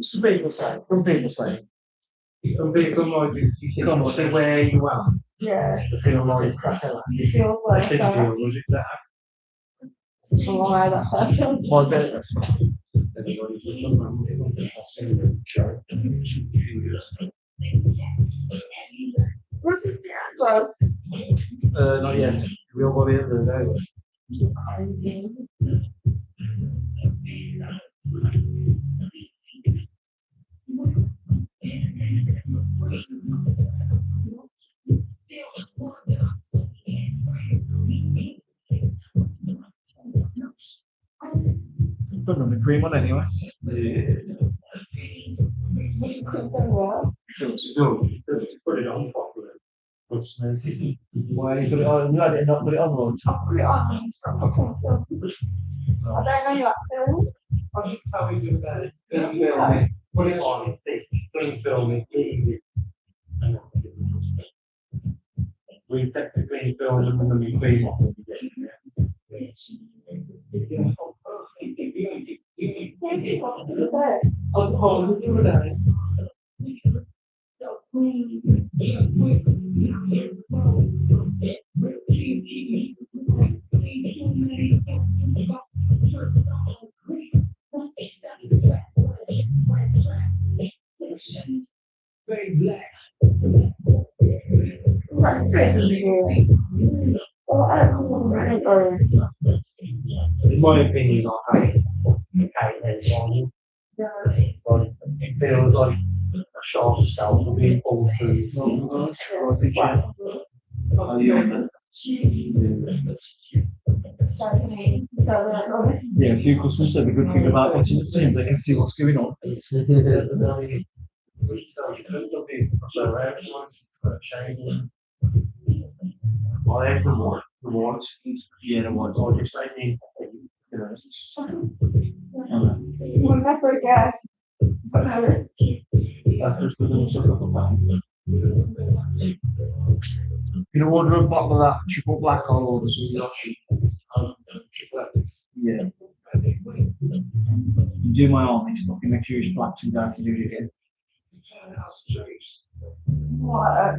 Some people say. Some people say. Some people might be. You don't know where you are. Yeah. The film might crack out. You feel I like think that. you was it that. Why that person? My bed. Everybody's What's the bro? not yet. We all got it the other day. Put them in cream on anyway. Still, put it on properly. Why you put it on? You had it not put it on once. I'll put it on. I don't know you actually. How we do that? Put it on thick, clean film it, easy. We take the clean film and then we clean off it. Alcohol, you do that. Very black. In my opinion, I hate it on. It feels like a sharp scalpel being pulled through. Yeah, a few customers said the good thing about watching the scene, they can see what's going on. Well, they have the rewards. Yeah, the rewards. Or just like me. We'll never get. That's just the you know, order a bottle of that triple black on order some Yoshi. Yeah. You do my army stuff, you make sure it's black and down to do it again. What?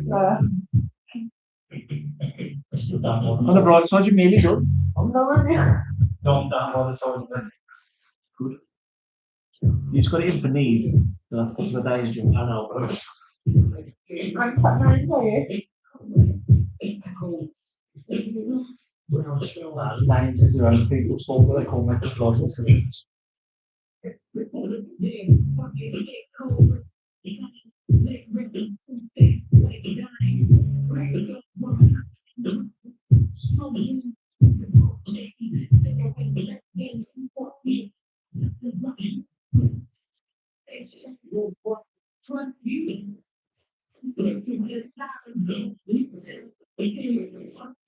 On the broad side, you nearly done. I'm not really. Don't down on the side of the good. You just got it in for knees the last couple of days, Jim. I know, but I'm quite nice for you. names is their own people's fault, but they call methodological solutions.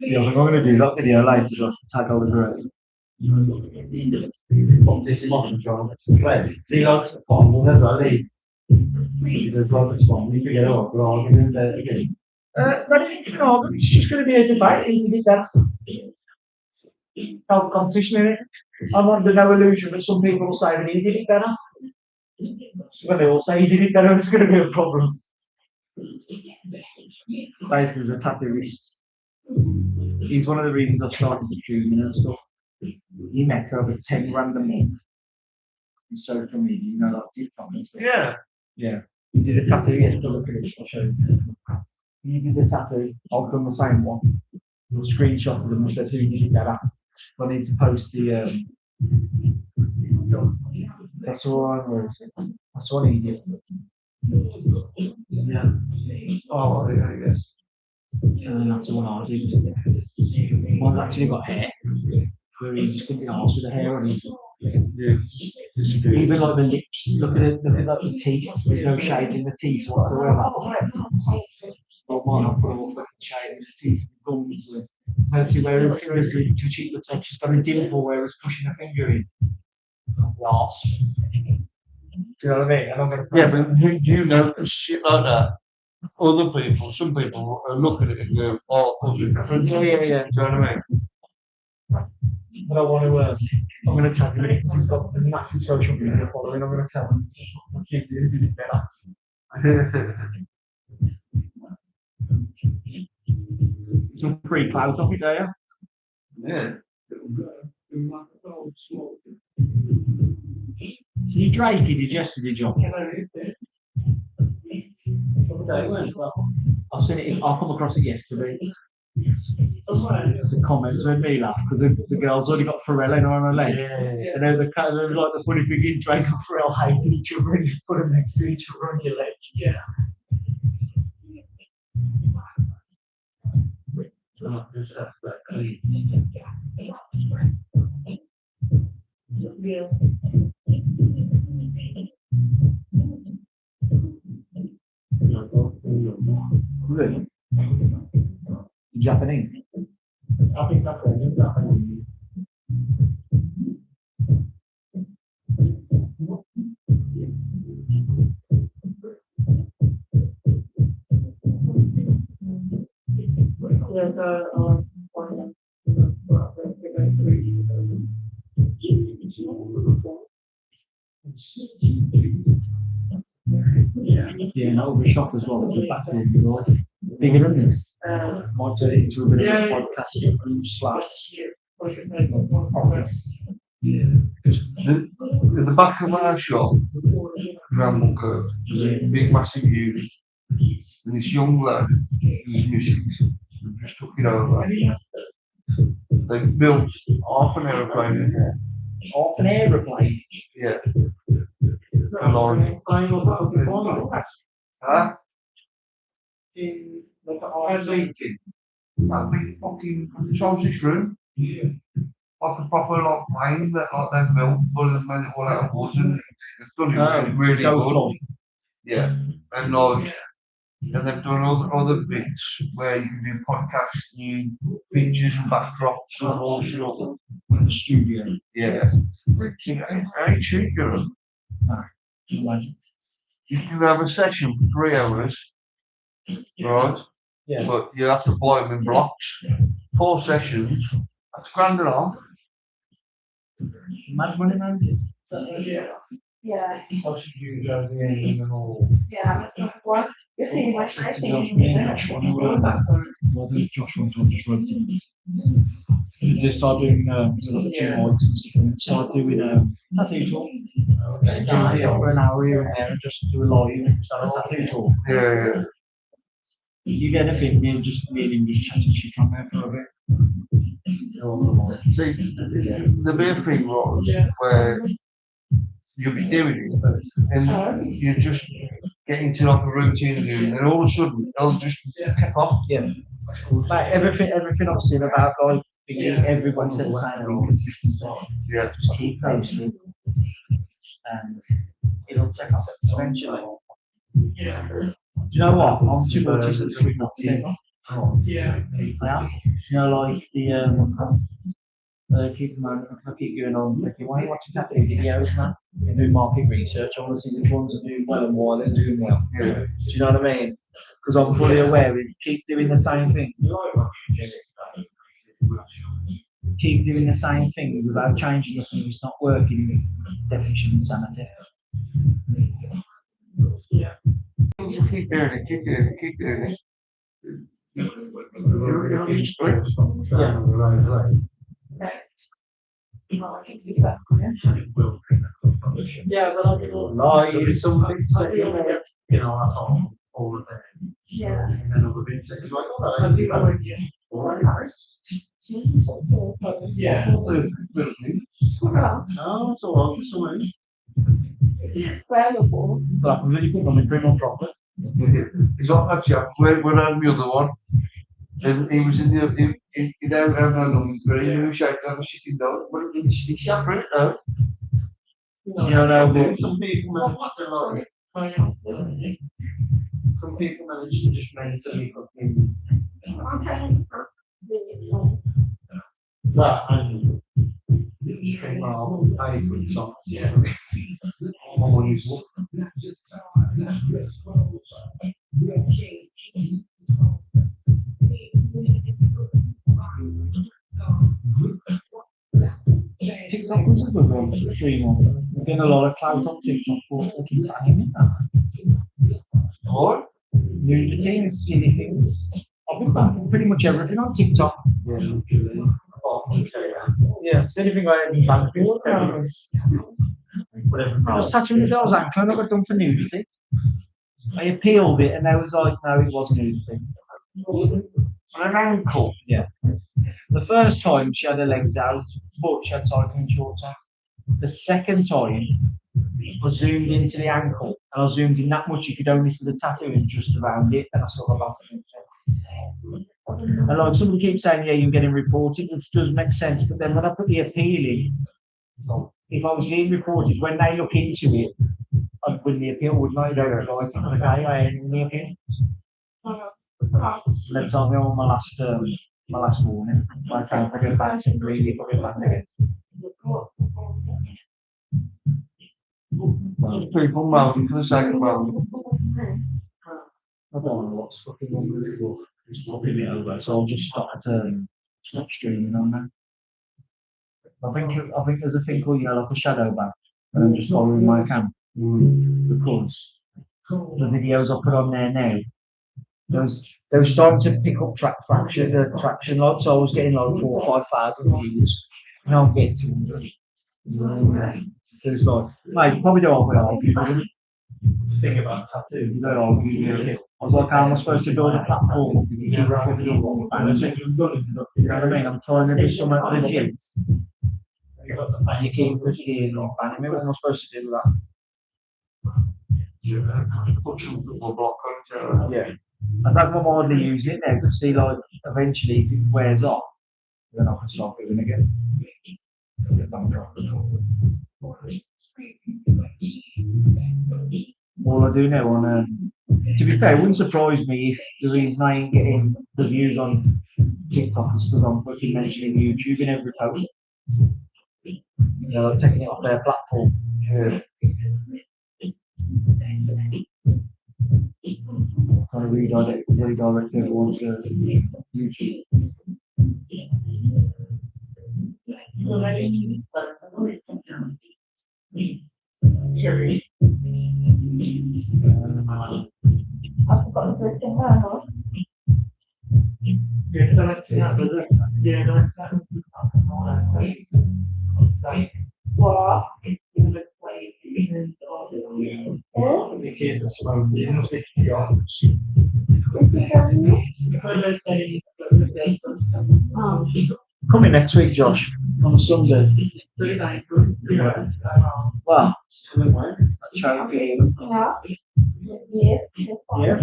Yeah, I'm going to do that video later just to tag all the group. This is what I'm trying to play. See, like, we'll never leave. There's Robert's one, we forget all, we're arguing there again. But it's just going to be a debate, even if that's no competition in it. I'm under no illusion that some people will say that he did it better. When they all say he did it better, it's going to be a problem. Basically, he's a tattooist. He's one of the reasons I've started streaming and stuff. He met over 10 grand a month in social media, you know, like TikTok and stuff. Yeah. Yeah. He did a tattoo, yeah, look at it, I'll show you. He did a tattoo, I've done the same one. We'll screenshot of them and said who did it better. I need to post the that's the one, where is it? That's one he did. Yeah. Oh, yeah, I guess. And that's the one I did. One's actually got hair. Where he's just going to be honest with the hair on his. Yeah. Even like the lips, look at it, look at like the teeth. There's no shade in the teeth whatsoever. Oh man, I've got a fucking shade in the teeth, gums. And see where her finger's going to cheek the top. She's got a dimple where it's pushing her finger in. Lost. Do you know what I mean? And I'm gonna Yeah, but you know shit like that. Other people, some people look at it and go, oh, what's the difference? Yeah. Do you know what I mean? But I want to, I'm going to tag him in because he's got a massive social media following. I'm going to tell him, keep doing it better. Some free clouds off it there. Yeah. So you Drake, you did yesterday, John. I've seen it. I'll come across it yesterday. The comments made me laugh because the girls already got Pharrell in on her leg. And then the kind of like the funny thing in Drake and Pharrell hating each other and you put them next to each other on your leg. Yeah. Really? Japanese? I think that's Japanese. Yeah, and that would be shock as well. The bathroom, you know, bigger than this. Might turn it into a bit of a podcast group slash podcast. Yeah. In the back of our shop, Ramble Curve, there's a big massive unit. And this young lad who's missing, just took it over. They built half an aeroplane in there. Half an aeroplane. Yeah. And on. Huh? I was thinking, that'd be fucking sausage room. Yeah. Like a proper like plane that like they've built, but they've made it all out of wood and it's done it really good. Yeah. And like, and they've done other bits where you can do podcasting, pictures and backdrops and all stuff in the studio. Yeah. Ain't cheap, girl. You can have a session for 3 hours, right? Yeah. But you have to buy them in blocks. 4 sessions, that's £1,000. Mad money, man. Yeah. I should use those in the whole. Yeah. What? You see my Josh thing. wants to just run they start doing the two mics and stuff and start doing tattoo talk. Sit down here for an hour here and there and just do a live and start a tattoo talk. Yeah. You get anything, me and him just chatting shit on there for a bit. See, the big thing was where you'll be doing it and you just get into like a routine of doing it and all of a sudden they'll just kick off. Yeah. Like everything I've seen about like everyone said the same thing, consistency. Yeah. Just keep posting and it'll take off eventually. Yeah. Do you know what? I'm too autistic to read nothing. Yeah. I am. You know, like keep man, I keep going on thinking, why are you watching tattoo videos, man? And doing market research. I want to see which ones are doing well and why they're doing well. Yeah. Do you know what I mean? Because I'm fully aware that you keep doing the same thing. Keep doing the same thing without changing nothing. It's not working. Definition of insanity. Yeah. Keep doing it, keep doing it, keep doing it. Yeah, but I don't know. Some things that you know, at home all the time. Yeah. And then other things that like, oh, I think I like it. Yeah. No, it's all right. It's all right. Incredible. But I'm really put on the cream on proper. He's not actually, when I had the other one, and he was in the, he don't have no lungs, but he knew shaking down the shitting dog, but he's separate though. You know, but Some people manage to like, some people manage to just maintain fucking. that and straight now, I for the songs. Yeah. My money's worth. TikTok was a good one for 3 months. We're getting a lot of clout on TikTok for fucking banning it. What? New things, silly things. I've been banning pretty much everything on TikTok. Yeah, it's anything I haven't banned for. Whatever. I was tattooing a girl's ankle and I got done for nudity. I appealed it and they was like, no, it wasn't nudity. An ankle. Yeah. The first time she had her legs out, but she had cycling shorts on. The second time, I zoomed into the ankle and I zoomed in that much you could only see the tattoo and just around it, and I saw the back of it. And like somebody keeps saying, yeah, you're getting reported, which does make sense, but then when I put the appeal in, if I was getting reported, when they look into it, I'd win the appeal, wouldn't I? They'd go, right, okay, I ain't in the appeal. They told me on my last warning. I can't get back to really if I get back again. People moaning for the sake of moaning. I don't know what's fucking wrong with it, but it's fucking it over, so I'll just stop streaming on that. I think there's a thing called yellow for shadow ban, and I'm just following my account because the videos I put on there now, they were starting to pick up traction, like, so I was getting like 4,000 or 5,000 views. Now I'm getting 200. So it's like, mate, probably don't want to argue. Thing about tattoo, you don't argue. I was like, how am I supposed to build a platform? You know what I mean? I'm trying to do something legit. And you keep pushing or banning me. What am I supposed to do with that? Put some double block on it. Yeah. I think I'm hardly using it now to see, like, eventually if it wears off, then I can start doing it again. All I do now on, to be fair, it wouldn't surprise me if the reason I ain't getting the views on TikTok is because I'm fucking mentioning YouTube in every post. You know, like taking it off their platform. Yeah. Kind of redirect everyone to YouTube. I've got the thing now. What? Coming next week, Josh, on a Sunday. Wow. Charity. Yeah. Yeah. Yeah.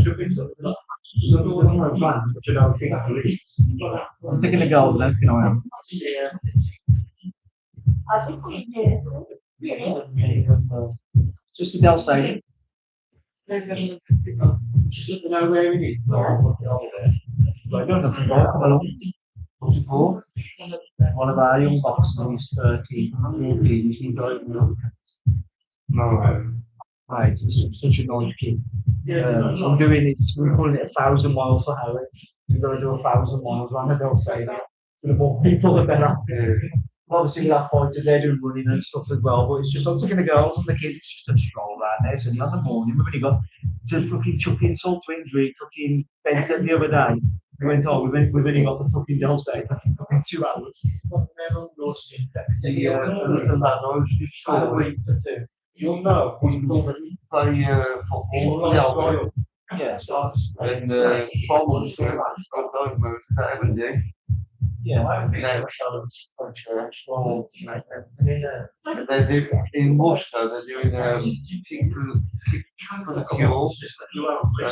I'm thinking of gold, then, can I am? I think we did. Just the Dell Stadium. Like, nothing wrong, come along. What's it for? One of our young boxers, he's 13, 14, he's been diagnosed. No. Right, he's such a nice kid. I'm doing it, we're calling it 1,000 miles for Harry. We've got to do 1,000 miles around the Dell Stadium. The more people, the better. Obviously, we have fighters there doing running and stuff as well, but it's just, I'm taking the girls and the kids, it's just a stroll around there. So in the morning, we've only got to fucking chuck in Salt Twins, fucking Benson the other day. We went on, we've only got the fucking Dell Stadium for fucking 2 hours. The Lanos did score. You'll know. We play football. Yeah, And Tom was got diagnosed with MD. yeah. And they did in Worcester. They're doing kick for the cure. It's like a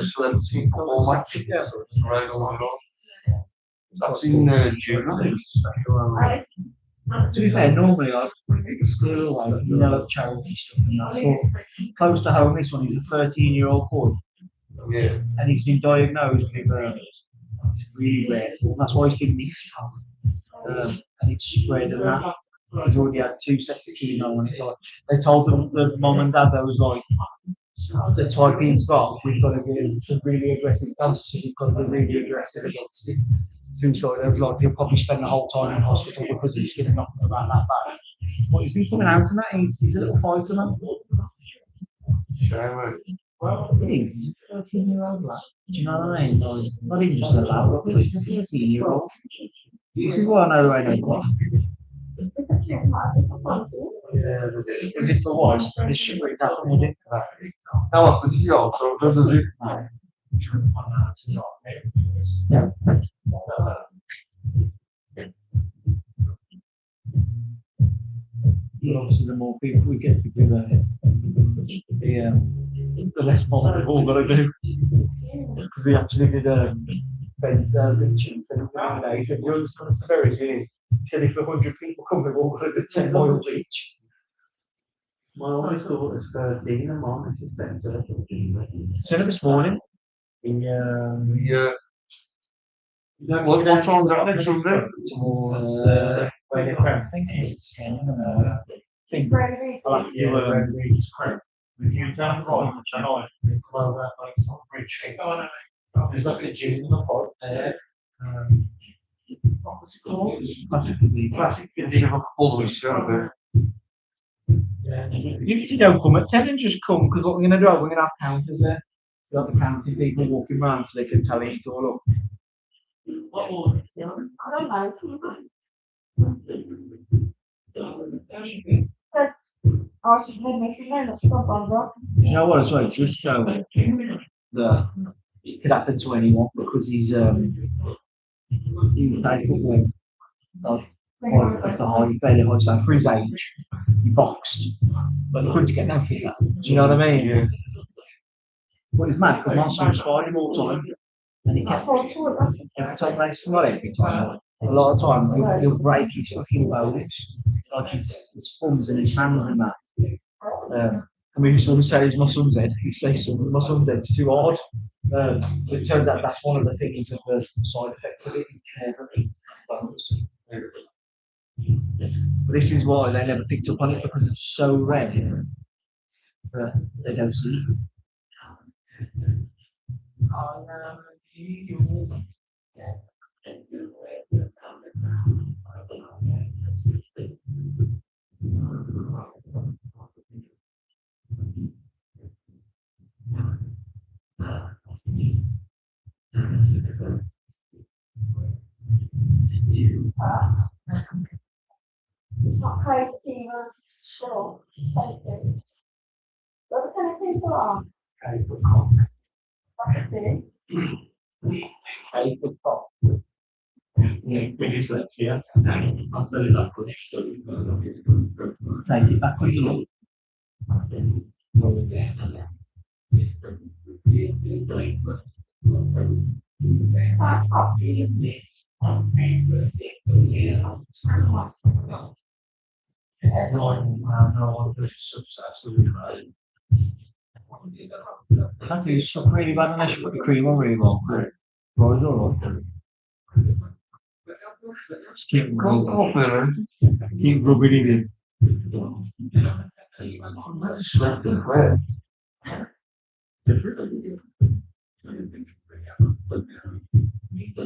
celebrity football match. That's in June. I think. To be fair, normally it's still like, you know, like charity stuff and that. But close to home, this one, he's a 13-year-old boy. Yeah. And he's been diagnosed with it's really rare form. That's why he's been missed. And it's spread and that. He's already had 2 sets of chemo and it's like, they told them, the mum and dad, they was like, the typing's got, we've got to do some really aggressive dances, so we've got to be really aggressive against it. Suicide, like he'll probably spend the whole time in hospital because he's getting knocked about that bad. But he's been coming out and that, he's a little fighter, man. Well, it is, he's a 13-year-old lad. Do you know what I mean? Like, not even just a lad, but he's a 13-year-old. This is why I know I don't want. Yeah, was it for what? This shit where it happened, was it? How often do you go? So, does it? Yeah. Obviously, the more people we get together, the less more we've all got to do. Because we actually did Ben Richards and he said, you understand the severity is? He said, if 100 people come, we've all got to do 10 miles each. My oldest daughter is 13 and mine is 10. So this morning, Yeah. What time is that next Sunday? I think it's 10 in the morning. I think I'll have to do with you down the channel. There's like a gym in the pot there. Classic footballers, You don't come at 10 and just come because what we're going to do, we're going to have counters there. We've got the counting people walking around so they can tally it all up. I don't know. I should make you know that's not on rock. You know what, as well, just show that it could happen to anyone because he's he played football at the high, fairly high stand for his age. He boxed, but he couldn't get that fit. Do you know what I mean? Yeah. But it's mad because my son sparred him all the time, and he kept every time makes not every time. A lot of times he'll break his fucking bones, like his thumbs and his hands and that. I mean, someone says my son's head. You say something, my son's head's too hard. It turns out that's one of the things of the side effects of it. You can never eat bones. But this is why they never picked up on it because it's so rare that they don't see it. It's not crazy fever, sure. What kind of people are? That's it. Take it backwards a little. That is suck really bad unless you put the cream on really well. Right, alright. Just keep rubbing it in.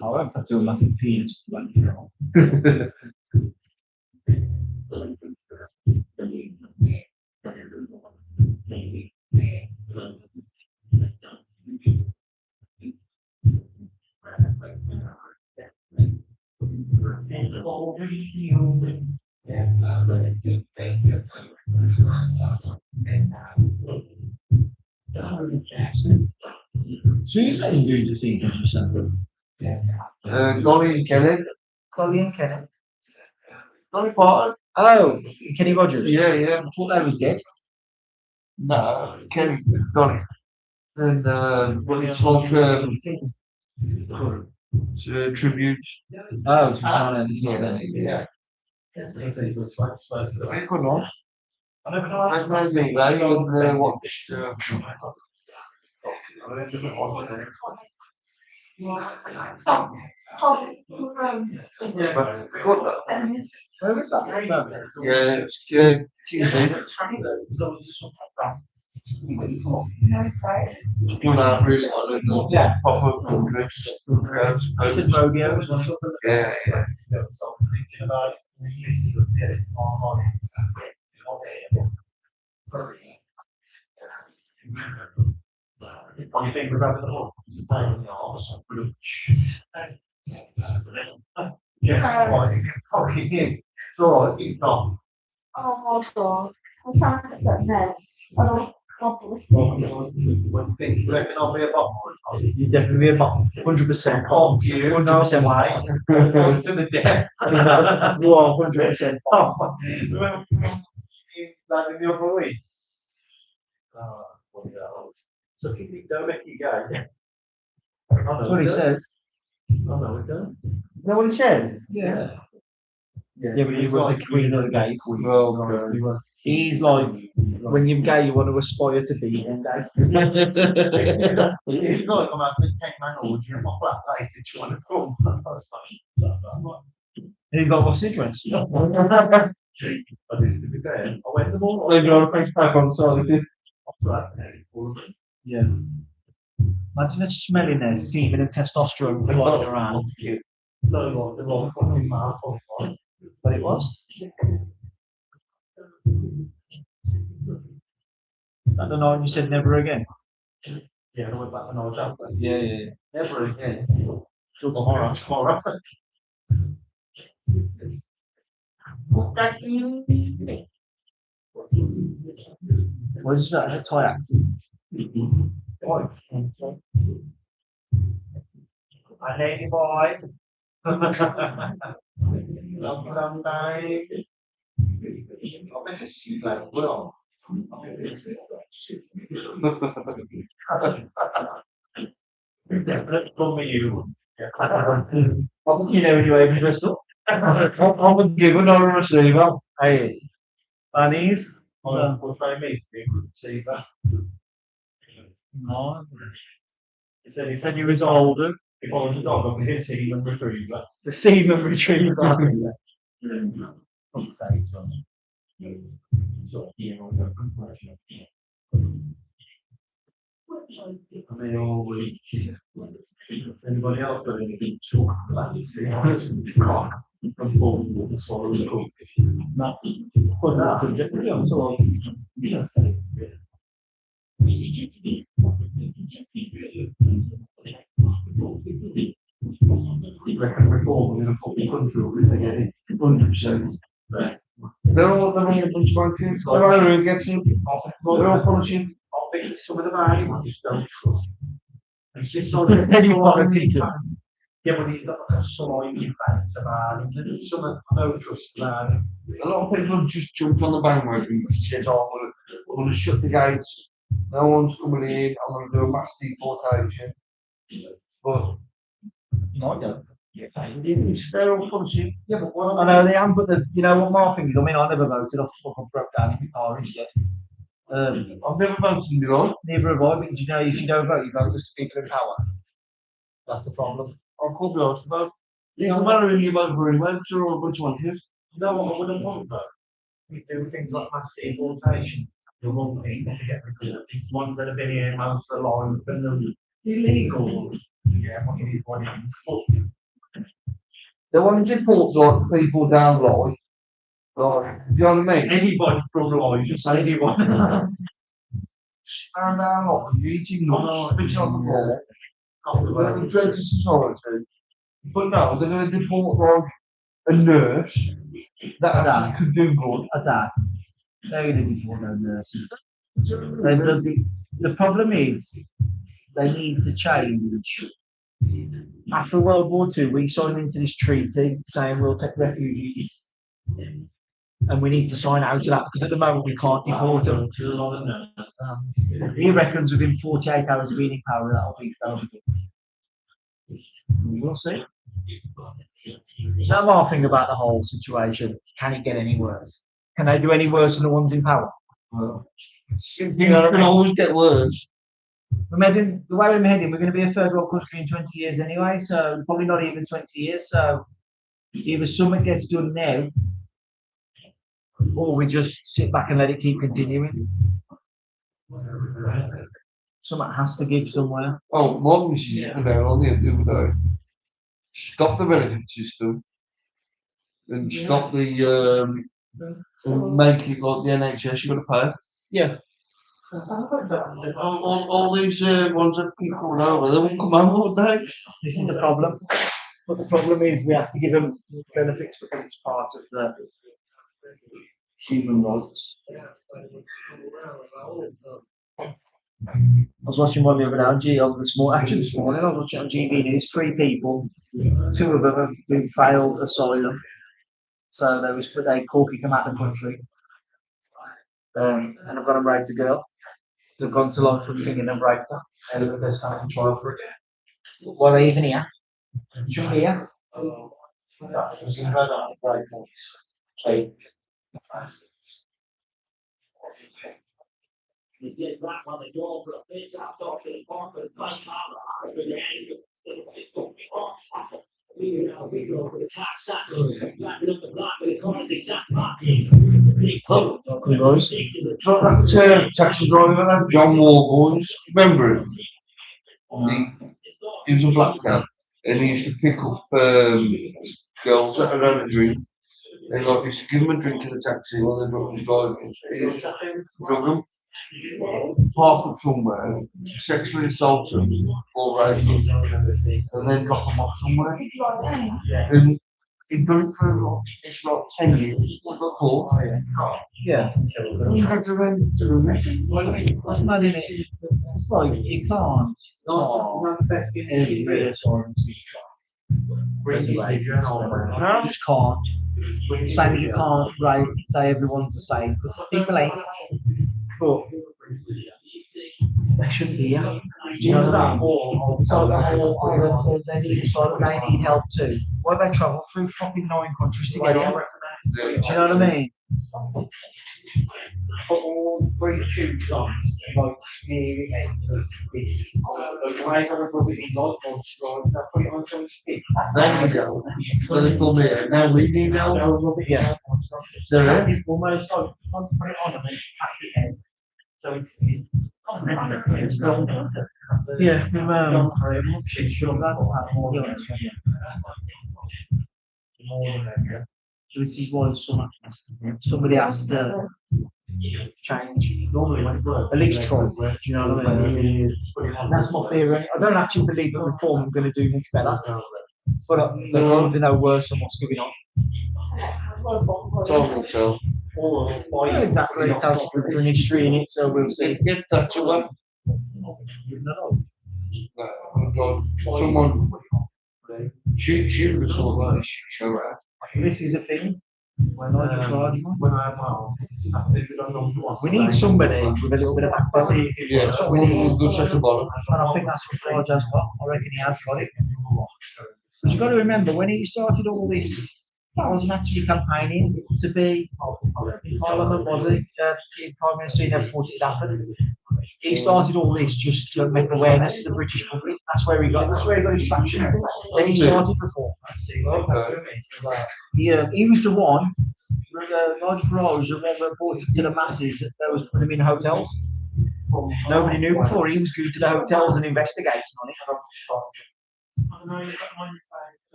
I won't have to do nothing peas, but you know. So you say you do the same thing yourself? Golly and Kenny. Chloe and Kenny. Dolly Parton. Oh, Kenny Rogers. Yeah, yeah. I thought they was dead. No, Kenny, Golly. And but it's like it's a tribute. Oh, so it's not there. Yeah. Very good nice. I've made me day and watched. But good. Where was that? Yeah, it's King's Head. It's done out really well in the Yeah. proper hundreds. I said rodeo as well. Yeah, yeah. What do you think about the whole? Oh, molto. Un sacco per me. Allora, dopo You definitely be a bottom. 100%. Oh, you 100% why? To the death. You are 100%. That in the other way. So you don't make you go. That's what he says. Oh no, we don't. Is that what he said? Yeah. Yeah, but he was the queen of the gates. Well, He's like, when you're gay, you want to aspire to be one day. He's like, I'm having a 10-man orgy in my flat later, do you want to come? And he's like, what's the address? I didn't to be fair. I went to the mall. Maybe on a face pack on side. Yeah. Imagine it smelling there, semen and testosterone flying around. But it was. I don't know, you said never again. Yeah, I went back when I was out there. Yeah. Never again. Till tomorrow. What is that? A Thai accent? A lady boy. Long time. I bet she like well. Let's call me you. You know, anyway, Bristol. I would give another receiver. Hey, bunnies. We'll try me. Receiver. No. He said he was older. If I was a dog, I'd be a semen retriever. The semen retriever. I mean, all week. Anybody else got anything to talk about? From Paul, swallow the cook. No. Well, no, yeah, so, yeah. Reckon reform in a fucking country will really get it 100%. They're all a bunch of monkeys. They're all who gets it. They're all full of shit. I think some of them are I just don't trust. It's just sort of anyone yeah, but he's got like a slimy face about him. There's some of no trust about him. A lot of people have just jumped on the bandwagon and said, oh, we're going to shut the gates. No one's coming in. I'm going to do a mass deportation. But Might go. they're all full of shit. Yeah, but I know they am, but you know what my thing is? I mean, I never voted. I fucking broke down in my car instead. I've never voted in my life. Neither have I, but you know, if you don't vote, you vote with people in power. That's the problem. I could be honest about it. It doesn't matter who you vote for anyway, because they're all a bunch of monkeys. You know what I wouldn't want though? We do things like mass deportation. The wrong thing to get rid of these ones that have been here most of the life and they're illegal. Yeah, what you need one is. They want to deport like people down like, you know what I mean? Anybody from Lloyd, just say anyone. And down like, you're eating nuts, spitting on the floor. They're a dreadful society. But no, they're going to deport like a nurse that actually could do good. A dad. They're going to be no nurses. The problem is they need to change. After World War II, we signed into this treaty saying we'll take refugees. And we need to sign out to that because at the moment we can't deport them. He reckons within 48 hours of being in power, that'll be good. We'll see. Now, my thing about the whole situation, can it get any worse? Can they do any worse than the ones in power? Well, you know, it can always get worse. We're heading, the way we're heading, we're going to be a third world country in 20 years anyway, so probably not even 20 years. So either something gets done now, or we just sit back and let it keep continuing. Something has to give somewhere. Oh, my missus is there on the other day. Stop the benefit system and stop the and make it like the NHS. You got to pay. Yeah. All these ones that keep coming over, they won't come over, would they? This is the problem. But the problem is we have to give them benefits because it's part of the human rights. I was watching one the other day on actually this morning, I was watching on GB News, 3 people, 2 of them have been failed asylum. So they Corky come out of the country. And I've got them raped a girl. They've gone to like fucking and raped her. And they're starting trial for it. What are they even here? You here? That's right. Okay. So that taxi driver, that John Warboys, remember him? He was a black man, and he used to pick up girls that had had a drink. And like, he used to give them a drink in the taxi while they were driving. He used to drug them, park up somewhere, sexually assault them, or rape them, and then drop them off somewhere. And he'd done it for like, it's like 10 years. He got caught. Yeah. That's mad, isn't it? It's like you can't every assurance. You just can't. Same as you can't, right? Say everyone's the same because people ain't. But they shouldn't be here. Do you know that? So the whole they need help too. Why do they travel through fucking 9 countries to get here? Do you know what I mean? For all 3 tube songs, like smearing eggs, Then you go. Well, they call me now we need now. yeah. So then, Almost like put it on and then pack it in. So it's yeah, shit, sure, that will have more than this is why somebody has to change. Normally, at least try. Do you know what I mean? That's my theory. I don't actually believe that reform are going to do much better, but they can't even know worse than what's going on. time will tell. Yeah, exactly. It has an history in it, so we'll see. Get that to them. No. Someone, she was all like, show her. This is the thing. We need somebody with a little bit of backbone. Yeah, someone who's good set of bottom. And I think that's what Farage has got. I reckon he has got it. Because you've got to remember, when he started all this, I wasn't actually campaigning to be in Parliament, was he? Prime Minister, he never thought it'd happen. He started all this just to make awareness to the British public. That's where he got his traction. Then he started reform. He was the one. Nigel Farage was the one that brought it to the masses that was putting him in hotels. Nobody knew before. He was going to the hotels and investigating on it.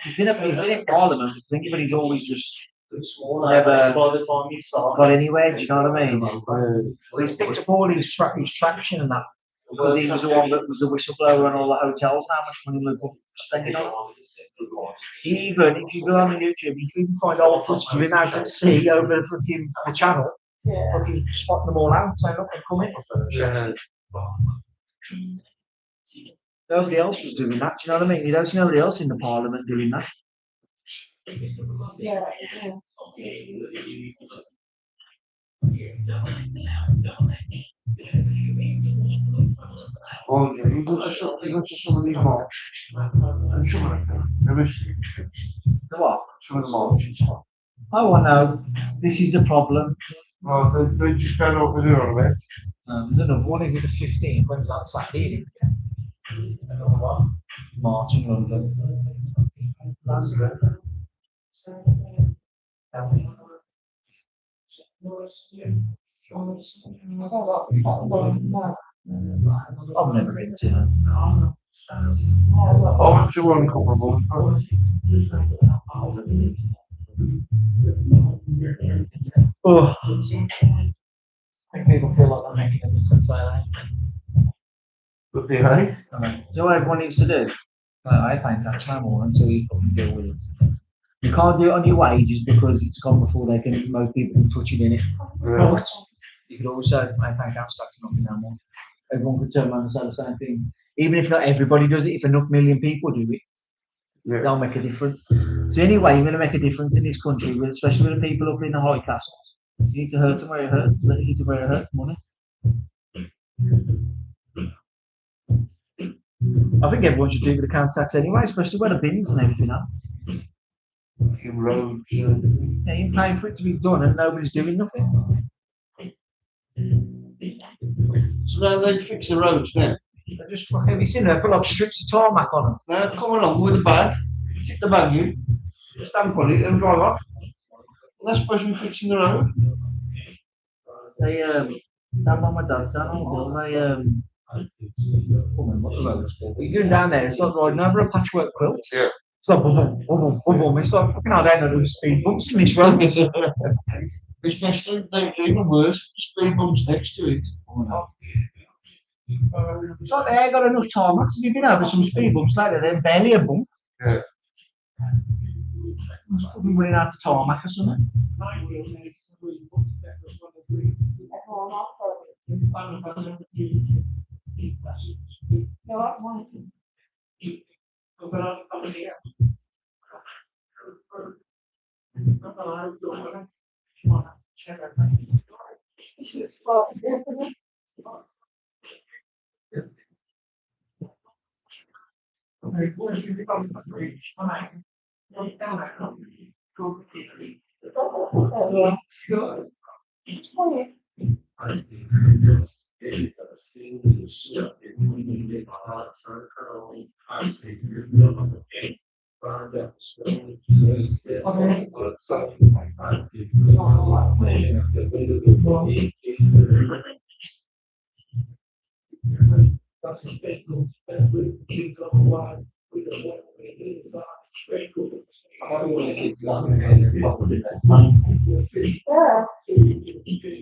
He's been in Parliament, I think, but he's always just never got anywhere. Do you know what I mean? But he's picked up all his traction and that because he was the one that was the whistleblower on all the hotels. How much money we were spending on? Even if you go on YouTube, you can find old footage of him out at sea over the channel. Fucking spotting them all out, saying, "Look, I'm coming." Yeah. Nobody else was doing that. Do you know what I mean? You don't see nobody else in the Parliament doing that. Yeah. Oh, yeah, you go to some of these marches. And some of them, they're The what? some of the marches. Oh, I know. This is the problem. Well, they just go over there on a bit. There's another one. Is it the 15th? When's that Saturday? March in London. I've never been to them. I went to one a couple of months ago. Oh, I think people feel like they're making a difference, are they? But yeah, So what everyone needs to do? I think that's no more until you fucking deal with it. You can't do it on your wages because it's gone before they can. Most people can touch it in it. yeah. But you could always say, I think our stock's not been no more. Everyone could turn around and say the same thing. Even if not everybody does it, if enough million people do it, Yeah. they'll make a difference. So anyway, you're going to make a difference in this country, especially with the people up in the high castles. You need to hurt them where it hurts. You need to where it hurts money. I think everyone should do with the council tax anyway, especially where the bins and everything are. In roads. Yeah, you're paying for it to be done and nobody's doing nothing. So now they fix the roads now. They just fucking, have you seen there? Put like strips of tarmac on them. Now come along with a bag, tip the bag in, stamp on it and drive off. And that's supposed to be fixing the road. They down by my dad's down on the hill, they I can't remember what the road's called. But you're going down there, it's like riding over a patchwork quilt. Yeah. It's like boom, boom, boom, boom, boom, boom. It's like fucking hell, I don't know the speed bumps in this road. Especially, they even worse, speed bumps next to it. It's like they ain't got enough tarmac. So you've been over some speed bumps like that, they're barely a bump. Yeah. It's probably running out of tarmac or something.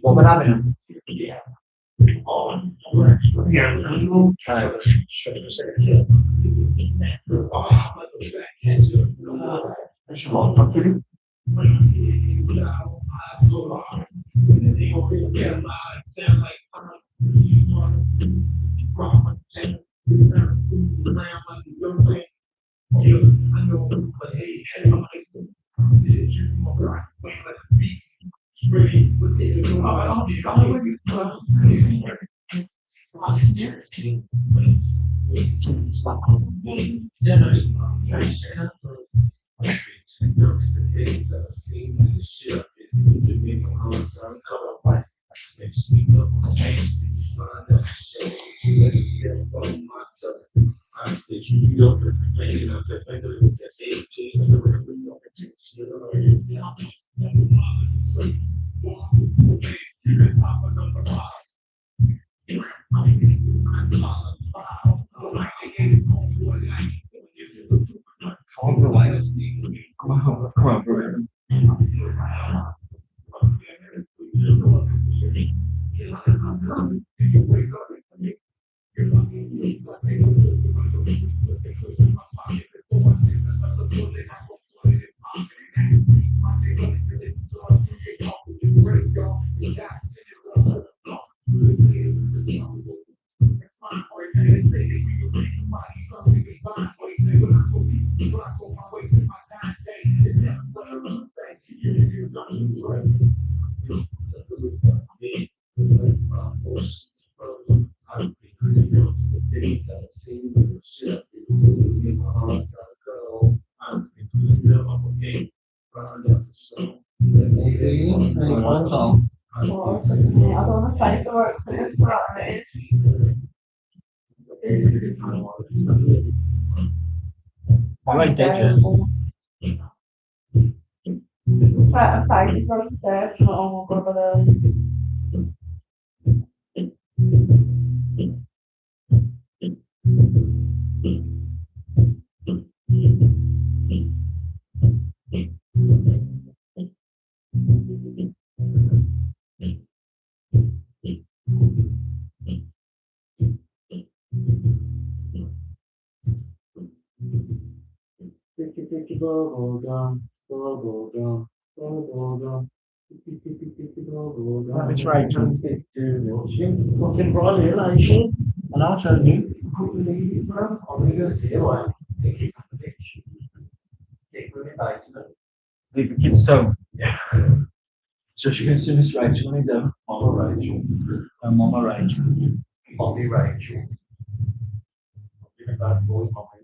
What would happen? Come on, bro. Right there, Fai, fai, ti porto te, sono come It's Rachel. Fucking bright relation. And I told you. Leave the kids at home. So she can see Miss Rachel on his own. Mama Rachel. And Mama Rachel. Bobby Rachel. You're a bad boy, Mommy.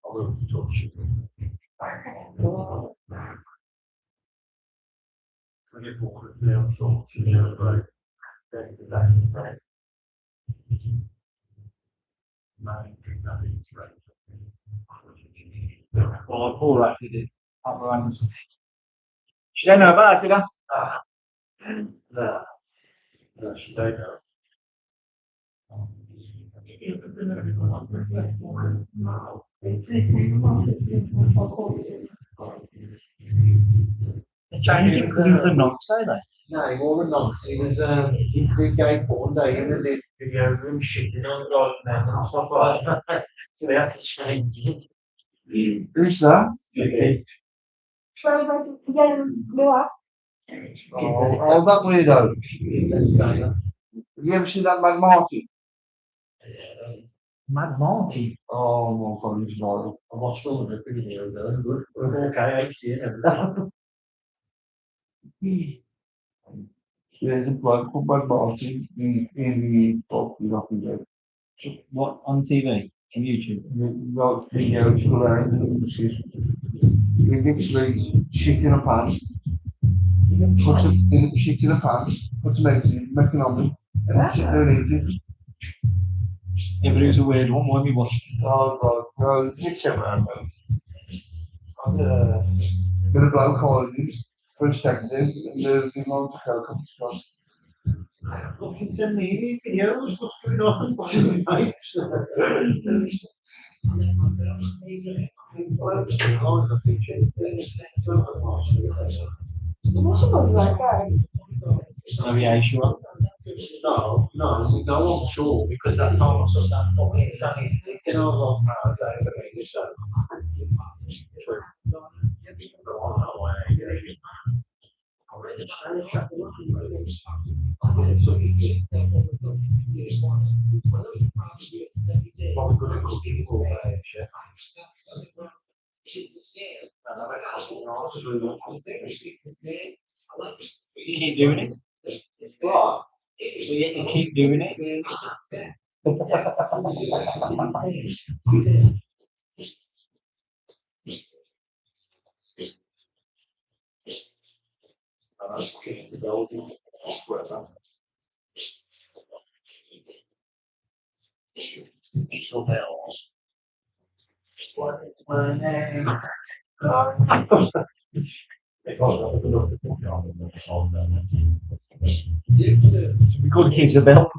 I will touch you. When you're born, now, so she's never right. Then the back and front. Nine, nothing's right. Well, Paul actually did. She don't know about it, did I? No. No, she don't know. They changed it because he was a nonce, don't they? No, he wore a nonce. He was he did gay porn day and they did videos of him shitting on God and stuff like that. So they had to change it. Who's that? Try to get him blue up. Oh, that weirdo. Have you ever seen that Mad Martin? Mad Marty. Oh my God, he's right. I watched all of the videos though. Good. Okay, HD and everything. Yeah, there's a bloke called Mad Martin. He's in the fucking dead. What, on TV? On YouTube? Like videos go around and shit. He literally shit in a pan. Puts it shit in a pan. Puts some eggs in, make an omelette, and then sit there and eat it. Yeah, but it was a weird one. Why we watching? Oh God, no, it's around. Got a bloke calling him for a detective, and the long helicopter's Fucking send me videos. What's going on? Mates. The mission was like that. Oh yeah, you sure? No, we go on shore because that time I saw that fucking thing thinking I was like, no, it's over me, so. Probably good at cooking for shit. You keep doing it. What? You keep doing it. We call it Isabel.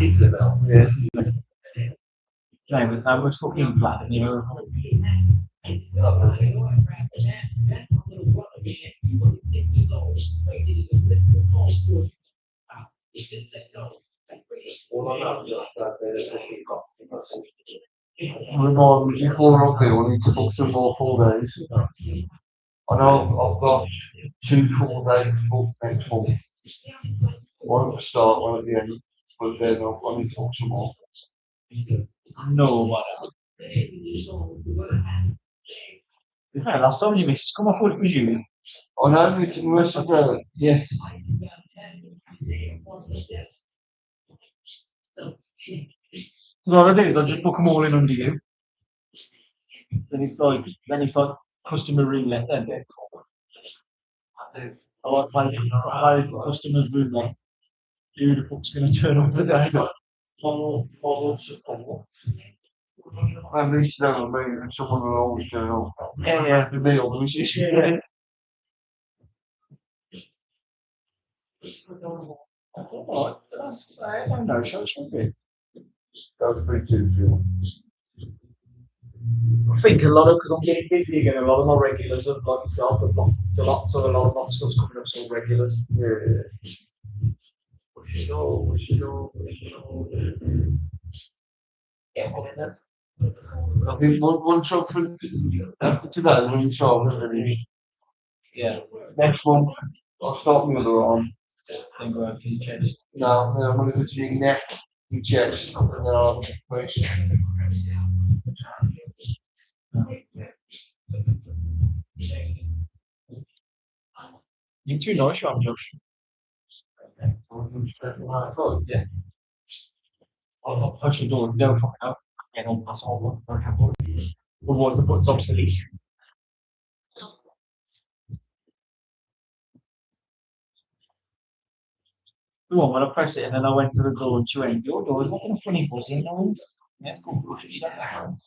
Isabel. Yes, Isabel. No, but that was fucking flat, you know. Remind me, before we're up there, we need to book some more full days. I know I've got 2 full days booked next month. One at the start, one at the end, but then I need to book some more. No, whatever. Yeah, last time you missed, come off what it was you. I know, it's the rest of the Yeah. So what I do, I just book them all in under you. Then it's like customer roulette then. I like play customers roulette. Who the fuck's gonna turn up today? at least you know what I mean, someone will always turn up. Yeah. The meal, which is Yeah. Alright, I don't know, so it should be. That's pretty too. I think a lot of, because I'm getting busy again, a lot of my regulars are like yourself, have got a lot of my stuff's coming up, so regulars. Yeah. Yeah, well, then, I think one shot for after today, one shot was finished. yeah, Next month, I'll start my other arm. then go out to the chest. No, then I'm gonna go to your neck, your chest, and then I'll face. You're too nice, you are, Josh. Yeah. I'll push the door, no fucking out. Get on, that's all. Otherwise, the button's obsolete. The one when I press it and then I went to the door and she went, your door is making a funny buzzing noise. Let's go push it down.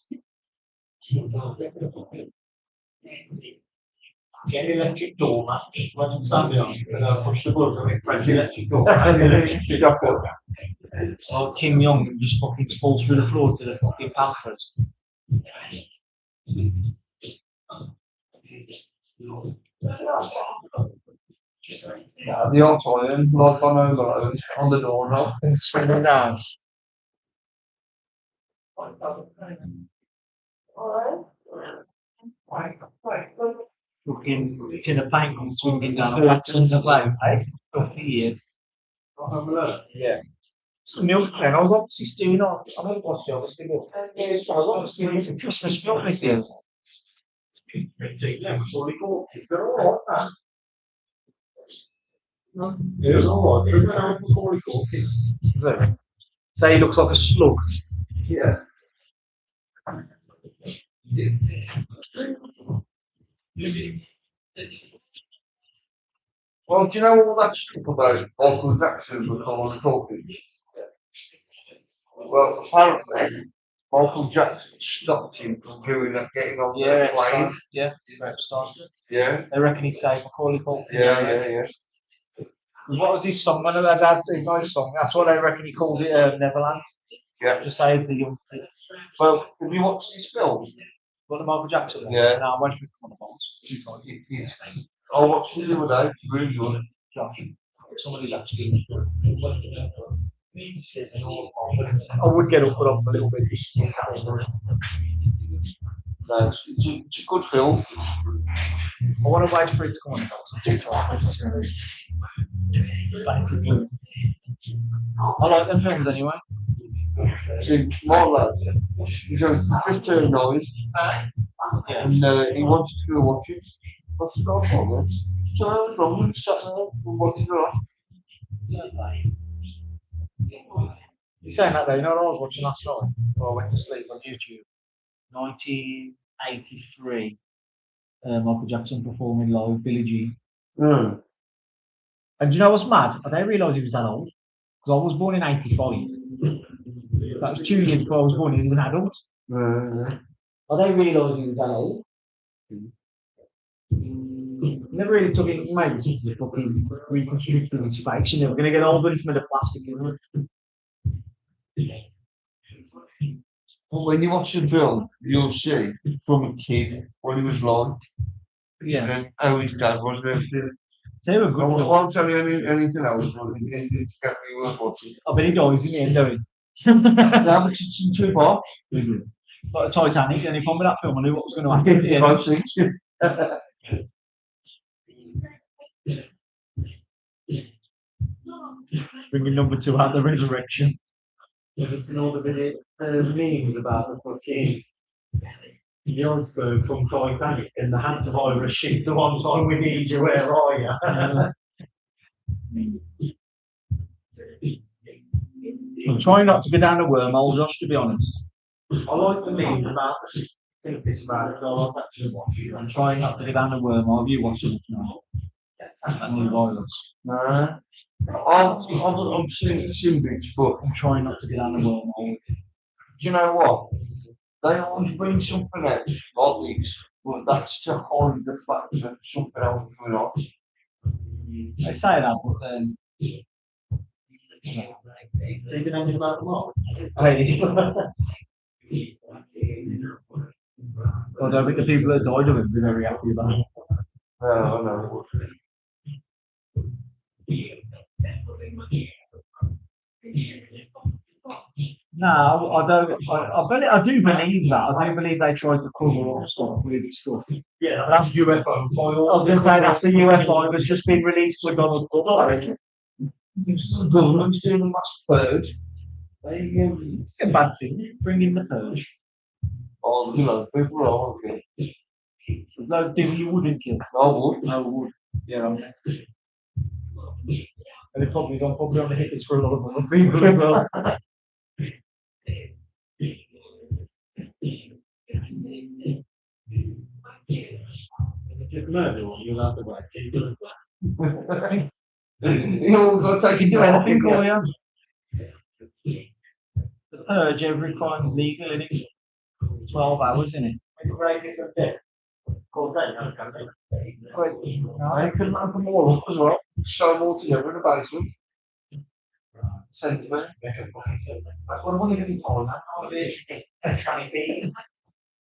Get an electric door, man. When it's Sunday on, and I push the button and press the electric door. Oh, Kim Jong just fucking falls through the floor to the fucking Panthers. The old iron, like on over on the door now. It's really nice. Fucking tin of paint comes swinging down. That's in the blow, eh? For years. Yeah. It's a milk plan. I was obviously doing on. I don't watch it, obviously, but I was obviously doing some Christmas film. This is. Say he looks like a slug. Yeah. Well, do you know all that stuff about Michael Jackson was talking? Well, apparently, Michael Jackson stopped him from doing that, getting on the plane. Yeah, right, start. Yeah, I reckon he'd say Macaulay Culkin. yeah. What was his song? One of their dad's big nice song. That's what I reckon he called it, Neverland. Yeah. To save the young kids. Well, have you watched this film? What the Michael Jackson one? Yeah. No, I went through one of those 2 times. I watched it the other day, it's really good. Josh, somebody's actually. I would get up, but I'm a little bit. No, it's a good film. I want to wait for it to come on. So 2 times. Basically. I like them films anyway. See, my lad, he's just turned 9, Yeah. and he wants to go watch it. I said, "Oh, come on, so I was wrong with sat there and watching that." You're saying that though, you know what I was watching last night? Or I went to sleep on YouTube. 1983. Michael Jackson performing live, Billie Jean. Mm. And do you know what's mad? I didn't realise he was that old. Because I was born in 85. That was 2 years before I was born, he was an adult. I didn't realise he was that old. Never really took it, maybe since the fucking reconstructed his face, you know, we're going to get older, it's made of plastic, isn't it? But when you watch the film, you'll see from a kid what he was like, Yeah. and how his dad was and everything. They were I good. won't tell you anything else, but it's definitely worth watching. I bet he dies in the end, don't he? Now, but it's in 2 parts. Like a Titanic, and if I'm with that film, I knew what was going to happen. Yeah, I've seen Bringing number 2 out, the resurrection. Have you seen all the video memes about the fucking the iceberg from Titanic and the hantavirus ship the one time we need you, where are you? I'm trying not to go down the wormhole, Josh, to be honest. I like the memes about the think this about it, I like actually watching I'm trying not to go down the wormhole. Have you watched it now? That new virus. No. I've seen bits, but I'm trying not to go down the wormhole. do you know what? They always bring something out like this, but that's to hide the fact that something else is going on. They say that, but then. Thinking anything about the what? Hey. I don't think the people that died of it were very happy about it. I know. No, I don't. I do believe that. I do believe they tried to cover up stuff, weird stuff. Yeah, that's UFO. I was going to say that's the UFO that's just been released by Donald Trump. I reckon. The government's doing a mass purge. It's a bad thing. Bring in the purge. Oh, you know, people are okay. There's no people you wouldn't kill. No wood. No would. Yeah, I'm there. And they're probably on the hit list for a lot of other people as well. If murder one, you'll have to wait. You know, got to take You it do anything, yeah. or you? The purge, every crime's legal, innit? 12 hours, innit? I can lamp them all up as well. Show them all together in the basement. Send to me. That's what I want to get told. That's how it is. A tranny feed.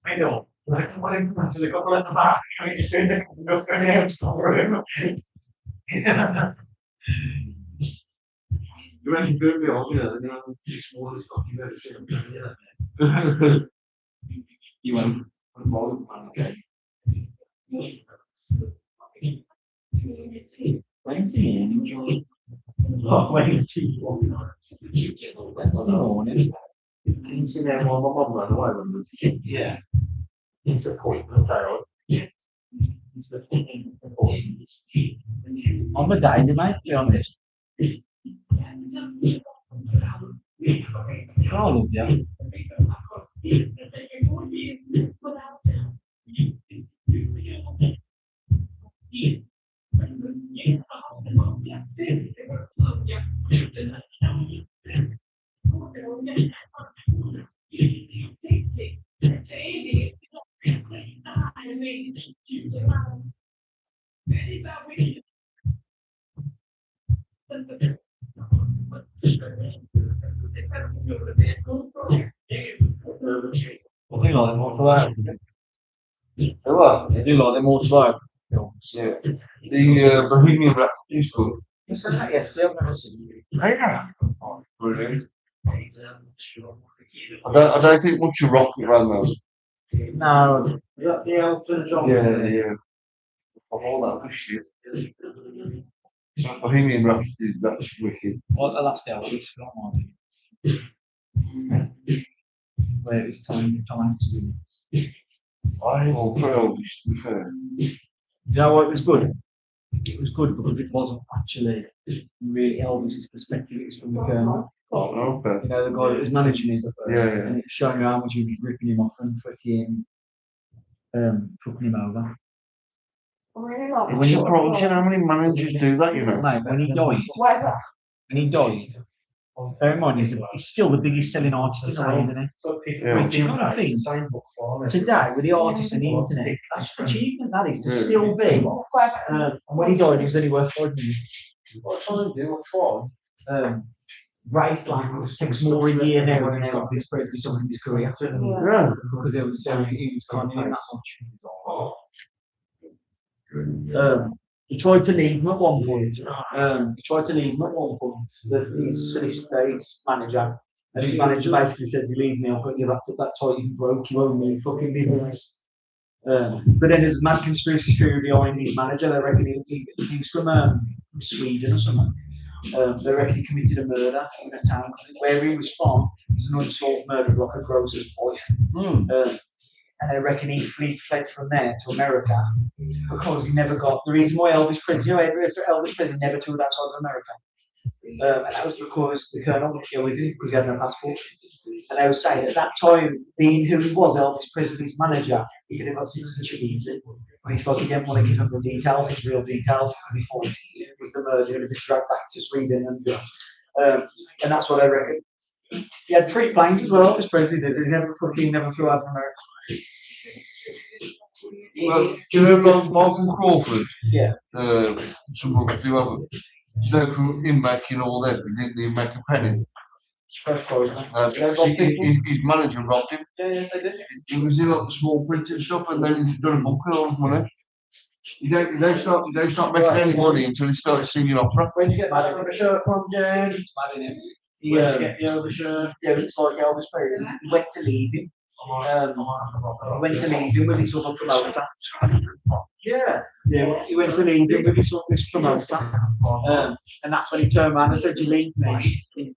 I know. Like, what I'm going to the couple at the back. I mean, just in the go for the house room. You reckon good be on, you know, the smallest fucking ever seen them. You won't. Okay. Wednesday morning, George. Oh, Wednesday. Wednesday morning. You see them while my mum ran away with them. Yeah. It's a point, okay. It's a point. On the day, mate, to be honest. I love you. I do like them all for that. What? I do like them all for that. Yeah. The Bohemian Rhapsody is good. You said that yesterday, I've never seen it. Yeah. Brilliant. I don't think much of rock around those. No, Is that the Elton John? Yeah. Of all that good shit. Bohemian Rhapsody, that's wicked. what the last hour is film on where it's time to do. I will throw this to be fair. You know what, it was good. It was good because it wasn't actually really Elvis's perspective, it was from the Colonel. Oh, okay. You know, the guy that was managing him. Yeah. And it was showing you how much he was ripping him off and fucking fucking him over. Really like When you approach, you know how many managers do that, you know? Mate, when he died, bear in mind, he's still the biggest selling artist in the world, isn't he? So people Yeah. Do you know what I think? Today, with the artists and the internet, that's an achievement, that is, to Yeah. still be. And when he died, he was only worth 5 million. What trying to do? What's wrong? Graceland takes more a year now than Elvis Presley done in his career. Yeah. Because he was kind of doing that much. He tried to leave him at one point. His manager. And his manager basically said, "You leave me, I'll put you back to that tight, you broke, you owe me fucking millions." But then there's a mad conspiracy theory behind his manager. They reckon he's from Sweden or something. They reckon he committed a murder in a town where he was from. There's an unsolved murder of like a grocer's wife. And they reckon he fled from there to America because he never got the reason why Elvis Presley, Elvis Presley never toured outside of America. And that was because the Colonel wouldn't go with him because he had no passport. And they were saying at that time, being who he was, Elvis Presley's manager, he could have got citizenship easy. But he's like, he didn't want to give him the details, his real details, because he thought it was the murder and had been dragged back to Sweden. And that's what I reckon. He had 3 planes as well, Elvis Presley did. He never flew out of America. Well, do you know Malcolm Crawford? Yeah. Some of us do have it. Do you know from him making all that, he didn't even make a penny. First prize, mate. His manager robbed him. Yeah, they did. He was in like the small print and stuff, and then he's done a book with all his money. He don't start making any money until he started singing opera. Where'd you get that shirt from, James? He get the overshirt. Yeah, it's like Elvis Presley. He went to leave him. He went to leave him with his other promoter. Yeah, he went to leave him with his other promoter. And that's when he turned around and said, "You leave me." And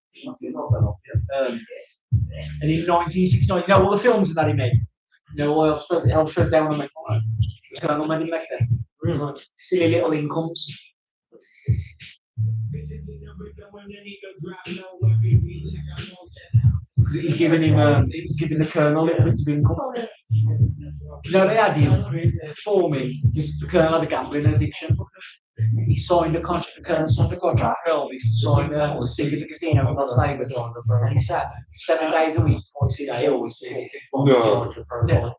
in 1969, you know all the films that he made. You know, Elvis Presley down on the Colonel made him make them. Silly little incomes. Because he was giving him, he was giving the Colonel a little bit of income. You know, they had him for me, because the Colonel had a gambling addiction. He signed a contract, the Colonel signed a contract for Elvis to sign to sing at the casino in Las Vegas. And he sat 7 days a week, twice a day, always. No. Yeah.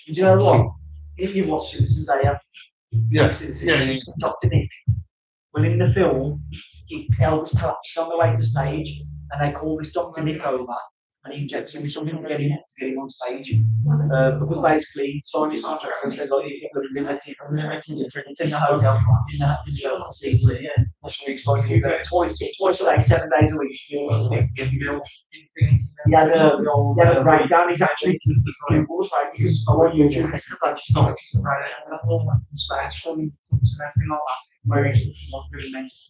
Do you know what? If you watch Simpsons, they have. Yeah. Dr. Nick. Well, in the film, Elvis collapses on the way to stage, and they call this Dr. Nick over, and he injects him with something to get him on stage. Because basically, he signed his contract, so he said, like, you get limited drinks in the hotel, in the season. That's what he signed for twice a day, 7 days a week. He had a breakdown. He's actually Googled, right? Because I want YouTube, it's like stage from and everything like that. Where he's not really mentioned.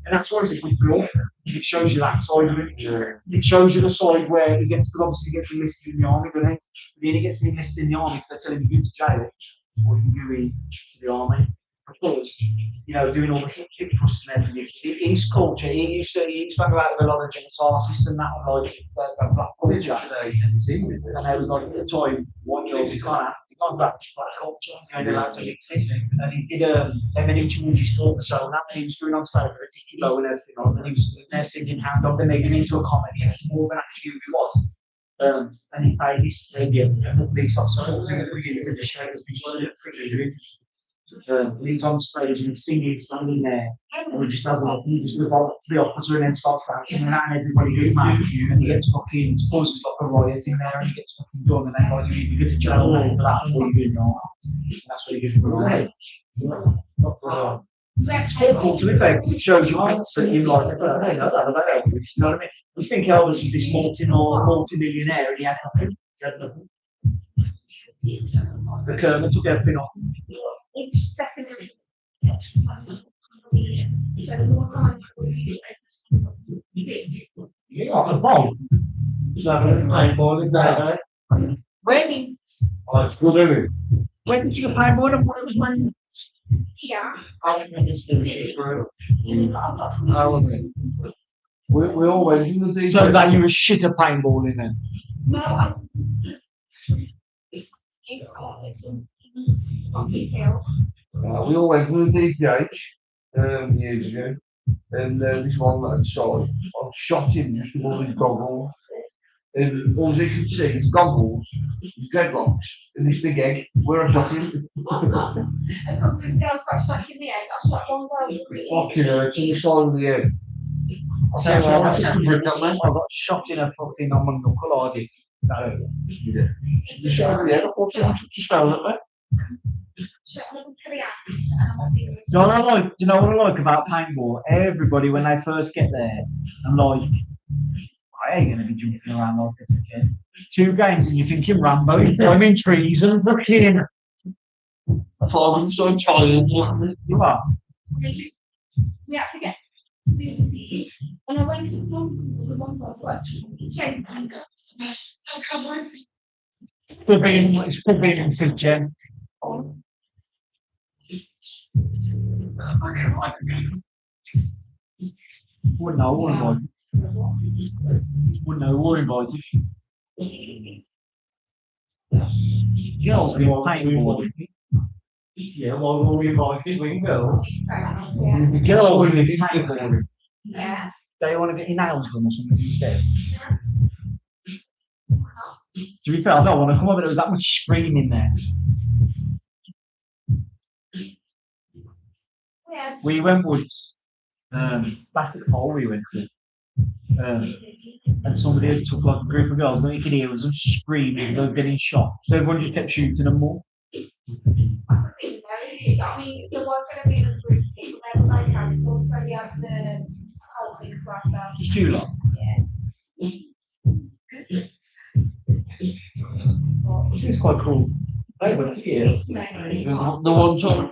And that's why it's a good film, because it shows you that side of it. It shows you the side where he gets, because obviously he gets enlisted in the army, doesn't he? But then he gets enlisted in the army because they're telling him you go to jail, or you can go into the army. Because, you know, doing all the hip thrust and everything. His culture, he used to hang about with a lot of jazz artists and that, like, black culture. And they was like, at the time, 1 year old, you can't black culture, you know, they're allowed to mix it. And he did, and then he changed his talk persona, and he was doing on stage with a ticky bow and everything on, and he was there singing Hand Up, they made him into a comedy, and it's more than actually who he was. And he paid his police officer, to the show, he's on stage and he's singing, standing there, and he just goes up to the officer and then starts bouncing and everybody goes mad, and he gets fucking, causes like a riot in there, and he gets fucking done, and then like you go to jail for that, or you do not. That's what he gets done. It's quite cool to be fair, because it shows you that you like, I know that about Elvis, you know what I mean? You think Elvis was this multi-millionaire, and he had nothing. The Colonel took everything off. Yeah, the ball. Paintball in there. When? Oh, it's good, isn't it? When did you get paintball and what it was when? Yeah. How was it? We all went in the DJ. So that you were shit at paintballing then? No, We all went to the DPH years ago, and this one that saw, I shot him just above his goggles, and all you could see is goggles, his dreadlocks, and this big egg where I shot him. a couple of girls got shot in the head. I shot one girl. Fucking hurts on the side of the head. I got shot in a fucking on my knuckle, I did. No. The side of the head, I thought someone took the stone at me. You know what I like about paintball? Everybody, when they first get there, I'm like, I ain't gonna be jumping around like this again. 2 games and you're thinking Rambo, you're climbing trees and fucking. I'm so tired. You are. We had to get. And I went to the one was like, change handcuffs. It's forbidden for Jen. Well, no, we're invited. Well, no, we're invited. Girls be paintball. Yeah, well, we invited, we can go. The girl will be paintball. Yeah. They want to get your nails done or something instead. To be fair, I don't want to come over. There was that much screaming there. Yeah. We went once. That's the hole we went to. And somebody had took like a group of girls, and you could hear them screaming, they were getting shot. So everyone just kept shooting them more. I mean, there was going to be a group of people there, but I cancelled, so we had the whole thing crashed out. Just too long. Yeah. It's quite cool. They were years. The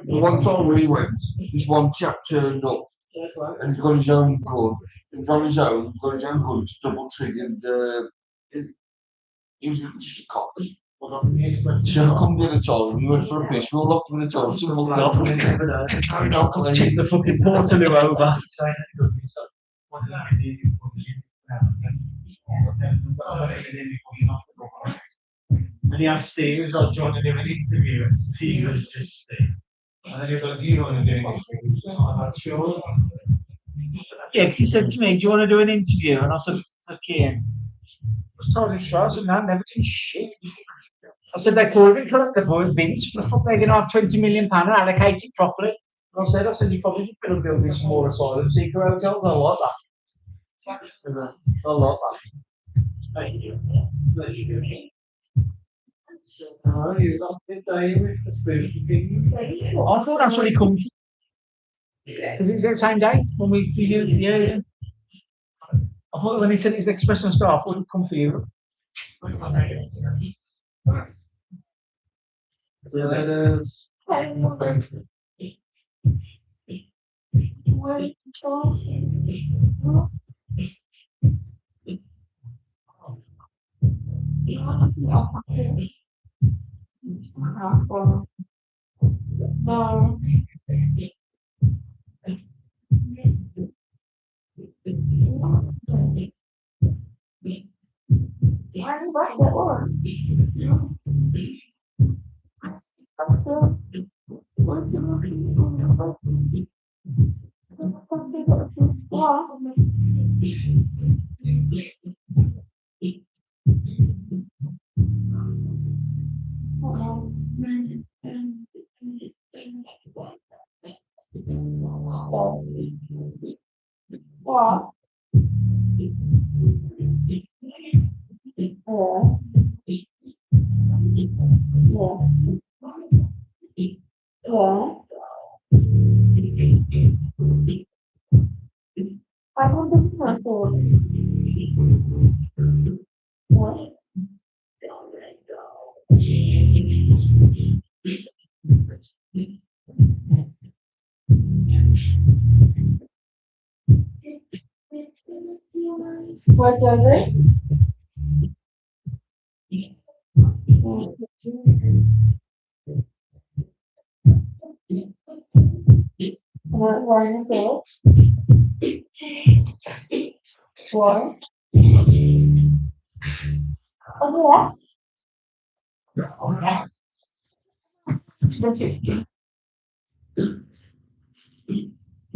one time we went, this one chap turned up and he's got his own gun. He was on his own, he's got his own gun, it's double triggered. He was just a cop. Should have come the other time, we went for a piss, we all locked with the time, so we'll help him. Take the fucking Portaloo over. And he asked Steve, he was like, do you want to do an interview? And Steve was just Steve. And then he was like, do you want to do an interview? I'm not sure. Yeah, because he said to me, do you want to do an interview? And I said, okay. I was told him straight, I said, no, I've never done shit. I said, they called it correct, the boy Vince. The fuck, they're going to have £20 million and allocate it properly. And I said, you probably just better build some more asylum seeker hotels. I like that. I like that. Thank you. Oh, you got the day with the spooky thing. I thought that's what he comes from. Is it the same day when we do you? Yeah. I thought when he said his expression star, I thought he'd come for you. No. What? I want to my phone. What? What does it? Why is it? Why? Oh, yeah.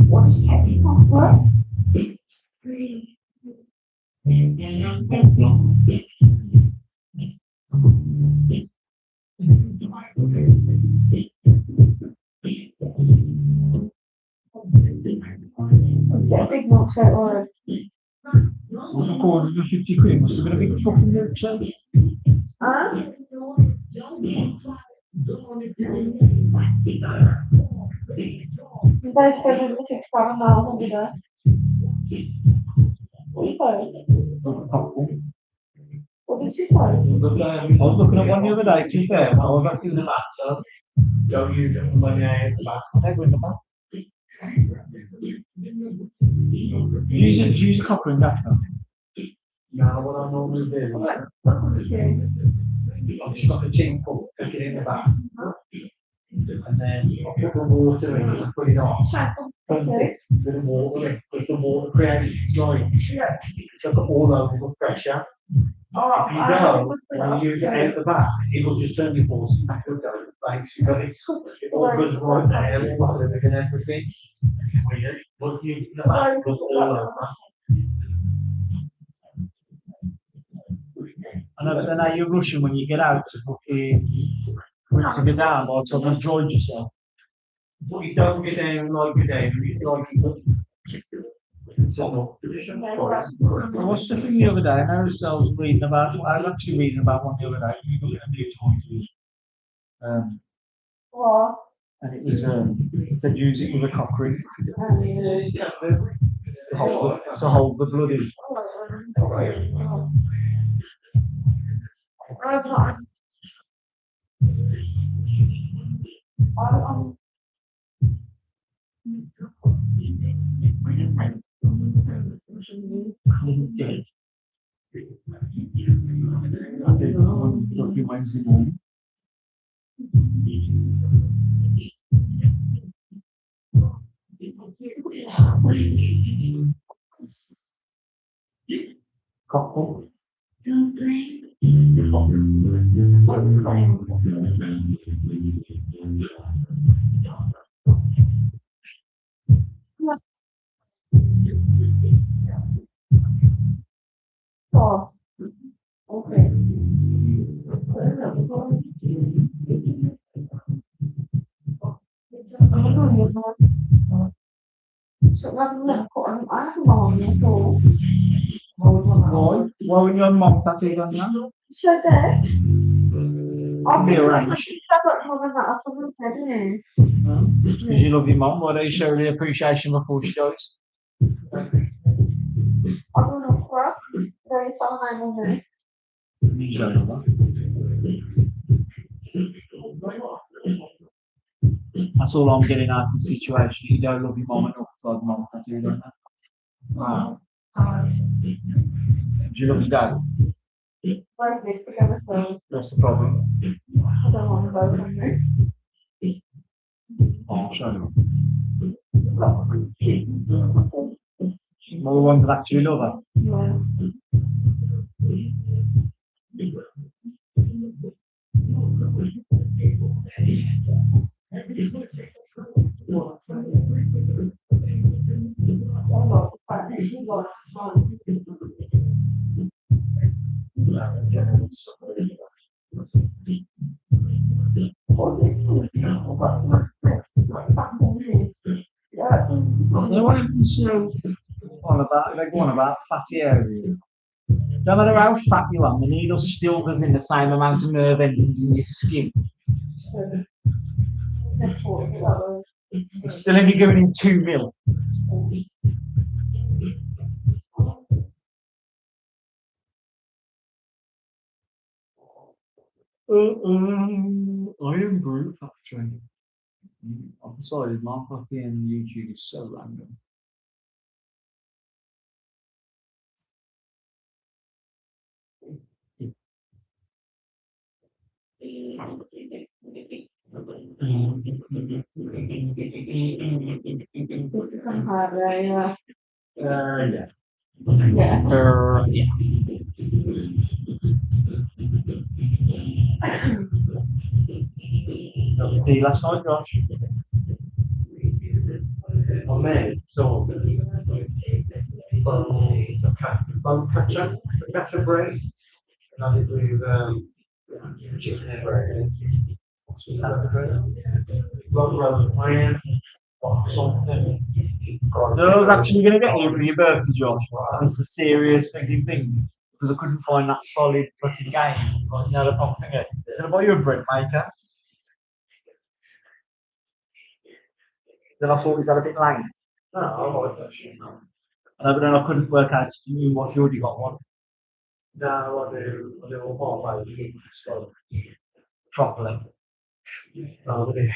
What's that? What? Big box at work. Was it 450 quid? Must have been a big fucking milkshake. Huh? You guys played with the 6 miles over there. What did you play? What did you play? I was looking at one the other day, to be fair, I was actually in the back, so Don't use it for money in the back. they were in the back. Use a copper in that though. Now, what I normally do, I've just got the tin cup, stick it in the back. And then I put the water in and put it on. Pump it with the water in, because the water creates like, it's like all over the pressure. If you go and you use it out the back, it will just turn your force back up down. Basically, it all goes right there, all over and everything. Weird, but you the back goes all over. I know, but then now you're rushing when you get out to fucking to get down by the time you enjoyed yourself. But you don't get down like you do, like you I watched something the other day, and I was reading about. I was actually reading about one the other day. You look at a new toy. What? And it was it said use it with a cock ring to hold the blood in. Wednesday morning. Cockle. Oh, okay. So that's not important. I have a mom at all. Why? Why would your mom tattooed on you? So there. I'll be around. like, I've got more than that off of my head, isn't Because you love your mum, why don't you show her the appreciation before she goes? I don't know what. Very tall name on there. You don't know that. That's all I'm getting out of the situation. You don't love your mum enough to have mum tattooed on that. Oh. Do you love your dad? Very big together, so What's the problem? I don't want to vote on there. Oh, I'll show you. More ones that actually love her. Yeah. They want to so on about fatty areas. No matter how fat you are, the needle still goes in the same amount of nerve endings in your skin. It's still only going in 2 mil. I am Groot Factory. I'm sorry, my fucking YouTube is so random. Yeah. Yeah. Yeah. Hey, last night, Josh. I made so bone catcher brace, and I did with chicken head brace. Road plan or something. No, I was actually going to get you for your birthday, Josh. It's a serious fucking thing. Because I couldn't find that solid fucking game. Like, you know, the pop thing. I was going to buy you a bread maker. Then I thought, is that a bit lame? No, I like that shit. But then I couldn't work out what you already got one. No, I do all my way Properly. over there.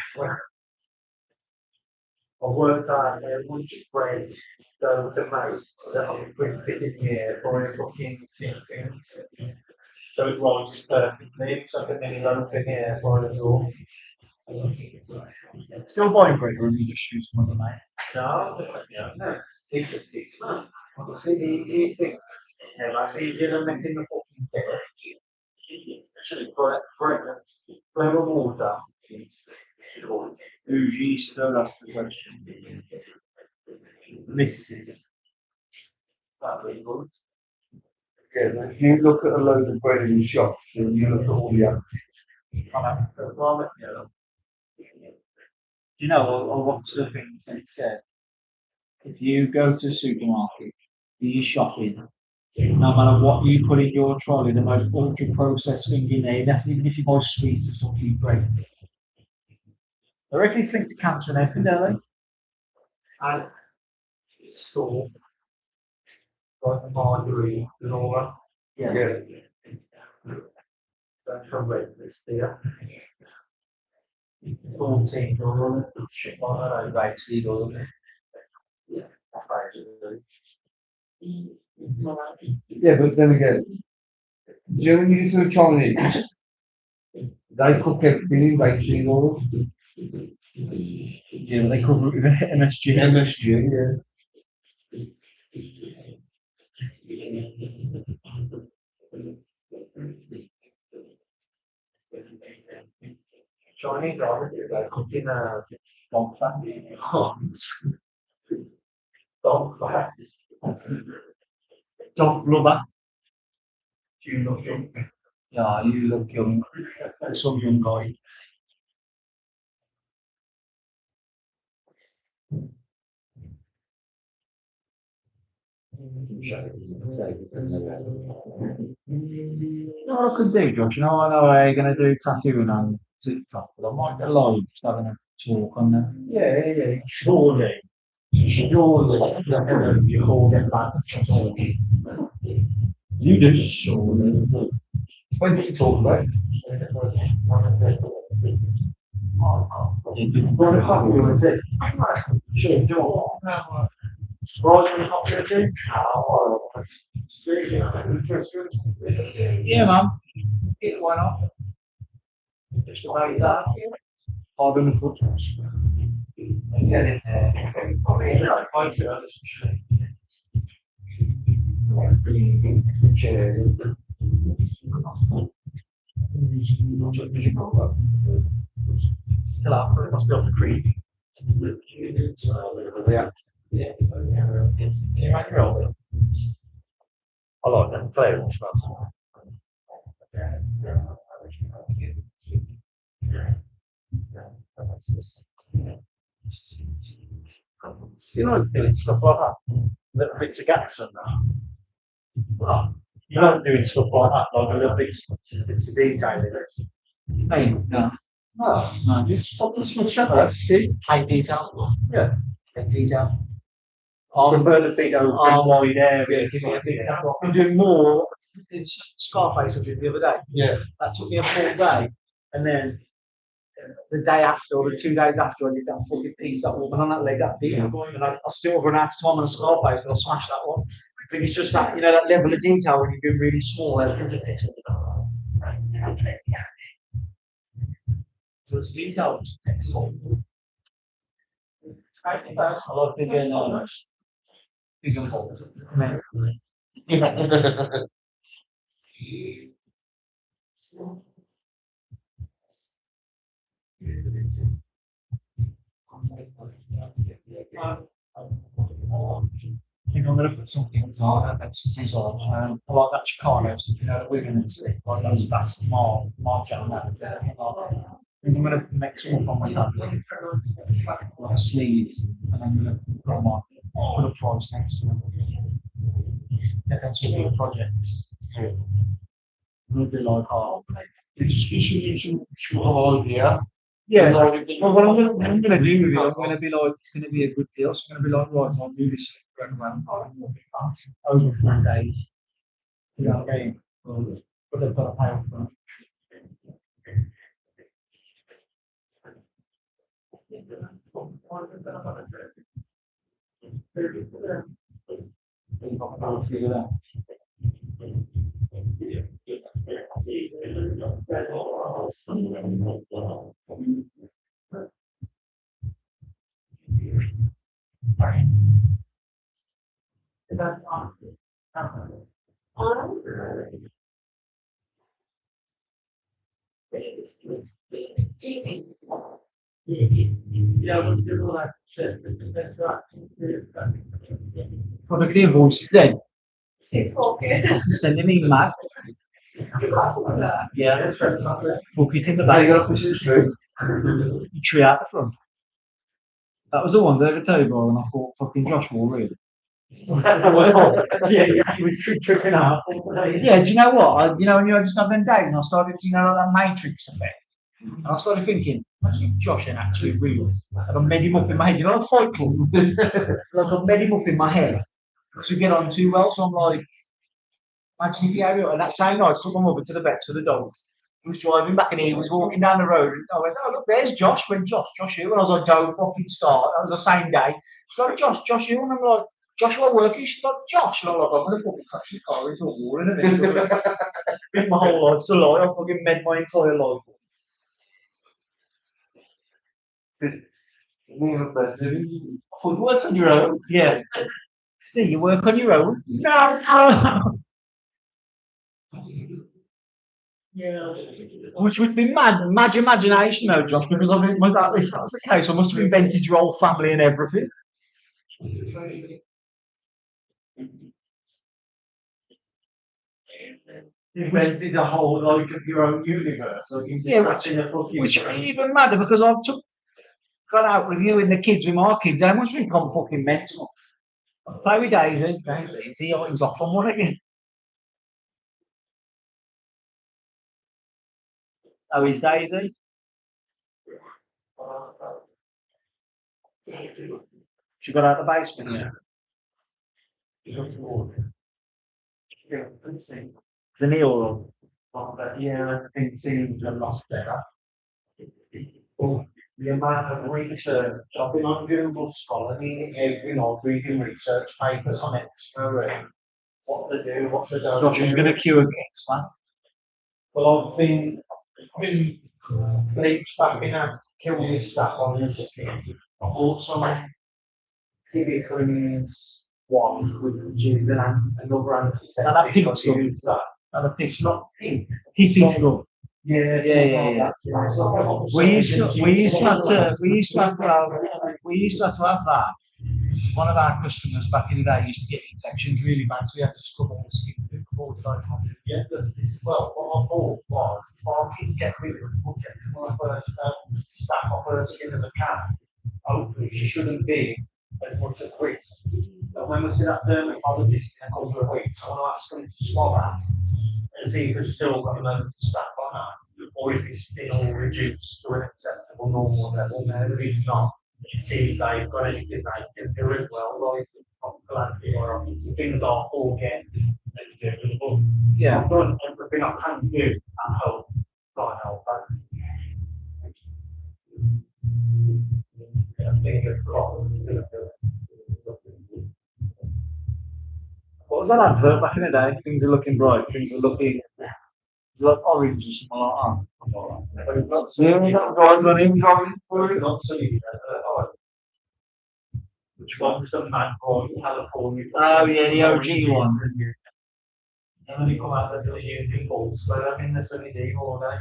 I worked on a lunch break, so to make that I could fit in here for a fucking thing. So it was perfectly, so the mini loaf in here for it all. Still buying bread, or you just use money, mate? No, no, 6 months. See, the easiest thing, that's easier than making the fucking cake. Actually, flavor water. Who's yeast, though? That's the question. Mrs. That'd be good. Yeah, if you look at a load of bread in the shops and you look at all the Do you know, I watched the things and it said if you go to a supermarket, do your shopping, no matter what you put in your trolley, the most ultra processed thing in there, that's even if you buy sweets and stuff, you break. I reckon it's linked to cancer and everything, don't they? And store, like the margarine and all that. Yeah. That's from this there. 14 or shit like that, rapeseed oil. Yeah. Yeah, but then again, you know when you go to the Chinese, they cook everything in baking oil. Yeah, they cover it with MSG. MSG, yeah. Chinese are they cook in dog fat. Dog fat. Dog lover. You look young. Yeah, you look young. Some young guy. You know what I could do, Josh? You know, I know I'm going to do tattooing on TikTok, but I might get live just having a talk on there. Yeah, surely. Surely. You call them back. You do. Surely. When did you talk about? What a couple of it. Sure, do it. Surprising popularity. Yeah, man. Yeah, why not? Just about that. 500 foot. Let's get in there. Still up, it must be off the creek. Yeah. Yeah. Can you make your own? I like that flavour it smells. You know, doing stuff like that. Little bits of gas and that. Well, you like doing stuff like that, like a little bits of detail in it. Hey, no. No, just pop the switch up. That's it. High detail. Yeah. High detail. The Bernard Big over wide area. I'm doing more. It's Scarface I did the other day. Yeah. That took me a full day. And then the day after, or the 2 days after, I did that fucking piece that walking on that leg, that deep. And I still run out of time on a Scarface, and I'll smash that one. I think it's just that, you know, that level of detail when you do really small. So it's detail. I love big and big and bold. I think I'm going to put something on. Something's on. I like that Chicano stuff, you know, the women and stuff. Like that's more jam. I think I'm going to make some up on my lap, like sleeves, and I'm going to put a price next to it. Get them some big projects. It'll be like, oh, It's small idea. yeah. Well, what I'm gonna do with it, I'm gonna be like, it's gonna be a good deal. So I'm gonna be like, right, I'll do this around over 4 days. You know what I mean? But they've got to pay up front. Figure that. Yeah, we'll do all that shit. That's right. What look at the invoice, he said, Okay. sending me mad. Yeah, book it in the Now you back, gotta push it through. tree out the front. That was the one that I tell you about, and I thought fucking Josh Wall, Yeah, we tripping out. Yeah, do you know what? You know, when you just have them days, and I started, you know, like that Matrix effect. And I started thinking, imagine if Josh ain't actually real. Like I made him up in my head, you know, like Fight Club. Like I made him up in my head. So we get on too well, so I'm like, imagine if he had real. And that same night, I took my mother to the vets for the dogs. He was driving back and he was walking down the road. And I went, oh, look, there's Josh. When Josh here. And I was like, don't fucking start. That was the same day. She's like, Josh here. And I'm like, Joshua working. She's like, Josh. And I'm like, I'm going to fucking crash his car into a wall in a minute. Been my whole life's a lie. I've fucking made my entire life. I thought, work on your own. Yeah. Steve, you work on your own? No. Yeah. Which would be mad imagination though, Josh, because I think if that was the case, I must have invented your whole family and everything. Invented a whole like of your own universe. Like Which is even madder because I've got out with you and the kids with my kids, they must think I'm fucking mental. Play with Daisy, he was off on one again. Oh, is Daisy? She got out of the basement, yeah. The Neil. Yeah, I think seems a lot better. The amount of research I've been on Google Scholar, reading research papers on extra, what they do, what they don't. Josh is going to cure X, man. Well, I've been bleached back in a kill this stuff on this skin. I bought some Hibiclins one with gin and another antiseptic. And that pink stuff. And the pink, not pink. Physical. Yeah. We used to have that. One of our customers back in the day used to get infections really bad, so we had to scrub all the skin with Yeah, this well, what I bought was if I can get rid of the project when I first stack off her skin as a cat, hopefully she shouldn't be as much a quiz. But when we see that dermatologist in a couple of weeks, I want to ask him to swab her and see if it's still got a moment to stack on her, or if it's been all reduced to an acceptable normal level now. If not, see if they've got anything they can do as well, like things I forget and do. But Yeah. I've done everything I can do at home. Try and help that. What was that advert back in the day? Things are looking bright, things are looking. It's like orange or something like that. Yeah, guys on him going for it. Not so easy. Which one's the mad boy California? Oh yeah, the OG one. And then you come out of the using balls, but I'm in the sunny day all day.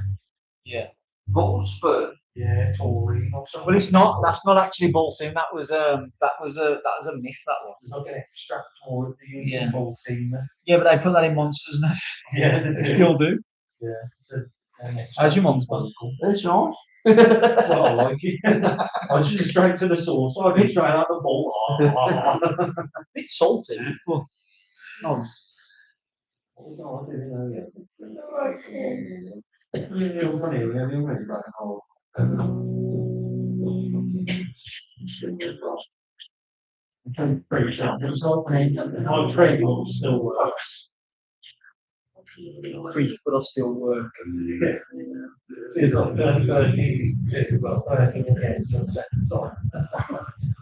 Yeah. Ball spur. Yeah, taurine or something. Well, it's not. That's not actually Balsam. That was a myth. That was. It's like an extract or the using Yeah. balsam. Yeah, but they put that in monsters now. Yeah, They still do. Yeah. So, how's your monster? It's nice. Well, I like it. I just straight to the source. I get straight out the bowl. It's salty. But nice. My trade will still works. Free, but I still work. We've got 13 again, so second time.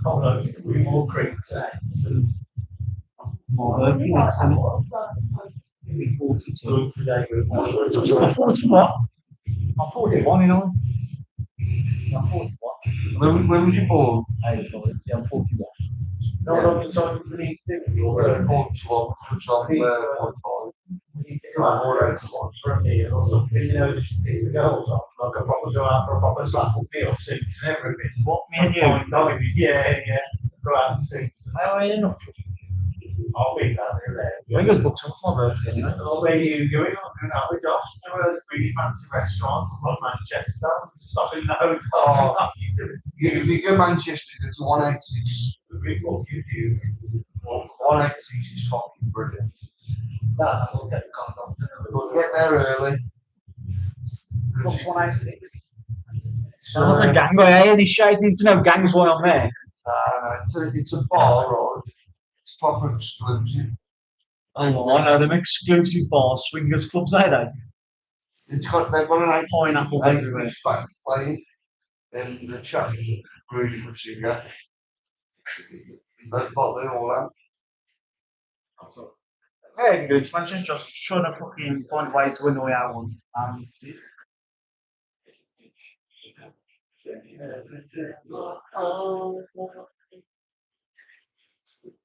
Oh no, 3 more creeks. More working, isn't it? Maybe 42. Today, I'm 41. I'm 41, you know. I'm 41. When was you born? Yeah, I'm 41. no, it's on the need to do. You're 41, which I'm 45. we need to go out more out from here or something, these girls on, like a proper go out for a proper slap of meal suits and everything. What, me and you? Yeah, go out and suits. I ain't enough. I'll be there. I think there's books on for my birthday anyway. Where are you going? I'm going out with Josh. You know, really fancy restaurants like Manchester. Stopping in the hotel. Oh. If you go Manchester, it's 186. What you do. 186 is fucking brilliant. That will get the contact. Get there early. Books 186. So, Another gang guy, any shade need to know gangs while I'm there. it's a bar, right? It's proper exclusive. Oh, I know them exclusive bars, swingers clubs, are they? They've got an Pineapple everywhere. band playing, and the chap's a really good singer. That's what they all have. Hey, good. Manchester just trying to fucking find ways to annoy our missus.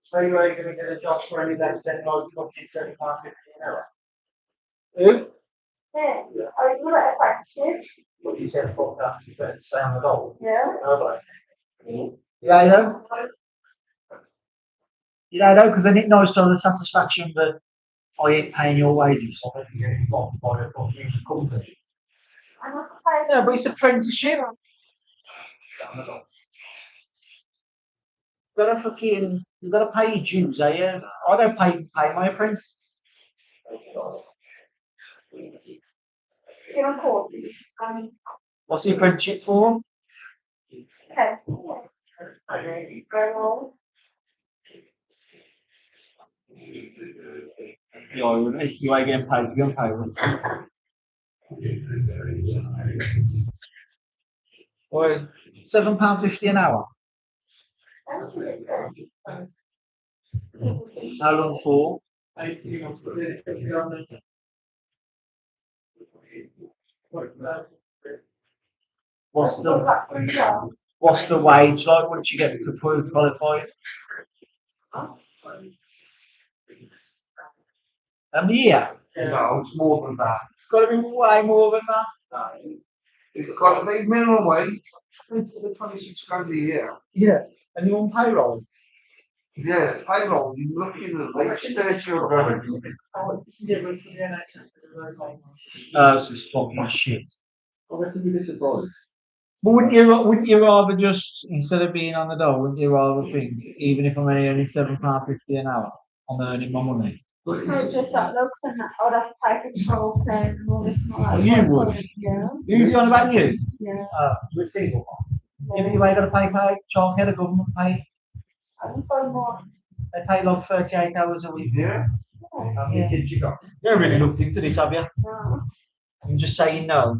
So you ain't going to get a job for any less than like fucking £75.50 an hour? Who? Yeah, I do it apprenticeship. But you said fuck that, you better stay on the dole. Yeah. Oh, Yeah, I know. Yeah, I know, because then it knows to the satisfaction that I ain't paying your wages. so then you're getting blocked by a fucking company. I'm not paying. Yeah, but it's apprenticeship. You've got to pay your dues, eh? Yeah? I don't pay my apprentices. You're on court. What's the apprenticeship for? Okay. Very well. You ain't getting paid. You're getting paid. Well, £7.50 an hour. How long for? What's the wage like once you get approved qualified? A year? No, it's more than that. It's got to be way more than that. It's got to be minimum wage, 26 grand a year. Yeah, and you're on payroll. Yeah, payroll, you're looking at least 30 or grand. This is fucking shit. What can be disappointed? But wouldn't you rather just, instead of being on the dole, wouldn't you rather think, even if I'm only earning £7.50 an hour, I'm earning my money? No, just that looks and that. I'd have to pay control plan and all this and all that. You would? Yeah. Who's on about you? Yeah. You're single. You ain't got to pay childcare, the government pay. I'm so more. They pay like 38 hours a week. Yeah. How many kids you got? You haven't really looked into this, have you? No. I'm just saying no.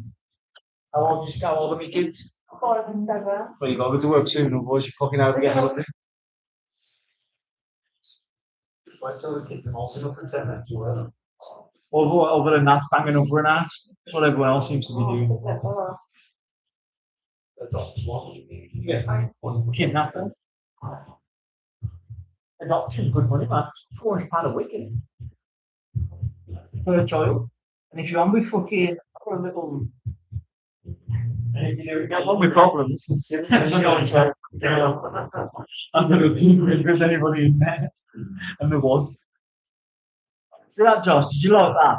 How old are my kids? 5 and 7. Well, you got to go to work soon, otherwise you're fucking out again. Wait till the kids are old enough to turn into work. Other than that, banging over an ass. That's what everyone else seems to be doing. Adopt one. You get paid. Kidnapping. Adoption, good money, man. £400 a week, isn't it? For a child. And if you're on with fucking for a little. Get on with problems. I'm going to. I'm going to see if there's anybody in there. And there was. See that, Josh? Did you like that?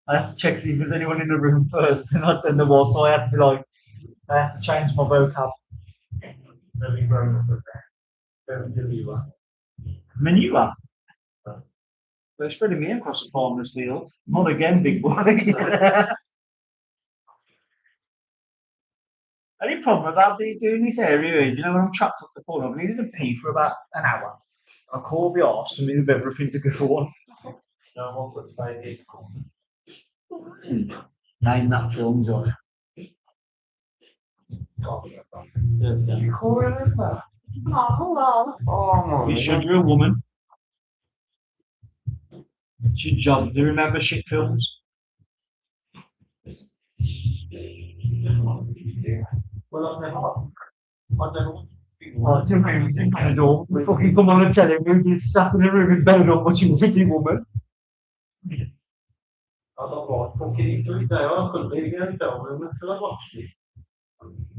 I had to check see if there's anyone in the room first, and there was, so I had to be like, I had to change my vocab. Manure. They're spreading me across the farmer's field. Not again, big boy. Any problem about doing this area? You know, when I'm trapped up the corner, I've needed to pee for about an hour. I called the arse to move everything to go for one. No one puts baby. Name that film, Josh. You call it that? Oh, Oh, no. You should, you're a woman. It's your job. Do you remember shit films? Well, I've never. Oh, two rooms in the door. We fucking come on and tell him who's sat in the room is better than watching a pretty woman. I don't know what fucking you do there. I couldn't leave you in the room until I watched it.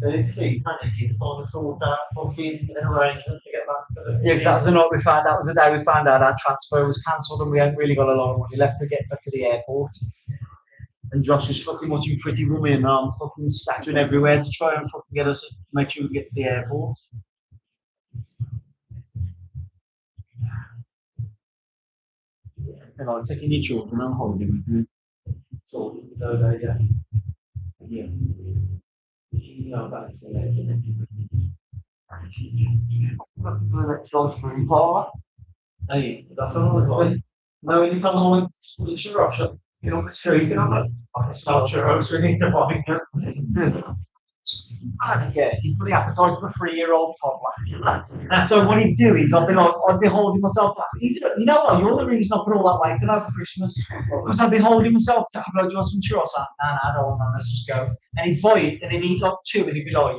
It's key, panicking, trying to sort out fucking an arrangement to get back to the. Yeah, exactly. The night we found out was the day we found out our transfer was cancelled and we hadn't really got a lot of money left to get back to the airport. And Josh was fucking watching Pretty Woman and I'm fucking staggering everywhere to try and fucking get us to make sure we get to the airport. And like taking your children on holiday with you. So, no, no, yeah. Yeah. No, that's a Hey, that's what I was like. No, when you come home with the churros, you know, the street, and I'm like, it's not churros, we need to buy them. Yeah, he's got the appetite of a 3-year-old toddler. And so what he'd do is I'd be holding myself back. He said, you know what, you're the reason I put all that weight on over Christmas. Because I'd be holding myself back, I'd go, some churros? Nah, I don't want that, let's just go. And he'd buy it, and he'd eat like 2, and he'd be like,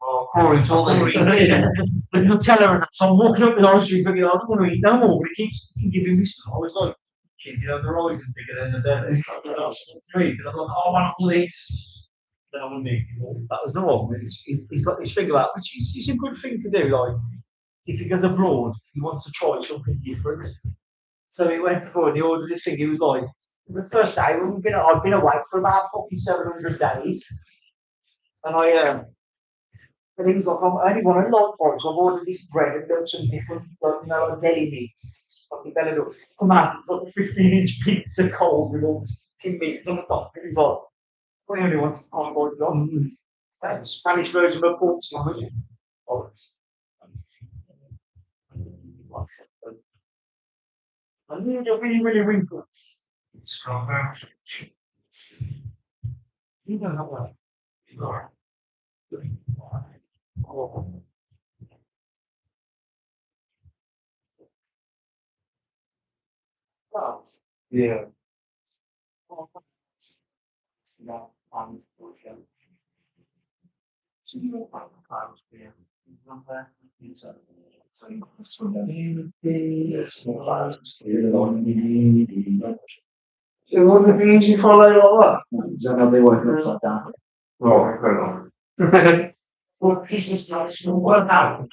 Oh, pouring toilet. with Nutella and that. So I'm walking up the high street thinking, I don't want to eat no more, but he keeps giving me stuff. I was like, Kid, you know, the rise is bigger than the belly. And I'm like, oh, I want all these. Then I wouldn't eat them all. that was the one. He's got this figure out, which is a good thing to do. Like, if he goes abroad, he wants to try something different. So he went abroad, he ordered this thing. He was like, the first day, I'd been away for about fucking 700 days. And he was like, I only want a lot for it, so I've ordered this bread and done some different, like, you know, like deli meats. It's fucking belly up. Come out, it's like a 15-inch pizza cold with all this fucking meat on the top. And he's like, what do you only want? Oh, my God. Spanish version of pork sandwich. Oh, I knew you're really, really wrinkled. It's from there. You don't know what you are. Oh. Oh. Yeah. Oh. Yeah, so you know about the clouds there. Remember? It wouldn't be easy for like that. So now they work upside down. Oh, fair enough. Well, this is not what about?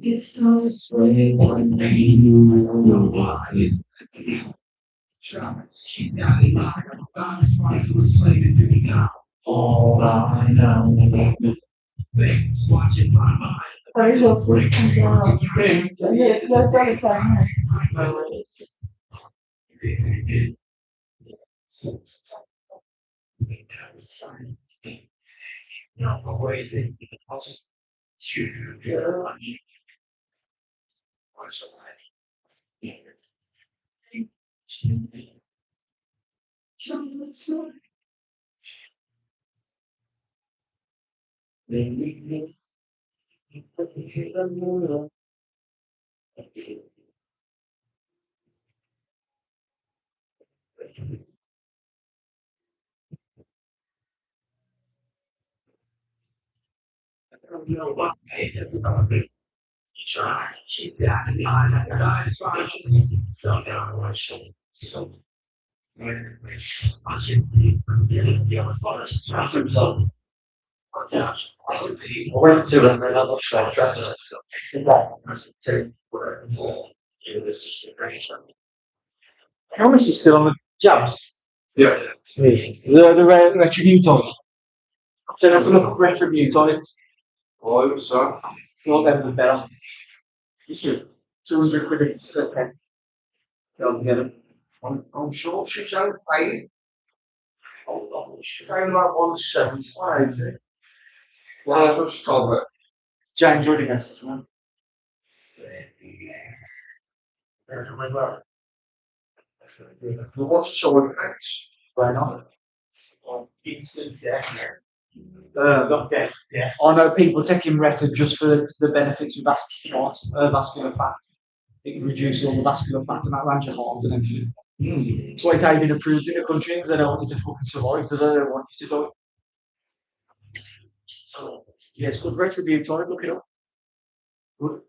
It's so All I know. I went to them and I'm not sure I dressed Promise is still on the jabs. Yeah. The retributor. So let's look at retributor. Oh, it was that. It's not that better. You should. 200 quid each. Okay. Go and get it. I'm sure she's okay. She's only about 170, 180. Well, that's what she told me. James already gets it, man. But what's the side effects? Why not? Instant death. Not death. Yeah. I know people taking Retta just for the benefits of vascular fat. It can reduce all the vascular fat and that around your heart and everything. That's why it's been approved in the country because they don't want you to fucking survive. They don't want you to die. Yeah, it's called Retributoid. Look it up. Good.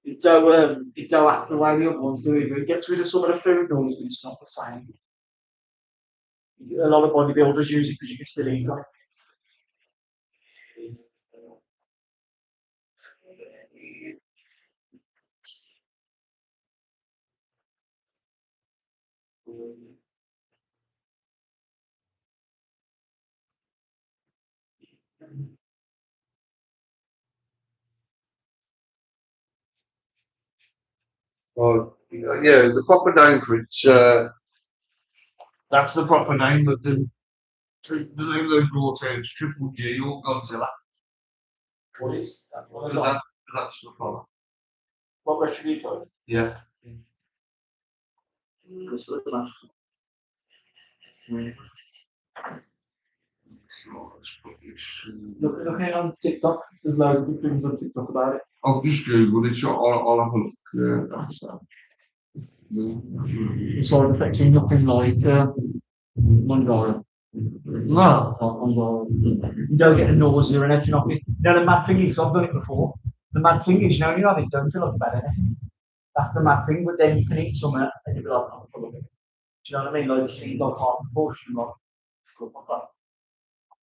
It don't act the way the other ones do. It gets rid of some of the food noise, but it's not the same. A lot of bodybuilders use it because you can still eat on it. Well, yeah, the proper name for it's that's the proper name, but the name they brought out is Triple G or Godzilla. What is that? What is So that? that's the follow. What restaurant are you talking? Yeah. Looking on TikTok, there's loads of good things on TikTok about it. I've just googled it, so I'll have a look. Yeah, that's The side effects are nothing like Mondoro. no. Mondoro. You don't get a nausea or anything off it. You know, the mad thing is, I've done it before. The mad thing is, you know, you have it, don't feel like about anything. That's the mad thing, but then you can eat something and you'll be like, I'm full of it. Do you know what I mean? Like, you eat like half a portion, like, stuff like that.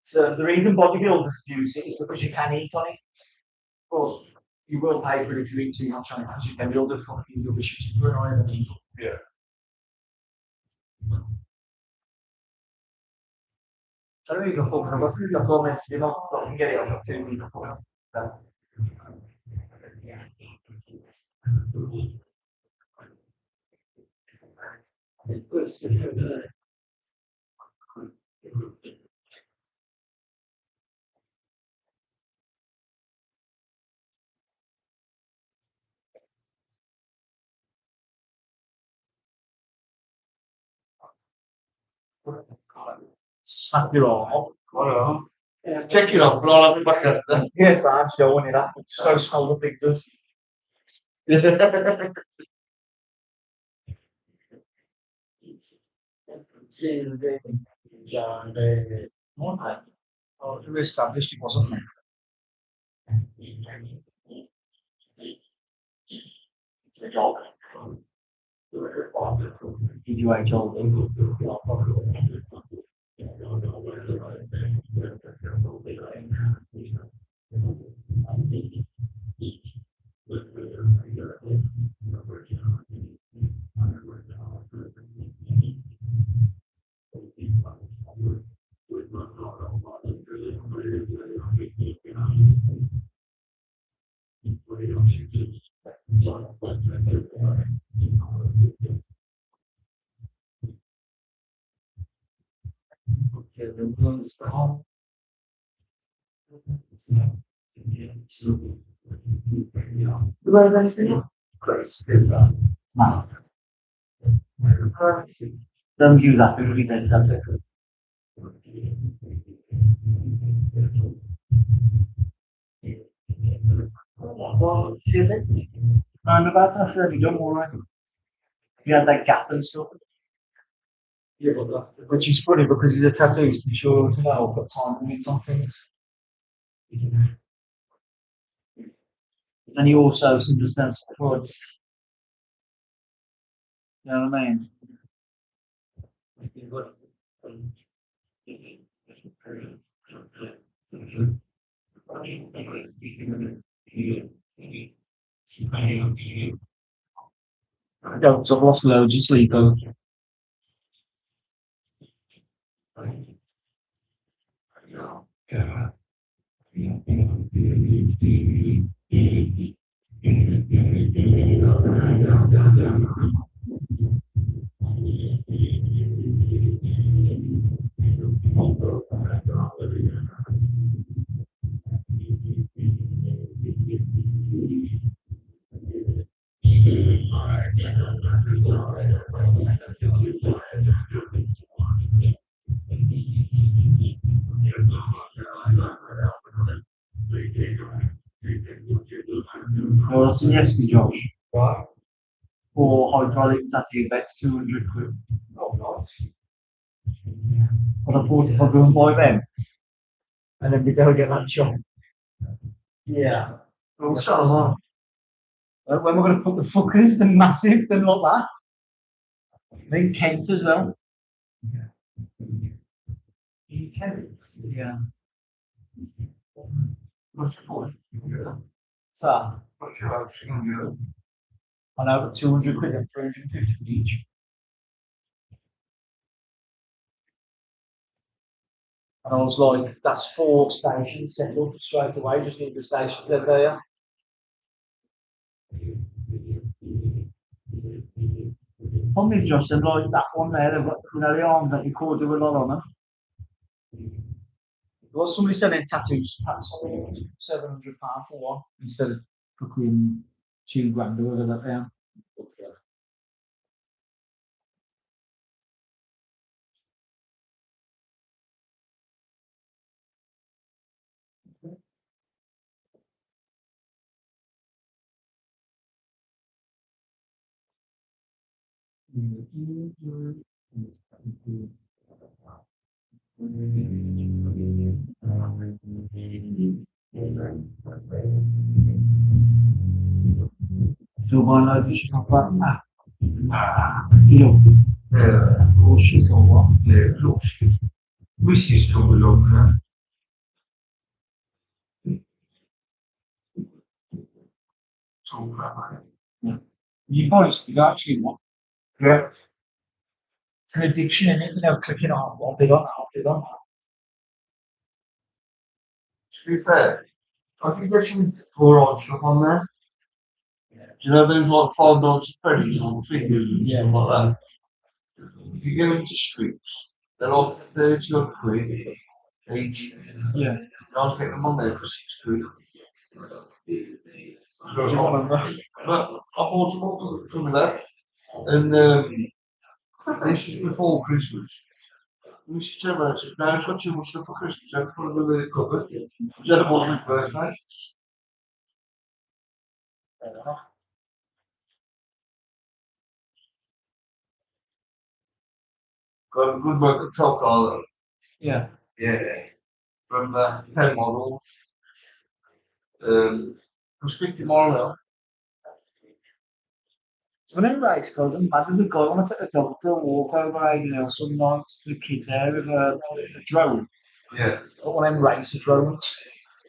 So the reason bodybuilders use it is because you can eat on it. But you will pay for it if you eat too much on it because you can build a fucking rubbish for an iron. Yeah. I don't think I've got food. That's all meant to do. I can get it on the 2 week. Snap your arm off. Check it off, but I'll have it back at them. Yes, I actually don't want it that. Just don't smell the big does. Oh, we established it wasn't me. The dog. Did you age old? No. Don't do that. It'll be dead. That's it. Well, do you think? I'm about to have done all right. You had that gap and stuff. Yeah, which is funny because he's a tattooist. I'm sure to know I've got time limits on things. And he also understands frauds. You know what I mean? Yeah, because I've lost loads of sleep over. Well, that's some yesterday, Josh. Right. For hydraulic tattoo beds, 200 quid. Oh, nice. But I thought if I go and buy them, and then we go get that shop. Yeah. Also, When we're going to put the fuckers, the massive, then like that. Then Kent as well. Kent. Yeah. What's the point? So, What's your house? I know, but 200 quid and 350 quid each. And I was like, that's 4 stations set up straight away, just need the stations out there. Probably just like that one there, they've got the arms that you called you a lot on them. There was somebody selling tattoos, £700 for one, instead of fucking £2 grand or whatever that they are. So why not just not that? You know, bullshit or what? Yeah, looks. Wish you still belong there. Talk about it. You guys, you actually want. Yeah. It's an addiction, isn't it? You know, clicking on what they got now, they got now. To be fair, I think there's some alright stuff on there. Do you know those like $5 pennies on fingers and stuff like that? If you go into streets, they're like 30 odd quid each. Yeah. I was getting them on there for 6 quid. Do you want to? But I bought some more from there, and this is before Christmas. We should tell her, now it's got too much stuff for Christmas, I put it in the cupboard. Then it was my birthday. Got a good work of chocolate. Yeah. Yeah. From 10 models. It was 50 more. So when race goes, I'm mad as a guy. I want to take the dog for a walk over, you know, some nights to the kid there with a drone. Yeah. One of them racer drones,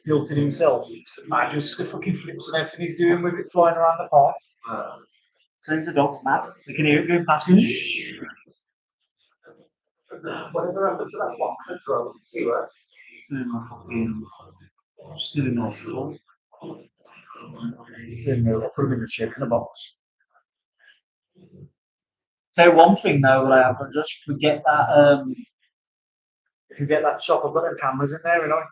built it himself. Man, just the fucking flips and everything he's doing with it flying around the park. Sends the dog's mad. They can hear it going past. Whatever happened to that box of drone? See where? Still in my fucking. Still in hospital. I'll put him in the chip in a box. So one thing though, will happen, just forget that if you get that shop, I've got them cameras in there, you know.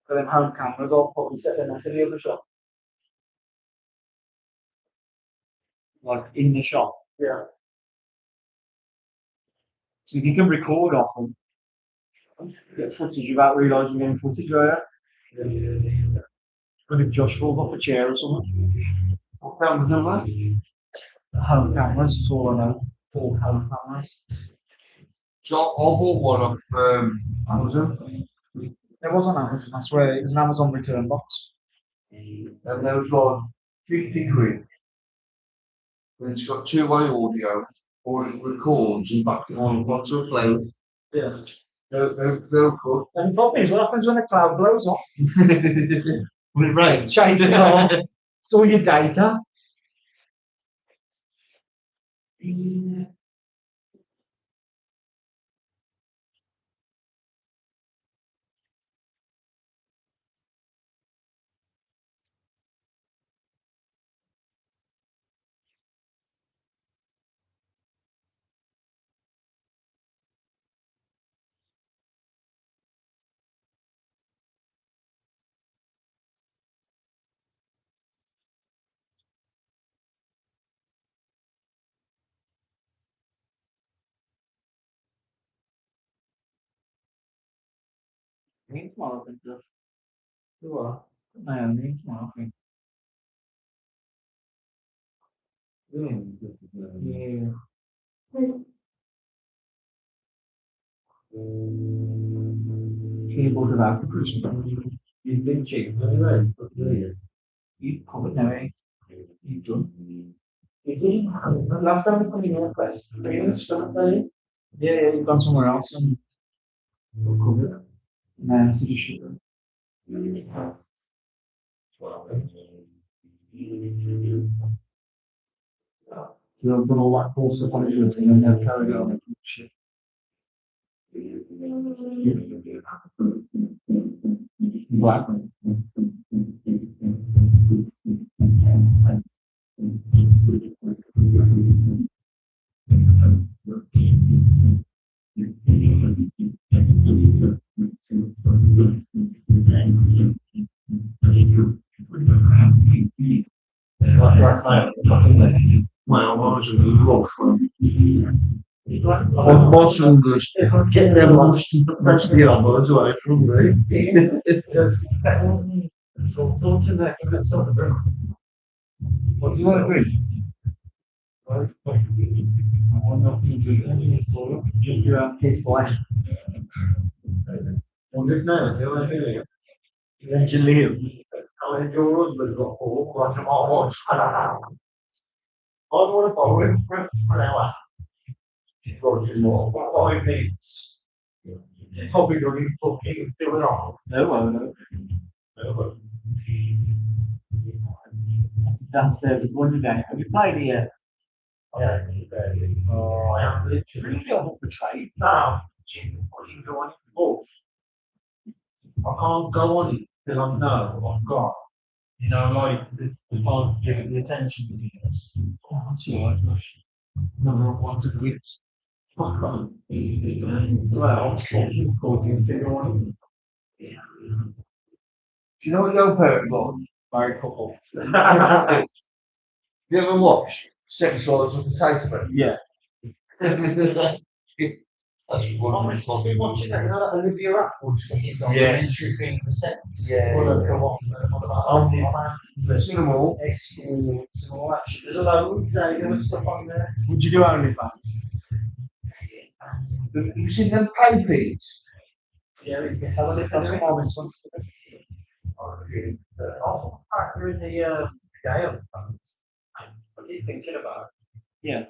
For them home cameras, I'll probably set them up in the other shop. Like in the shop. Yeah. So if you can record off them, get footage without realising you're getting footage, right? Yeah. But if Josh falls off a chair or something. What cameras are they? Home cameras, that's all I know. 4 home cameras. So I bought one off Amazon. It was on Amazon, I swear. It was an Amazon return box. And there was like 50 quid. And it's got 2-way audio, or it records and back it on lots of cloud. Yeah. They're good. And the problem is, what happens when the cloud blows off? When it rains. Change it off. It's all your data. Me tomorrow, I think. You are? I am me tomorrow, I think. Yeah. Keyboard about the Christmas. You've been cheap, anyway. You probably know it. You've done. Is he? Last time we put in a quest, Yeah, you've gone somewhere else and covered. No, so you should. You've done all that course of punishment and then they'll carry on and shit. Black. Well, I was a rough one. What's English? Them must be on words away from me. What do you want to drink? I want nothing to drink. Just your piss flash. Wonder if now, they were here. Eventually. How many your husband got for? Watch them all watch. I don't want to follow him for an hour. Roger more, 5 minutes. Probably don't even fucking do it all. No. Downstairs at one day. Have you played here? Yeah, Oh, I am literally not betrayed. now, fucking go on both. I can't go on it till I know I've got, you know, like, the can't give it the attention it needs. Oh, that's all right, gosh. Number one to the fuck on. Well, I'm fucking fucking figure on it. Do you know what your parent got? Married couple. You ever watched Sex Lives of Potato Man? Yeah. That's one of I've been watching that, you know, that Olivia Atwood documentary thing for sex. Yeah. I've seen them all. Escorts and all that shit. There's a load of stuff on there. Would you do OnlyFans? You seen them pay pigs? Yeah, that's what I was supposed to do. I'll factor in the Gale. What are you thinking about? Yeah.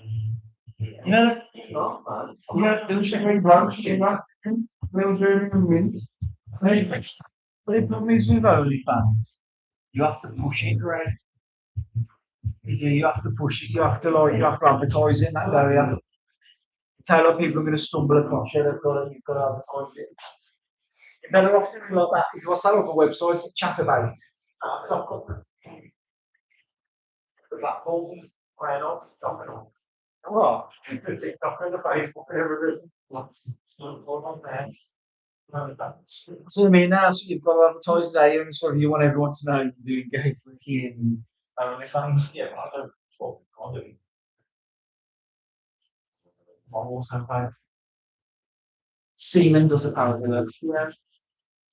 You know, Not bad. There was a very branch in that. They were doing a mint. but the problem is with OnlyFans, you have to push it, right? Yeah, you have to push it. You have to advertise it in that area. Tell other people are going to stumble across you. You've got to advertise it. You're better off doing like that. Is what's that other website that chat about it? The platform, why not? Stopping off. What? The TikTok and the Facebook and everything. What's going on there? No, that's. So I mean, now so you've got to advertise there, and sort of you want everyone to know you're doing gay freaky and OnlyFans. Yeah, I don't what we can't do. Models have both. Seaman does apparently work. Yeah.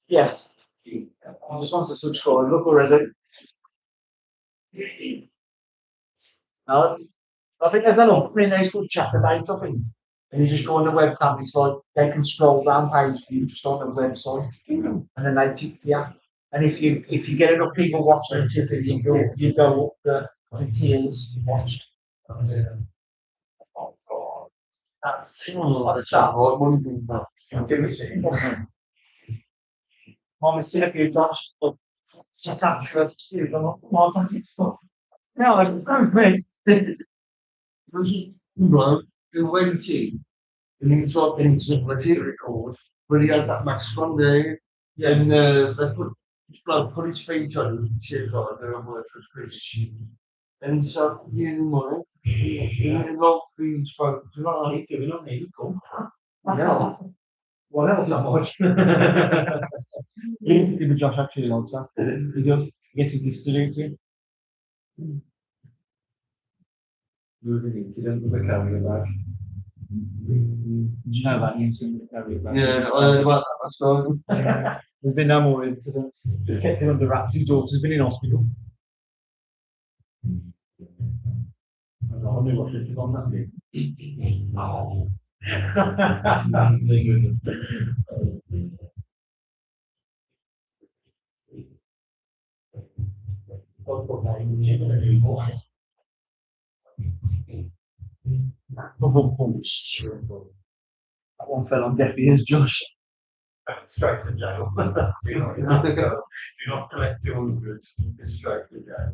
Yes. I just want to subscribe. Look already. No, I think there's enough. I mean, there's good chat about. I think, and you just go on the webcam. It's like they can scroll down page view just on the website, and then they tip to you. And if you get enough people watching it, you go up the tier list watched. Oh God. That's That's that. What do you think about? do we see? Mom has seen a few times. But It's attached to the stuff. no, that's me. Right, the waiting, and he was like in some material record, but he had that mask on there, and they put his feet on him, shit like they're on work for his feet. And he started using money, he locked these folks, you know, Keep doing it, maybe cool. yeah. What else am I? If Josh actually likes that, he does. I guess he used to do it too. Moving incident with the carrier bag. Did you know about the incident with the carrier bag? Yeah, I heard about that story. There's been no more incidents. Just kept it under wraps. His daughter's been in hospital. I knew what was on that bit. Oh. Double punch. That one fell on deaf ears, Josh. Straight to jail. You're not collecting 200, you're straight to jail.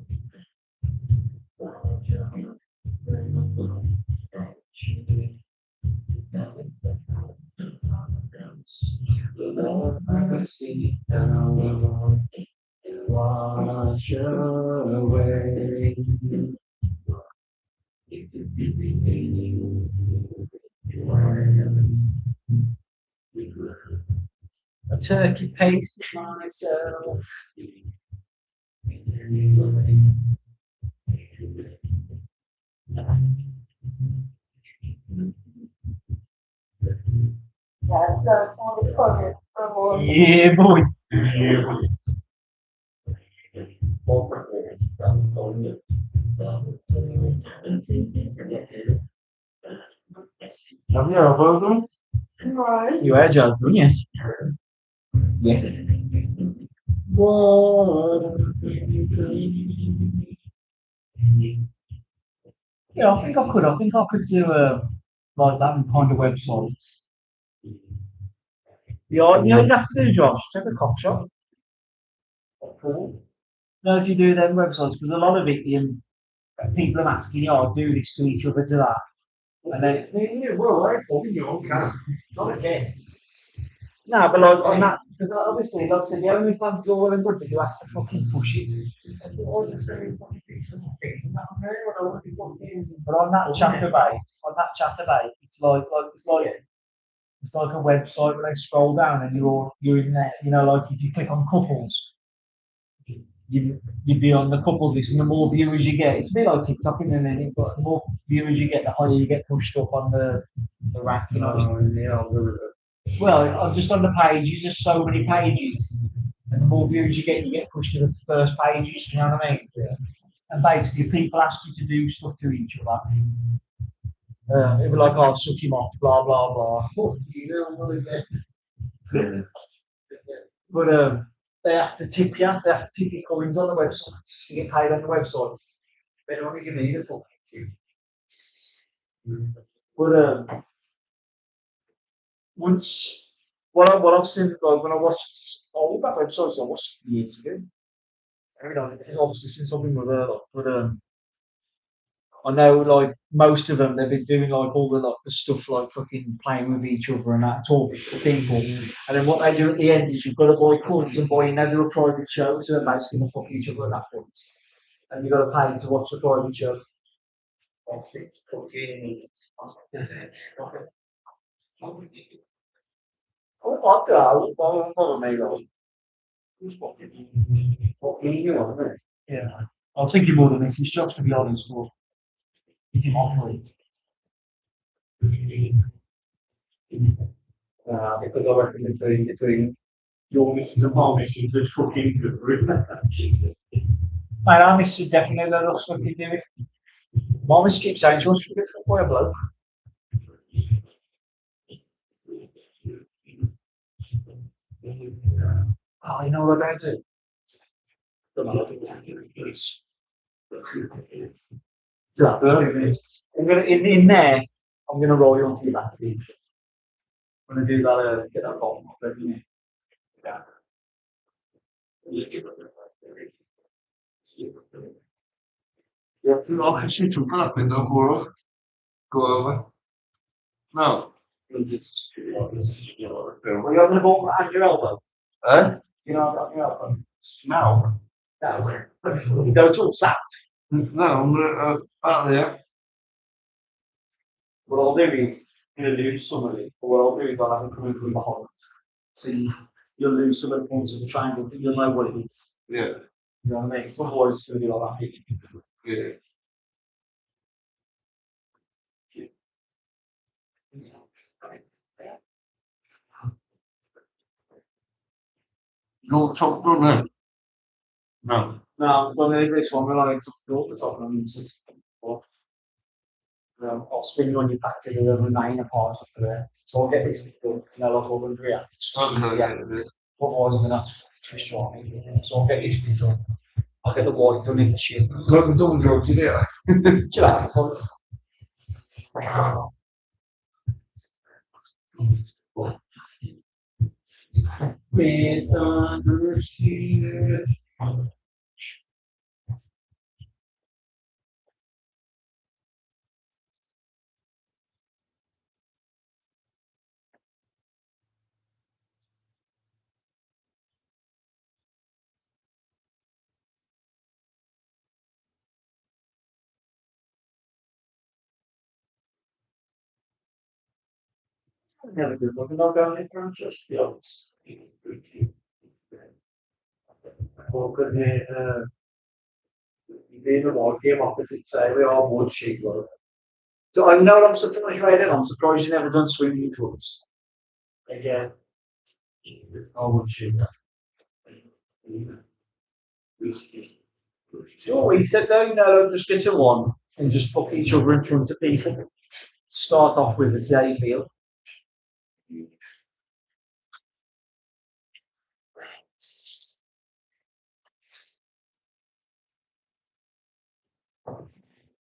Wash away. A turkey paste myself. Yeah, boy. Yeah, boy. Have you ever done? Right. You had your yet? Yet. Yeah, I think I could. I think I could do like that kind of websites. Yeah, you know what you have to do, Josh? Take a cock shop. No, if you do them websites, because a lot of it, people are asking, oh, do this to each other, do that. And then, Yeah, well, I thought you can. Not again. no, but like on that, because obviously, like I said, the OnlyFans is all well and good, but you have to fucking push it. But on that chat it's like a website where they scroll down and you're in there. You know, like if you click on couples, you'd be on the couple list, and the more viewers you get, it's a bit like TikTok, and then but the more viewers you get, the higher you get pushed up on the rank. You know. Yeah, I'll do it. Well, I'm just on the pages, there's so many pages, and the more views you get pushed to the first pages. You know what I mean? Yeah. And basically, people ask you to do stuff to each other. It'd be like, oh, suck him off, blah blah blah. Fuck you, know what again. But they have to tip you. They have to tip your coins on the website to get paid on the website. They don't want to give me the fucking tip. But once what I've seen, like when I watched all that websites I watched years ago. I mean, it's obviously since I've been with her, like, but I know like most of them they've been doing like all the stuff like fucking playing with each other and that, talking to the people. And then what they do at the end is you've got to buy coins and buy another private show, so they're basically gonna fuck each other at that point. And you've got to pay to watch the private show. Oh, what the hell? What me, like? Yeah. I was thinking more than this. It's just to be honest, but if you offer it. Because I reckon between your missus and my missus, there's fucking good. Mate, our missus definitely let us fucking do it. My missus keeps saying she wants to be a boy, a bloke. Oh, you know what I do? Yeah, 30 minutes. I'm gonna in there. I'm gonna roll you onto your back feet. I'm gonna do that. Get that bottom off every minute. Yeah. Yeah, I can see to for that window, go over. No. Well, you're gonna go behind your elbow. Eh? You know, on your elbow. No. No. You go to all sat. No, I'm gonna, out there. What I'll do is I'm gonna lose some of it. But what I'll do is I'll have it coming from behind. So you'll lose some of the points of the triangle, but you'll know what it is. Yeah. You know what I mean? So otherwise it's gonna be like that. Yeah. You want the top done then? No. No, I'm gonna leave this one. We're on it up the top and I'm using I'll spin you on your back to the remaining part of there. So I'll get this bit done, and I'll have all the reactions. Okay. Otherwise I'm gonna have to twist your arm. So I'll get this bit done. I'll get the white done in the shit. Like the double drugs, you do. Chill out. Misunderstood. Never good looking. I'll go in for and just be honest. Well, could you be in the white game opposite say we are wood sheep, look. So I know I'm surprised you read it. I'm surprised you never done swinging tours. Again, I would sheep. So we said though, you know, just get to one and just fuck each other in front of people. Start off with a say feel.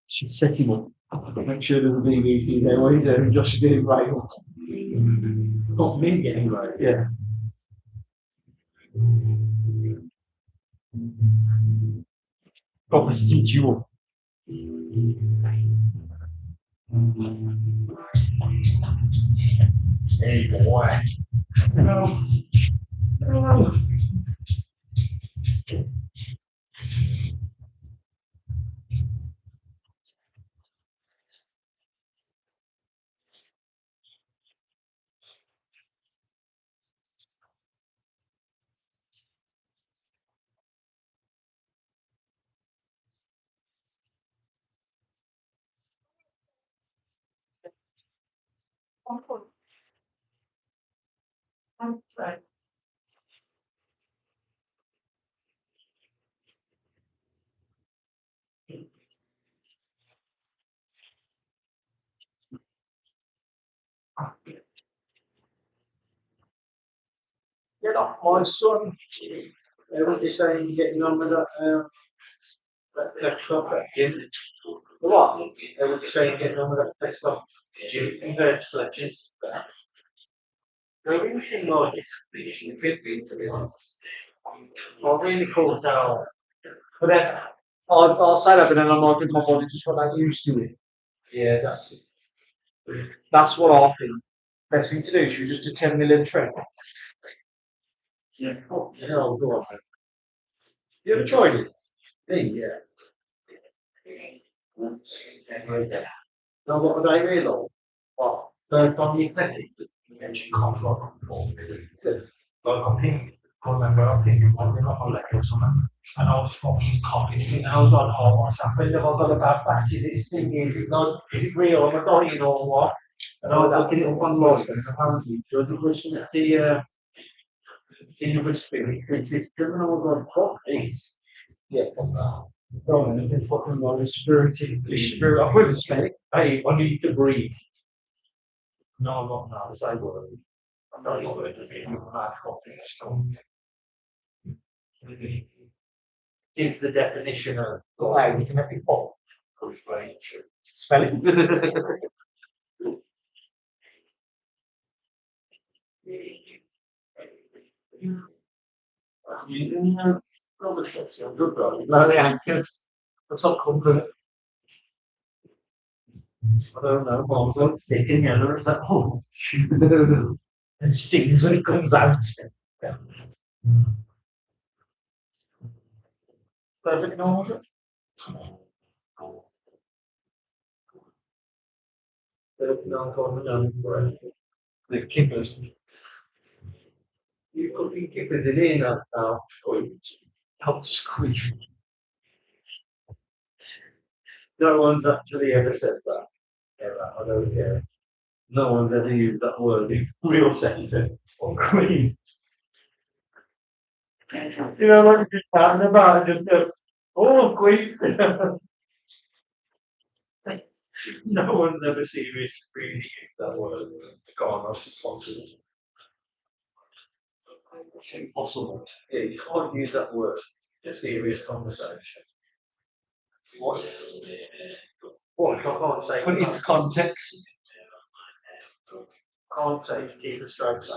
Should set him up. Make sure there's a BBC there. What are you doing? Josh is getting right. Not me getting right. Yeah. Proper stitch you up. Hey boy. No. No. I'm sorry. Get off my son. What you saying? Getting on with that next stuff at gym. What? What you saying? Getting on with that next stuff? Gym compared to lectures. I really think like it's finishing 15 to be honest. I really cool down. But then I'll say that, but then I'm like, my body just got that used to it. Yeah, that's what I think. Best thing to do is you just do 10 million trip. Yeah. Oh, yeah, I'll go on. You ever tried it? Yeah. No, what would I really like? Well, first on the eclectic, you mentioned comfort before. Like I think, I remember I think it was not my leg or something, and I was fucking copying it, and I was like, oh, what's happened? Have I got a bad patch? Is it stinky? Is it not? Is it real? Am I dying or what? And I was looking it up on Lost, and apparently, does it listen to the Geneva Spirit, which is driven over fuck these. Yeah, fuck that. Oh, and it's fucking like a spirit, the spirit of women spirit. Hey, I need to breathe. No, I'm not now, it's I word. I'm not going to be mad fucking stuff. Gives the definition of wow, we can make it pop. Spell it. No, the anchors. That's not compliment. I don't know, mom's like thick and yellow. It's like, oh, shoot. And stings when it comes out. Yeah. Perfect normal. The kippers. You could be kippers in help to squeeze. No one's actually ever said that. Ever. I don't care. No one's ever used that word in real sentence or queen. You know what you're talking about? Just go, oh, queen. No one's ever seriously really used that word. God, that's impossible. It's impossible. Yeah, you can't use that word. a serious conversation. What? What? I can't say. Put it into context. Can't say to keep a straight face.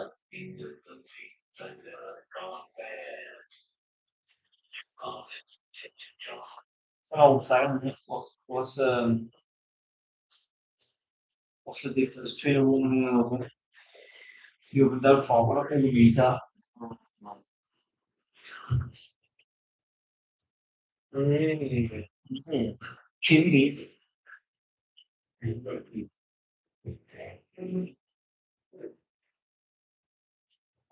It's an old saying, isn't it? What's the difference between a woman and a woman? You have no fault, what can you meet her? Chimneys.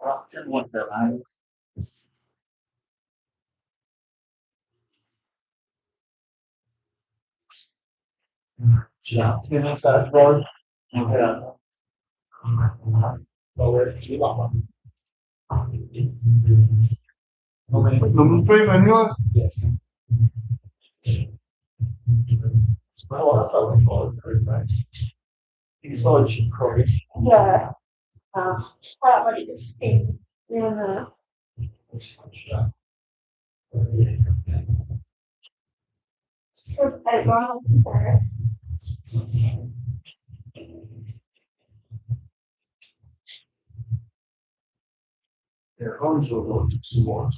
That's what they're like. Yeah, that's right. Yeah. Number 3, anyway. Yes. Well, I thought we followed pretty much. It's like she's crying. Yeah. Quite ready to sting. Yeah. Should everyone there? Their homes were going to support.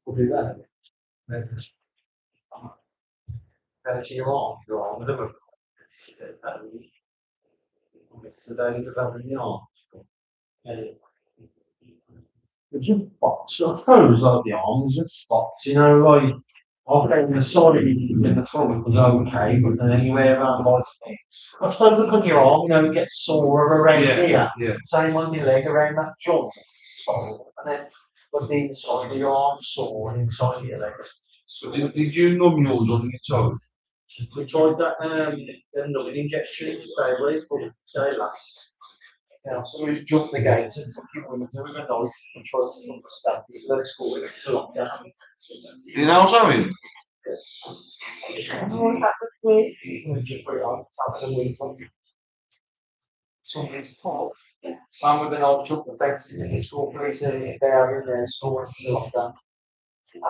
We'll do that. Finish your arm with them. It's the days of having the arm. It's just spots, I suppose, like the arms, just spots, you know, like, I think the side in the front was okay, but then anywhere around like, I suppose look on your arm, you know, it gets sore around here, Yeah. same on your leg, around that joint, and then, but the inside of your arm sore and inside of your leg. So did you numb yours on your toe? We tried that, them numbing injections, but they last. Yeah, so we jumped the gates and fucking went to a knife and tried to understand it. Let's go into lockdown. You know what I mean? What happened with We just put it on top of the wheels on somebody's fault. And we're gonna jump the fence into the school police area there in their school into lockdown. I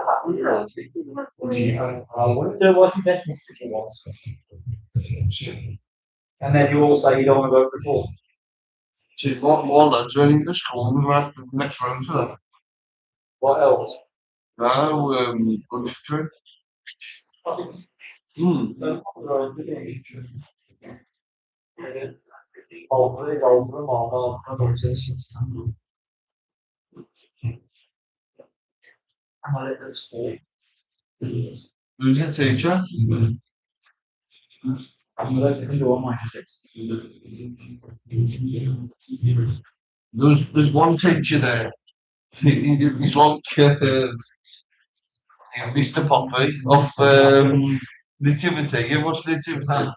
wonder what his ethnicity was. And then you all say you don't want to vote for Paul. See, more lads went into school and went next round to them. What else? Now, lunch trip. Older is older and more nonsense. I'm a little school. Who's your teacher? I'm going to do on my six. There's one teacher there. He's like Mr. Poppy of Nativity. You watch Nativity?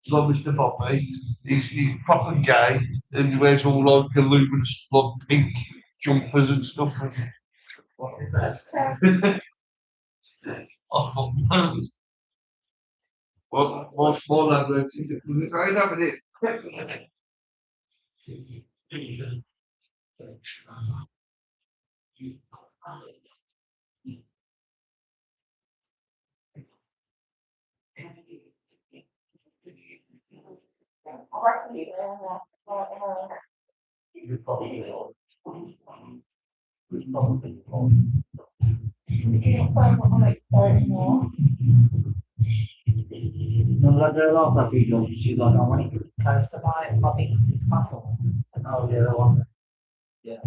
He's like Mr. Poppy. He's proper gay and he wears all like luminous like pink jumpers and stuff. What is that? I thought, man. What's more than that? I ain't having it. You probably know. No, that girl off that video, she's like, I want to close to my body, it's muscle. Oh, yeah, the one. Yeah.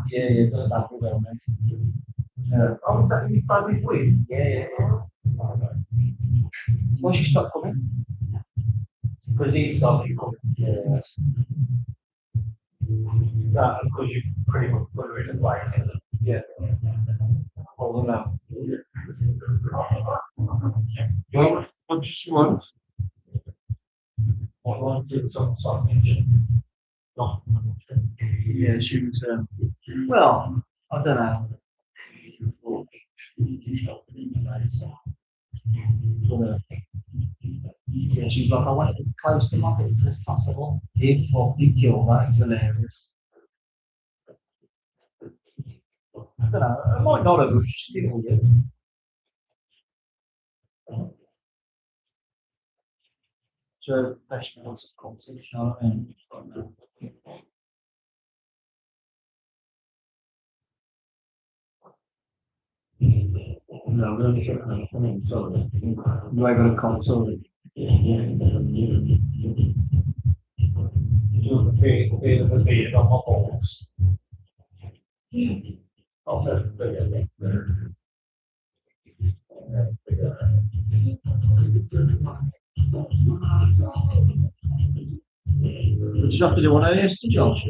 Yeah, that video, man. Yeah. Oh, that you probably with? Yeah. Why she stopped coming? Because he stopped coming. Yeah. That, because you pretty much put her in a place. Yeah. Hold on now. Well, what just want? I want to do something. Yeah, she was, well, I don't know. Yeah, she's like, I want it close to my bits as possible. He'd fucking kill that, it's hilarious. I don't know, I might not have, just still it. So, professionals, of course, you know what I mean? No, we're only checking on the phone, sorry. You ain't got a console. Do the bit of a beard on my balls. Oh, that's brilliant. Did you have to do one of these to Josh?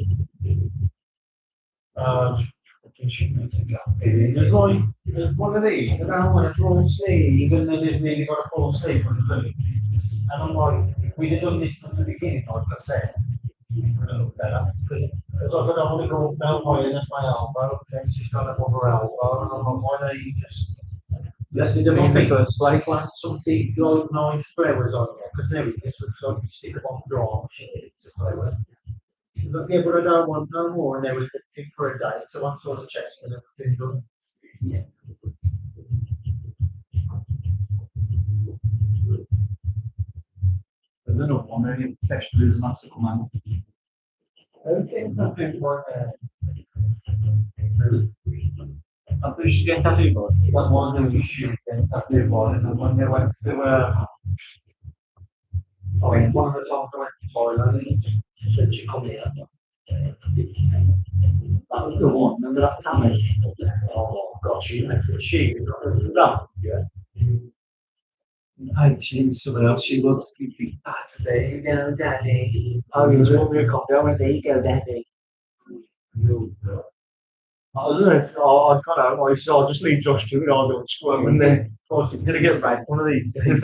There's one of these, I don't want to draw a sleeve, even though they've really got a full sleeve on the boot. And I'm like, we'd have done this from the beginning, like I said. Because I don't want to go down higher than my elbow, then she's got a other elbow, and I'm like, why don't you just. Yes, it's in the first place. Plant some big, like, nice flowers on there, because there this looks like you stick them on the draw, it's a flower. But yeah, but I don't want no more, and they were looking for a day, so I saw the chest and everything done. And then one really professional is master command. Okay, nothing like I think you should get tattooed by. That one that you should get tattooed by, and when they went to, one of the times I went to Thailand, she said she come here. That was the one, remember that time? Oh, God, she, no, yeah. Hey, she was someone else, she was. There you go, Daddy. Oh, you just want me a copy, I went, there you go, Daddy. I don't know, I can't know, I'll just leave Josh to it, I'll go squirm in there. Of course, he's going to get right one of these days.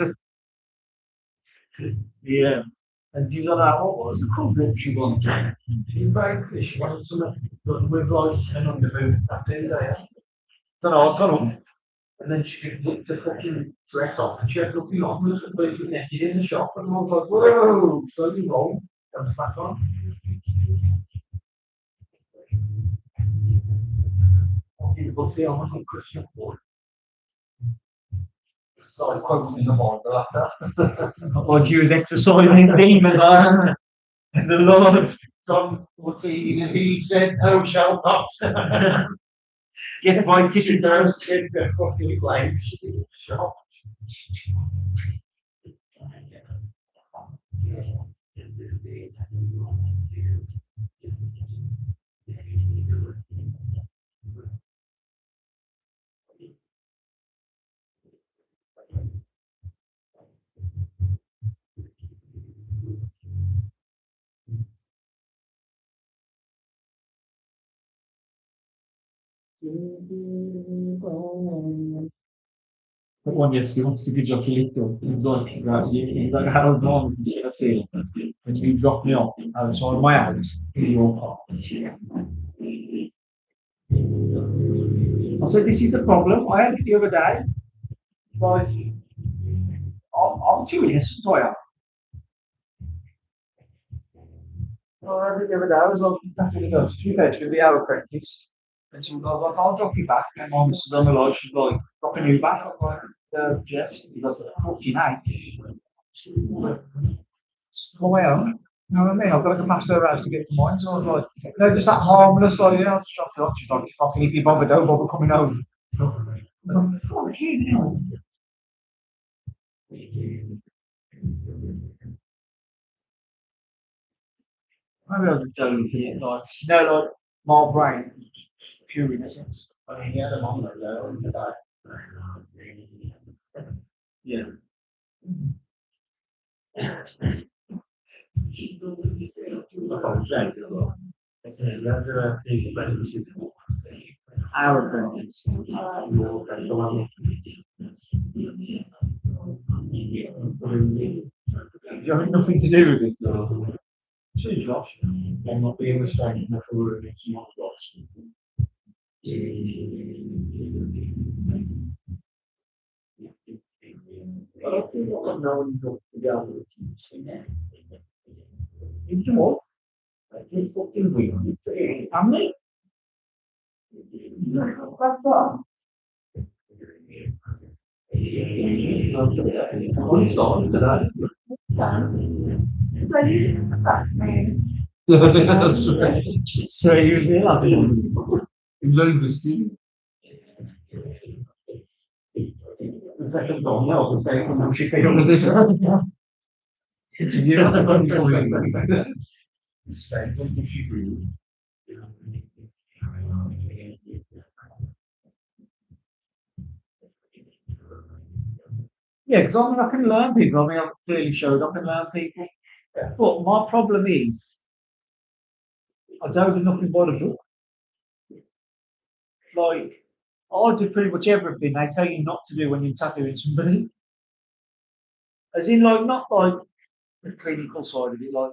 Yeah. And you don't know what was the cover she wanted. She basically, she wanted something with like an underboob tattoo there. Don't know, I've gone up. And then she took the fucking dress off and she had nothing on, was completely naked in the shop. And I was like, whoa, slowly roll, comes back on. I'll give you the almost like Christian boy. So I quoted in the Bible after. Like he was exercising demons, and the Lord. John 14, and he said, "Thou shalt not." Get my ticket She out. said, "The fucking blame." Shop. But one yesterday wants to give Josh a lift up. He's like, right, he's like, how long is it gonna feel? And you drop me off outside my house in your car. I said, this is the problem. I had it the other day. Like, I'm too innocent, I am. I had it the other day. I was like, that's what it goes. To be fair, it's going to be our apprentice. And so I was like, I'll drop you back. And my missus on the line, she's like, dropping you back. I'm like, Jess, you got the fucking it's my way home. You know what I mean? I've got to go past her house to get to mine. So I was like, no, just that harmless, like, yeah, I'll just drop you off. She's like, fucking, if you bother, don't bother coming home. Fucking hell. Maybe I'll just go with it, like, like, my brain, pure innocence. I mean, he had them on there, and Yeah. Our apprentice. You have nothing to do with it, though. See, Josh, I'm not being restrained enough for ruining someone's box. I don't think I've got no one Into what? It's fucking weird. How many? That's what. One side today. So you that's me. So you realise Very good thing. The second one, no, the second one, she came on this one. it's a year after going for it. Yeah, because I mean, I can learn people. I mean, I've clearly showed I can learn people. But my problem is, I don't do nothing but a book. Like, I do pretty much everything they tell you not to do when you're tattooing somebody. As in, like, not like the clinical side of it, like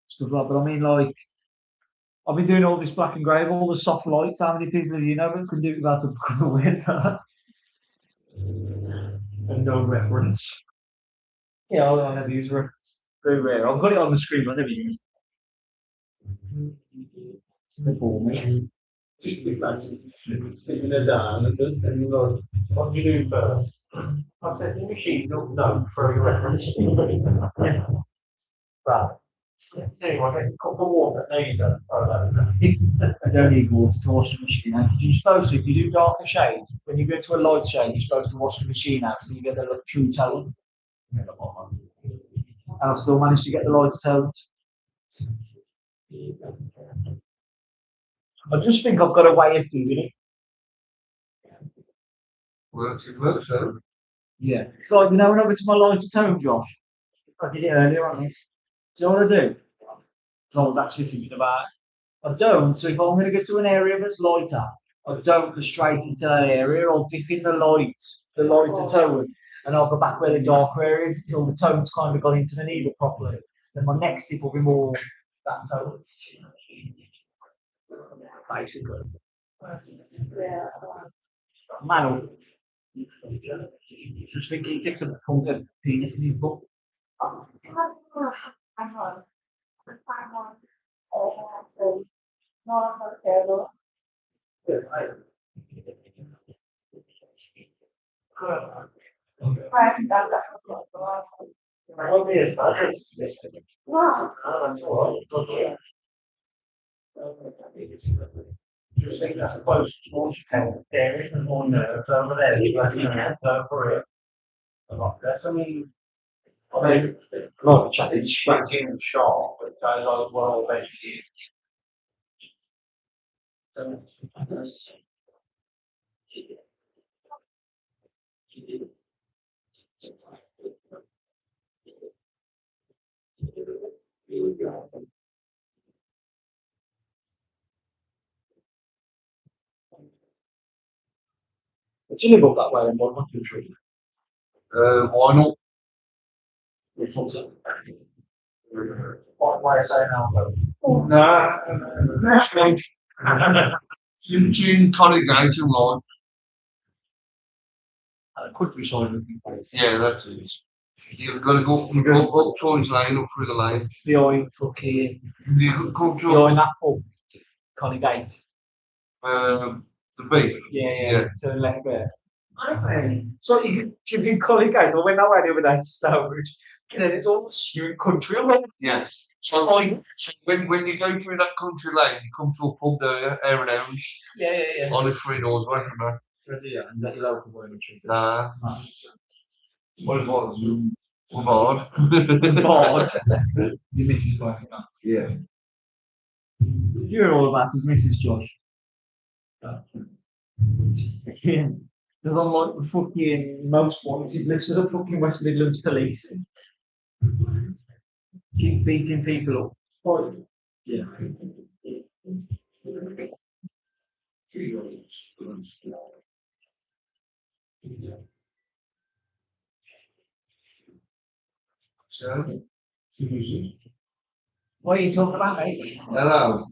stuff like. But I mean, like, I've been doing all this black and grey, all the soft lights. How many people do you know that can do it without a book of that? And no reference. Yeah, I never use reference. Very rare. I've got it on the screen, but I never use it. They bore me. Sticking it down and you're like, what do you do first? I said, the machine, no, throw your reference. Right. Anyway, get a cup of water. There you go. Oh, no. I don't need water to wash the machine out. You're supposed to, if you do darker shades, when you go to a light shade, you're supposed to wash the machine out so you get the true tone. And I've still managed to get the lighter tones. I just think I've got a way of doing it. Works, it works, so. Yeah. So, you know, when I went to my lighter tone, Josh, I did it earlier on this. Do you know what I do? So I was actually thinking about it. I don't, so if I'm going to go to an area that's lighter, I don't go straight into that area. I'll dip in the lighter tone, and I'll go back where the darker area is until the tone's kind of gone into the needle properly. Then my next dip will be more that tone. Basically. Yeah. Man, just thinking he takes a punk of penis in his book. Just think that's close towards your there isn't more nerves over there, you've got your nerves over it. That's, I mean, like it's scratching and sharp, but it goes like well, basically. But you live up that way in one country. Why not? Which one's it? What way I say now, though? June Colligate and Lime. Countryside looking place. Yeah, that's it. You've got to go up Troy's Lane, up through the lane. Behind fucking, You go behind that pub, Connie Gate. the beach. Yeah. Turn left there. So you can Connie Gate. I went that way the other day to Stonebridge. And then it's all student country. I'm like, Yes. So when you go through that country lane, you come to a pub there, Air and Ounce. yeah. Only 3 doors away from there. Is that your local boy in the tree? Nah. No. What it was? We're bored. Bored. Your missus working on. Yeah. You're all about his missus, Josh. Yeah. There's unlike the fucking most wanted list of the fucking West Midlands police. Keep beating people up. Oh, yeah. So, What are you talking about, mate? hello.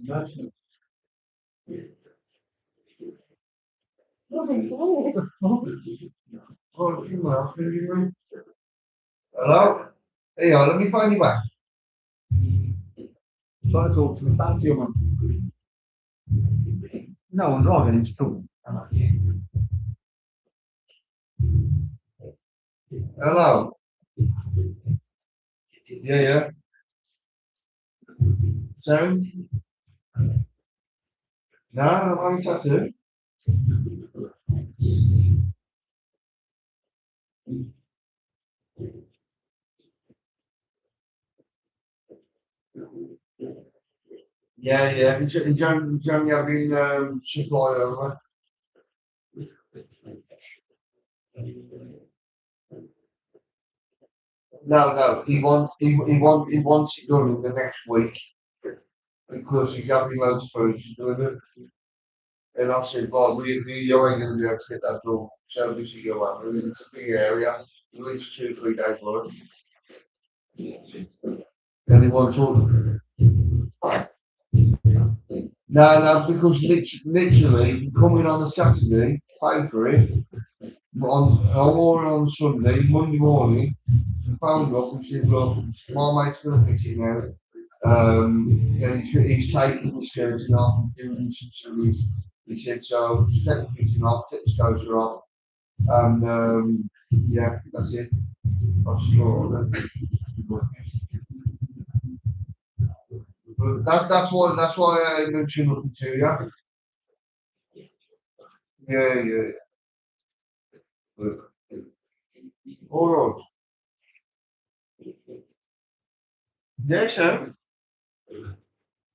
Oh, a few miles, maybe, right? Hello? Hey, let me phone you back. Try to talk to me, fancy your mum. No one's driving into trouble. Hello. Yeah, yeah. So, no, I'm tattoo. Yeah, yeah. It's only having supply over. No, no. He wants it done in the next week because he's having loads of furniture delivered. And I said, well, you ain't going to be able to get that done. So this is your one. I mean, it's a big area. At least 2, 3 days work. And he wants all. No, no, because literally coming on a Saturday, pay for it. On Sunday, Monday morning, phoned up and said, look, my mate's going to fit it now. And he's taking the skirting off and giving him some service. He said, so just take the fitting off, take the scouter off, and yeah, that's it. I said, "Oh, that's why I mentioned looking to you. Yeah, yeah. All right. Yeah, so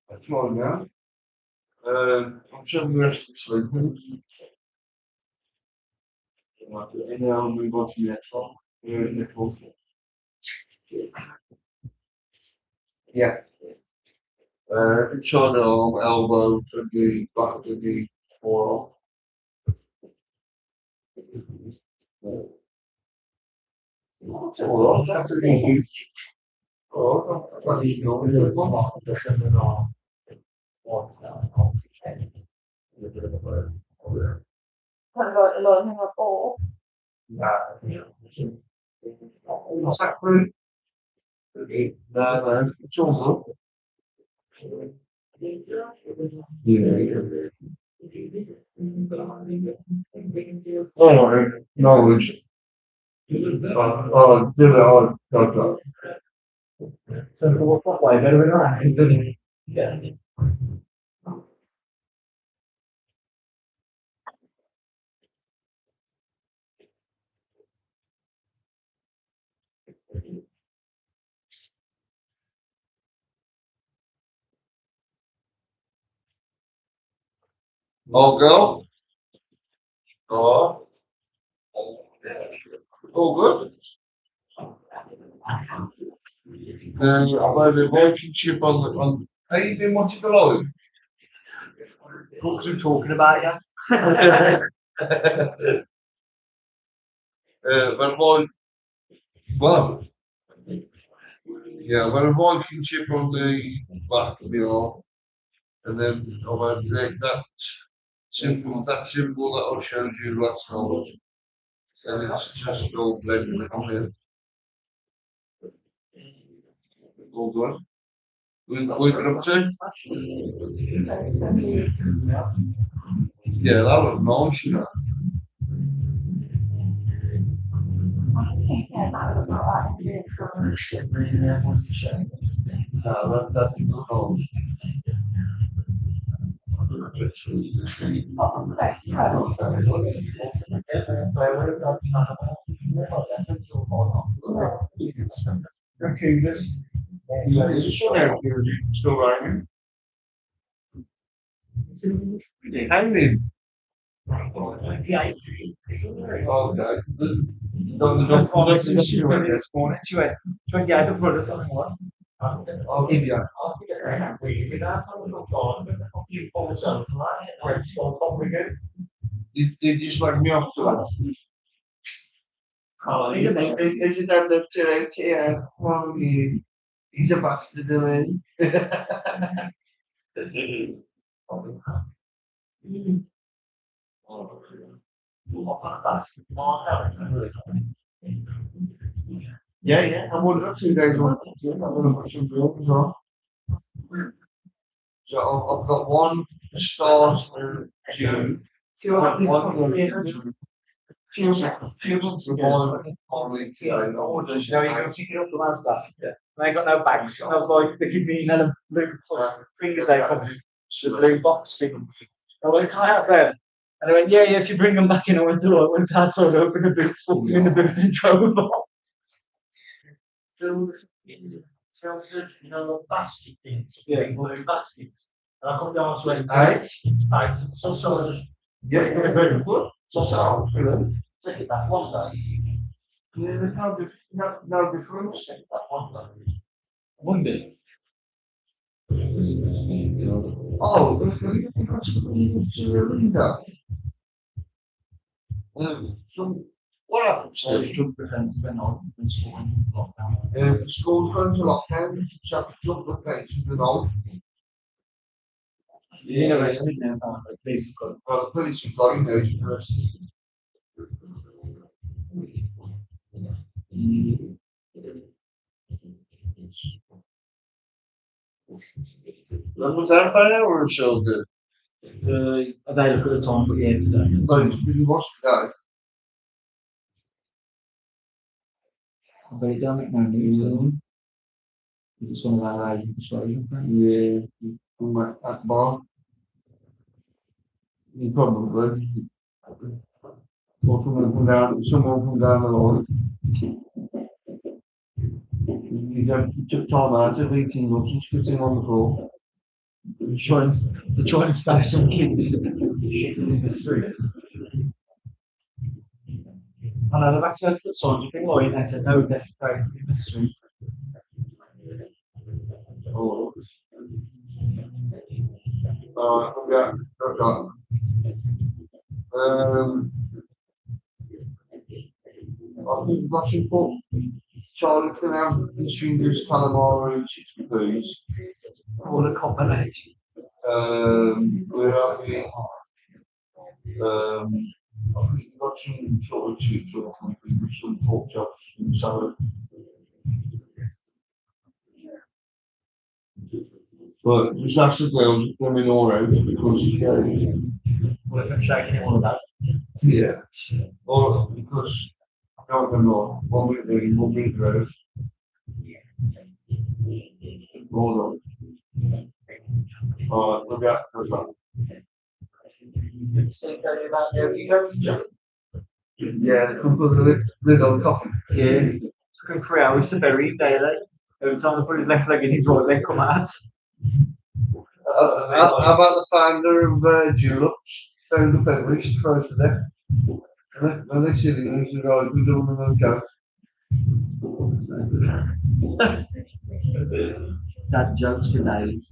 that's right now. I'm certainly the rest of sleeping. And now I'll move on to the next one. Next one. Yeah. Shoulder arm, elbow, to the back to the forearm. That's all right. That's a good. Oh, that's a good one. Thành rồi lời thành là cổ. What's that for? No, it's all good. Oh, no, it's. Oh, did it? Oh, God. So we'll put like better than I. Yeah. All go. Oh, all good. I've had a relationship on. How you been watching the live? What's he talking about, yeah? When my well, yeah, when a Viking chip on the back of the arm, and then I've had that symbol that I showed you last night, and it's just all blended on there. All good. We've been up to? Yeah, that was nice, you know. That didn't look nice. Okay, this. Is the sun out here? Still raining? Hanging. Okay. This morning, she went, 28 of brothers on one. I'll give you. Did you just like me off to that? Oh, you think they should have the two out here? Oh, he's a bastard, isn't he? Yeah. I've already got 2 days on. I'm going to put some bills as well. So I've got one start in June. See what happens. Few months ago, on the today. No, you go pick it up from Asda. Yeah. And I ain't got no bags. And I was like, they give me a blue fingers they come the blue box things. I went, can I have them? And they went, yeah, if you bring them back in, I went outside, opened the boot, fucked them in the boot and drove them off. So, you know, basket things, big blue baskets. And I come down to it, right, so I just, Yeah, very good. So, you know, take it that one day, yeah, there's no difference. take that one day. Monday. Oh, so what happens? So it's drug defence when on in school and lockdown. School friends are locked down, chaps jump the fence and all. You know, it's in there, the police have got Well, the police have got him now, he's arrested. That was that by now or so good? they look at the time, but yeah, today. But it's really was today. But it don't make no news. It's one of our agents, sorry. Yeah, from that bar. You probably. Or someone from down the line. You took time out of eating lunch and spitting on the floor. To try and stop some kids shitting in the street. I know they've actually had to put signs up in line and said no desecrating in the street. Oh. Yeah, okay. I think Russian put Charlie can have his fingers calamari and 60 Ps. All the combination. We're having I think Russian sort of chips or something with some pork chops and salad. But just ask the girls if they're in or out because Well, if I'm shaking it all about. yeah. Or because I don't know one week in, 1 week out. Hold on. Look at that. Yeah, come put the lid on top. Yeah. Took him 3 hours to bury him daily. Every time they put his left leg in, his right leg come out. How about the founder of Dulux? Found the feminist first to death. And they said it was the guy who doing the goat. Dad jokes for days.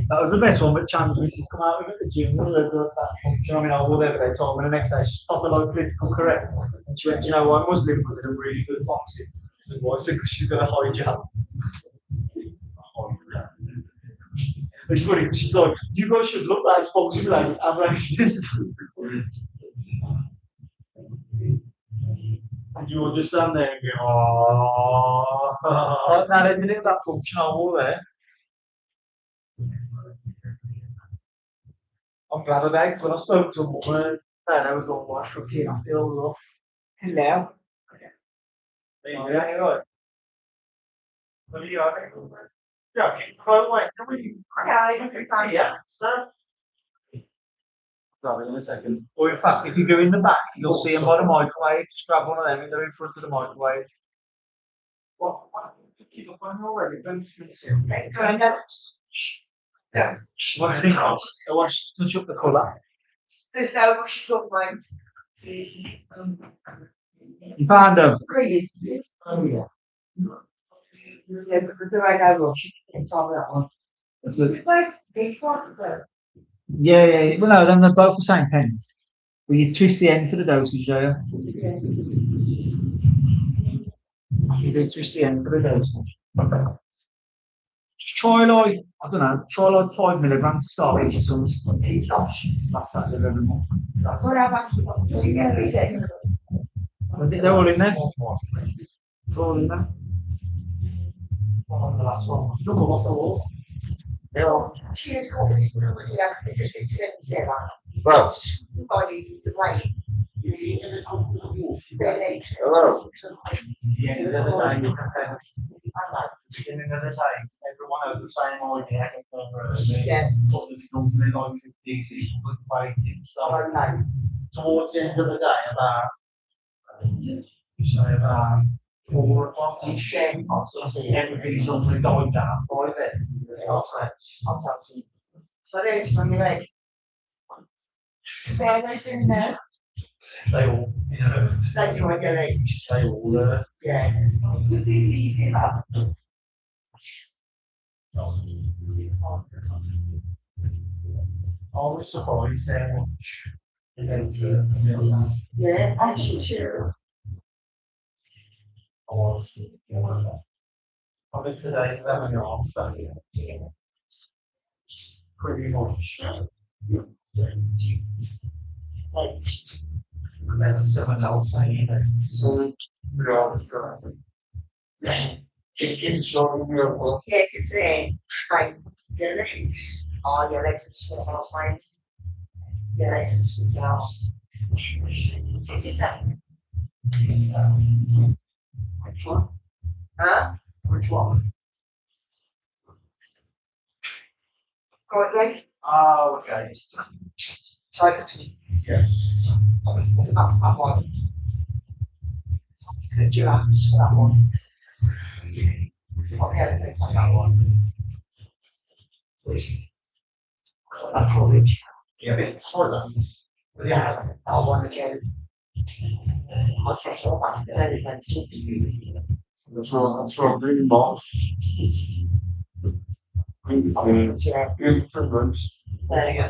That was the best one, but Chand's missus come out with it at the gym. I mean, whatever they told me the next day, she's proper like political correct. And she went, you know what, Muslim could have really good boxing. I said, why? I said, because she's got a high jab. It's funny, she's like, you guys should look like boxing like I'm racist. And you will just stand there and go, oh, now they didn't have that functional wall there. I'm glad of that, because when I spoke to a woman, I was all washed up here, I feel rough. Hello. Yeah, you're right. What are you having? Yeah, by the way, can we? Yeah, sir. Grab it in a second. Or in fact, if you go in the back, you'll see them by the microwave. Just grab one of them and they're in front of the microwave. What? Keep up on already. Yeah. What's the cost? I want to touch up the colour. There's no much to talk about. You found them? Really? Oh, yeah. Yeah, but the right I rush. It's on that one. That's it. Yeah. Well, no, they're both the same pens. Well, you twist the end for the dosage, do you? You do twist the end for the dosage. Just try like, I don't know, try like 5 milligrams to start with your son's. That's Saturday every month. Was it they're all in there? Rolling that. On the last one. Look at what's the wall. No, she's got this really just expensive. Well, Body, the way. hello. Yeah, the other day, beginning of the day, everyone has the same idea. Yeah. What does it normally like 50 people waiting? So towards the end of the day, about say about 4 o'clock-ish, I see everything's normally going down by then. So there's from your leg. They're making there. They all, you know, They do your legs. they all, Yeah. Just leave it up. I was surprised how much. Yeah, I should too. I was. Obviously, today's 11 so pretty much. And then someone else saying it. Chicken showing me a book. Yeah, it's there. Like your legs. Oh, your legs are split out, mate. Your legs are split out. Sit it down. Which one? Huh? Which one? Go on, leg. Oh, okay. Take it to me. Yes. That one. Good giraffes for that one. What the other things like that one? Please. That courage. Yeah, but for them. Yeah, that one again. Okay, so what's the elephant? That's what green balls. Green Yeah. improvements. Yeah.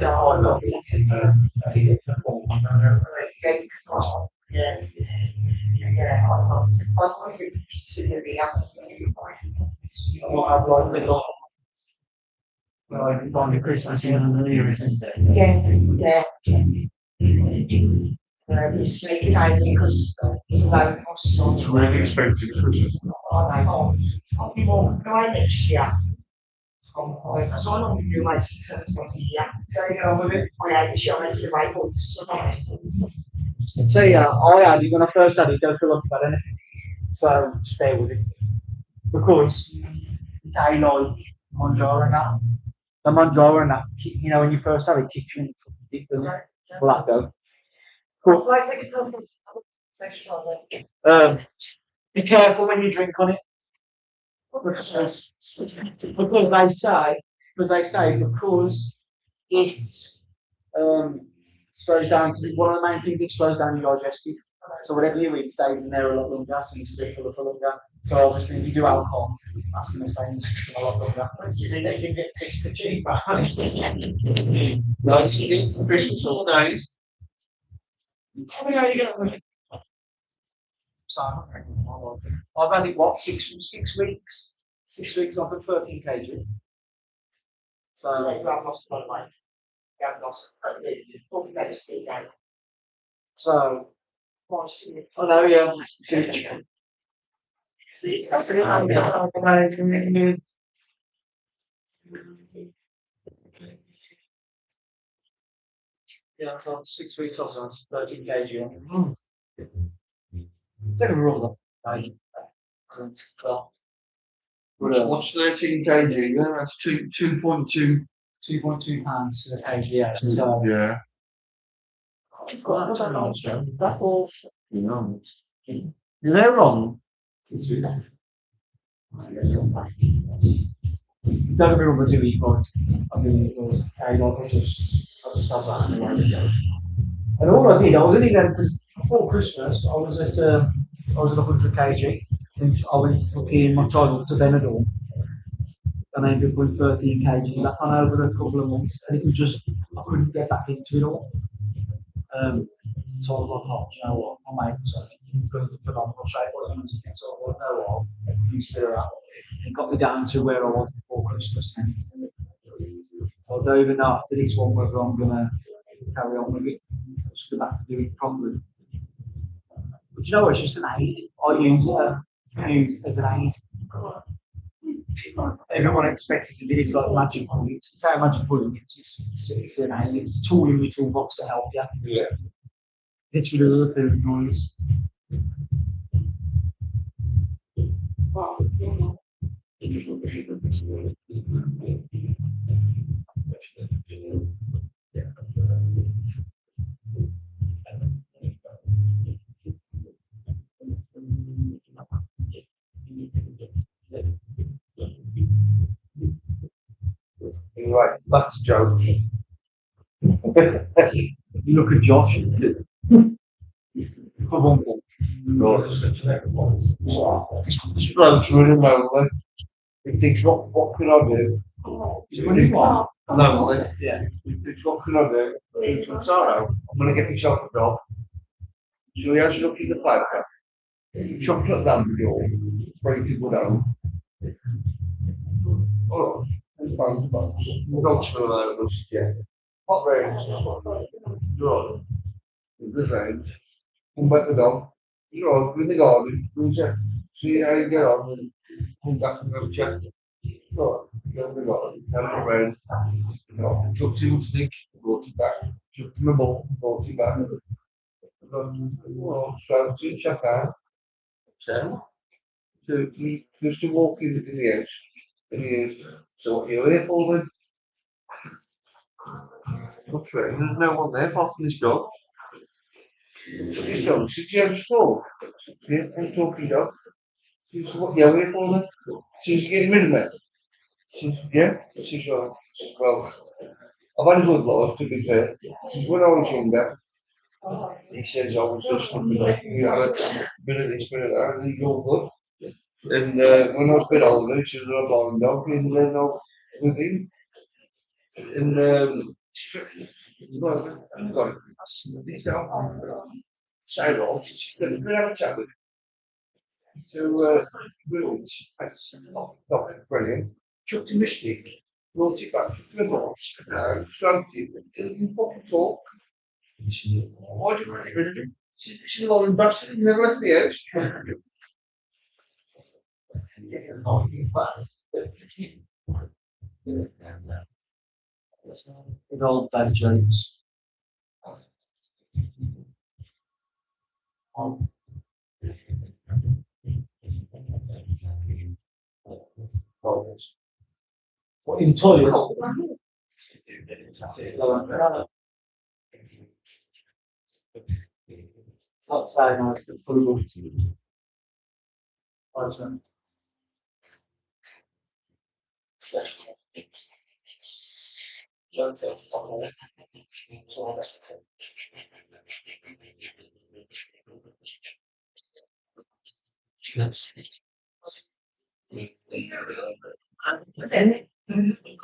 Yeah. Yeah, I want to be up. What I've like little. Like on the Christmas Eve and the New Year, isn't it? Yeah, yeah. It's making out because it's low cost. It's really expensive Christmas. I'll be more going next year. So I normally do like 620 a year. So you know, with it, I had this year I went through my books. So yeah, I had it when I first had it, don't feel like about anything. So just bear with it. Because it's a like Manjaro and that. The Manjaro and that, you know, when you first have it, kicks you in the deep, doesn't it? Well, that go. Cool. Like take it to the section on it. Be careful when you drink on it. Because they say, because it slows down, because one of the main things it slows down your digestive. So whatever you eat stays in there a lot longer, so you stay full for longer. So obviously if you do alcohol, that's going to stay in the system a lot longer. You think they can get picked for cheaper? Nice to eat Christmas holidays. Tell me how you're gonna. So I've had it what, 6 weeks? 6 weeks off at 13 kg. So You have lost a lot of weight. You have lost. Probably better stay down. so Watch to I know, yeah. See, Yeah, so 6 weeks off, so that's 13 kg. Don't get me wrong, What's 13 kg? Yeah, that's 2.2. 2.2 pounds to the kg, yeah. So Yeah. that was Yeah. you're wrong. 6 weeks. Don't get me wrong, I do eat right. I do eat right. I just have that in the way. And all I did, I was only there because before Christmas, I was at 100 kg. And I went fucking my child up to Benidorm. And I ended up with 13 kg back on over a couple of months. And it was just, I couldn't get back into it all. So I was like, oh, do you know what? My mate was going to phenomenal shape. What I was thinking, so I know what, I used to do that. It got me down to where I was before Christmas. I don't even know after this one whether I'm going to carry on with it. Just go back to do it properly. But you know what? It's just an aid. I use it. used as an aid. Everyone expected to do this like magic bullet. It's how magic bullet is. It's an aid. It's a tool in your toolbox to help you. Yeah. Get rid of the food noise. Right, that's jokes. You look at Josh. Come on, Paul. Strokes really lonely. He thinks, what can I do? He's really what? Lonely. Yeah. He thinks, what can I do? It's alright, I'm going to get myself a job. So he has a look in the paper. Chocolate Labrador, breaking good home. Oh, it's fine, but the dog's still there with us, yeah. Hot rains. Right. It does rain. Come back the dog. You know, in the garden, we'll see how you get on and come back and have a chat. Right, go in the garden, have a rain. You know, chucked him to think, brought him back. Chucked him a ball, brought him back. Well, so to check out. So he used to walk in the house and he is, so what you're here for then? Not true, there's no one there apart from this dog. So this dog, since you have a school, yeah, I'm talking dog. She said, what you're here for then? She's getting rid of me. She said, yeah. She said, well, I've had a good life to be fair. She said, when I was younger, he says I was just looking like, you know, a bit of this, bit of that, and he's all good. And when I was a bit older, she was a blind dog, and then I was with him. And well, I've got these down. Sound odd. She said, "We're have a chat with him." So, that's not brilliant. Chucked him a stick, brought it back, took him a box, stroked him, and he fucking talk. She said, why do you want to get rid of him? She's a long bastard, he never left the house. Good old bad jokes. What in toilets? That's how nice the food.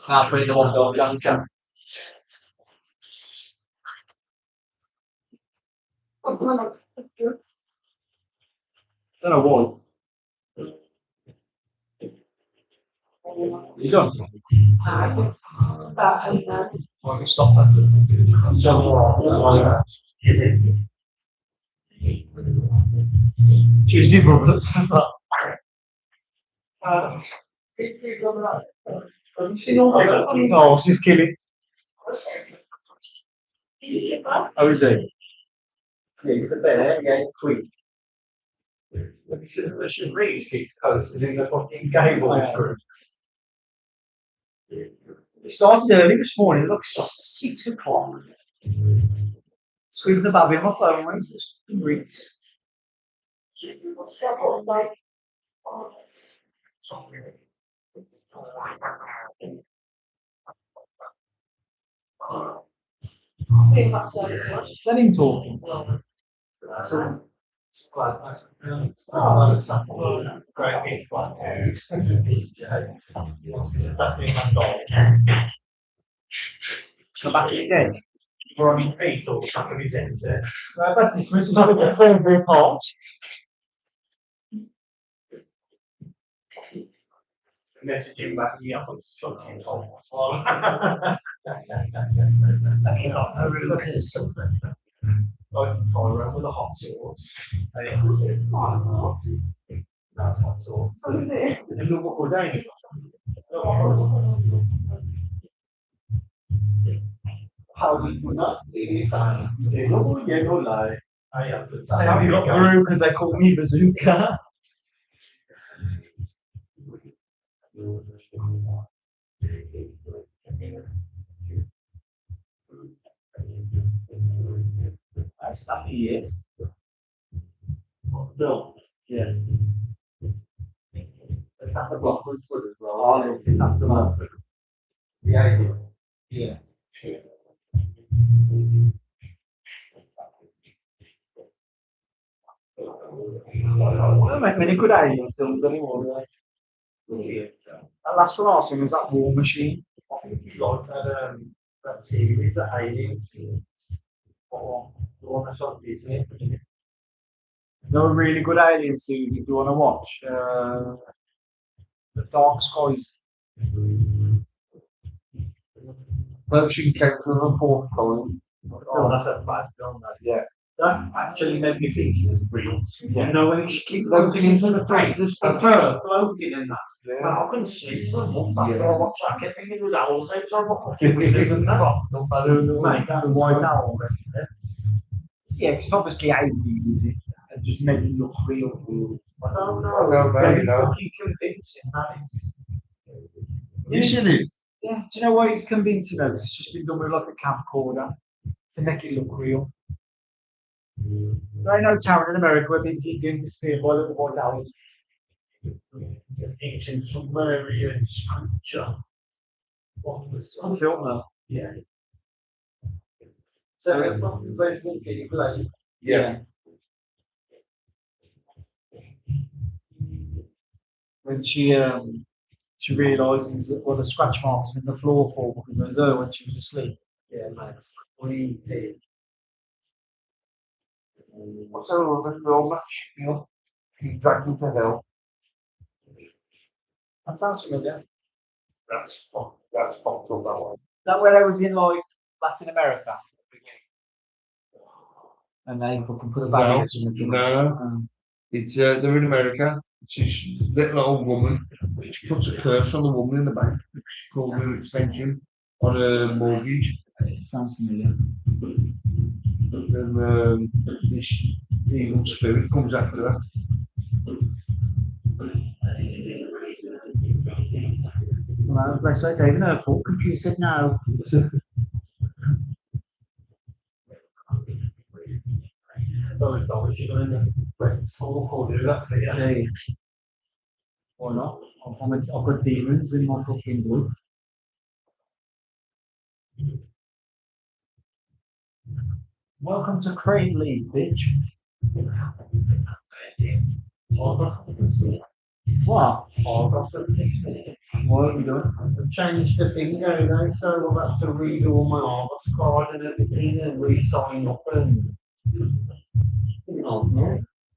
Can't bring the one dog down, can don't know why. You don't. Why can stop that? Tuesday brothers. Oh, she's killing. How is it? Yeah, you put there, yeah, quick. They should really keep posted in the fucking gable through. It started early this morning, it looks 6 o'clock. Sweeping the baby on my phone, right? It's reads. Let him talk. So, great big one, expensive DJ. Come back again. We're on feet or something his ends there. But this is not a very hot. Messaging back me up on something. I cannot really look at something. I can follow around with a hot sauce. That's what so. What is it? And look what we're doing. How we put up the fan. Oh, yeah, no lie. I have to I haven't got through because they call me bazooka. That's happy years. Bill. Yeah. They have the Blackwood foot as well. Oh, look, it's not the one. The idea. Yeah. I don't make many good alien films anymore. That last one I seen was that War Machine. Like that series, the Alien series. The one I saw Disney. No really good alien series if you want to watch. The Dark Skies. Motion capture the fourth column. Oh, that's a bad film. That. Yeah. That actually made me think it's real. Yeah. You know, when it keeps floating into the plane, there's a bird floating in that. Yeah. Well, I couldn't sleep for a month after I watched that. I kept thinking it was owls outside my fucking windows and that. Not bad at all. Mate, that was white owls. Yeah, it's obviously alien. It just made it look real. I don't know. I don't know, Very you know. fucking convincing, that is. You seen it? Yeah, do you know why it's convincing though? 'Cause it's just been done with like a camcorder to make it look real. There ain't no town in America where people keep getting disappeared by little white owls. It's in Sumerian scripture. What was On film though. Yeah. So, both think it like, Yeah. When she realises that the scratch marks in the floor for because it was her when she was asleep. yeah, mate. We did. What's that other film that you know? He dragged him to hell. That sounds familiar. That's fucked up, that one. That where they was in like Latin America. And they fucking put a bag No. It's they're in America. It's this little old woman. She puts a curse on the woman in the bank because she called her extension on her mortgage. Sounds familiar. And this evil spirit comes after her. Well, they say David Airport. Computer said no. Hey. Why not? I've got demons in my fucking blood. Welcome to Crane League, bitch. What? What have you done? I've changed the thing now, so I've had to redo all my Argos card and everything and re-sign up and.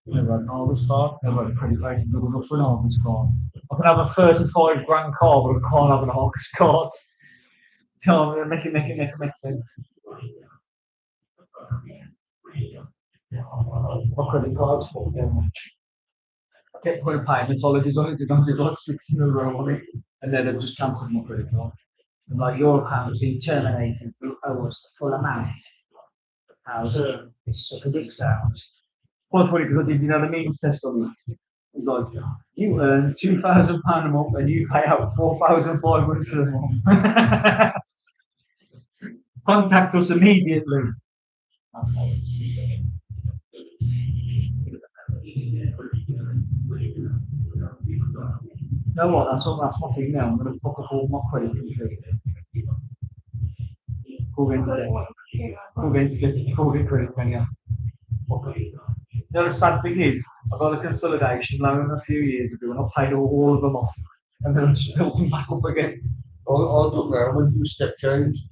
Never had an Argos card. Never had a credit rating good enough for an Argos card. I can have a 35 grand car, but I can't have an Argos card. Tell me, make it sense. My credit card's full much. I kept putting payment holidays on it, did like 6 in a row on it, and then I've just cancelled my credit card. I'm like, your account has been terminated for almost the full amount. How's it? It's such a dick sound. Quite funny because I did, the means test on it. It's like, you earn £2,000 a month and you pay out 4,500 for the month. Contact us immediately. You know what? That's my thing now. I'm going to fuck up all my credit completely. Call in credit penny. The sad thing is, I got a consolidation loan a few years ago and I paid all of them off. And then I just built them back up again. I'll look now when you step change.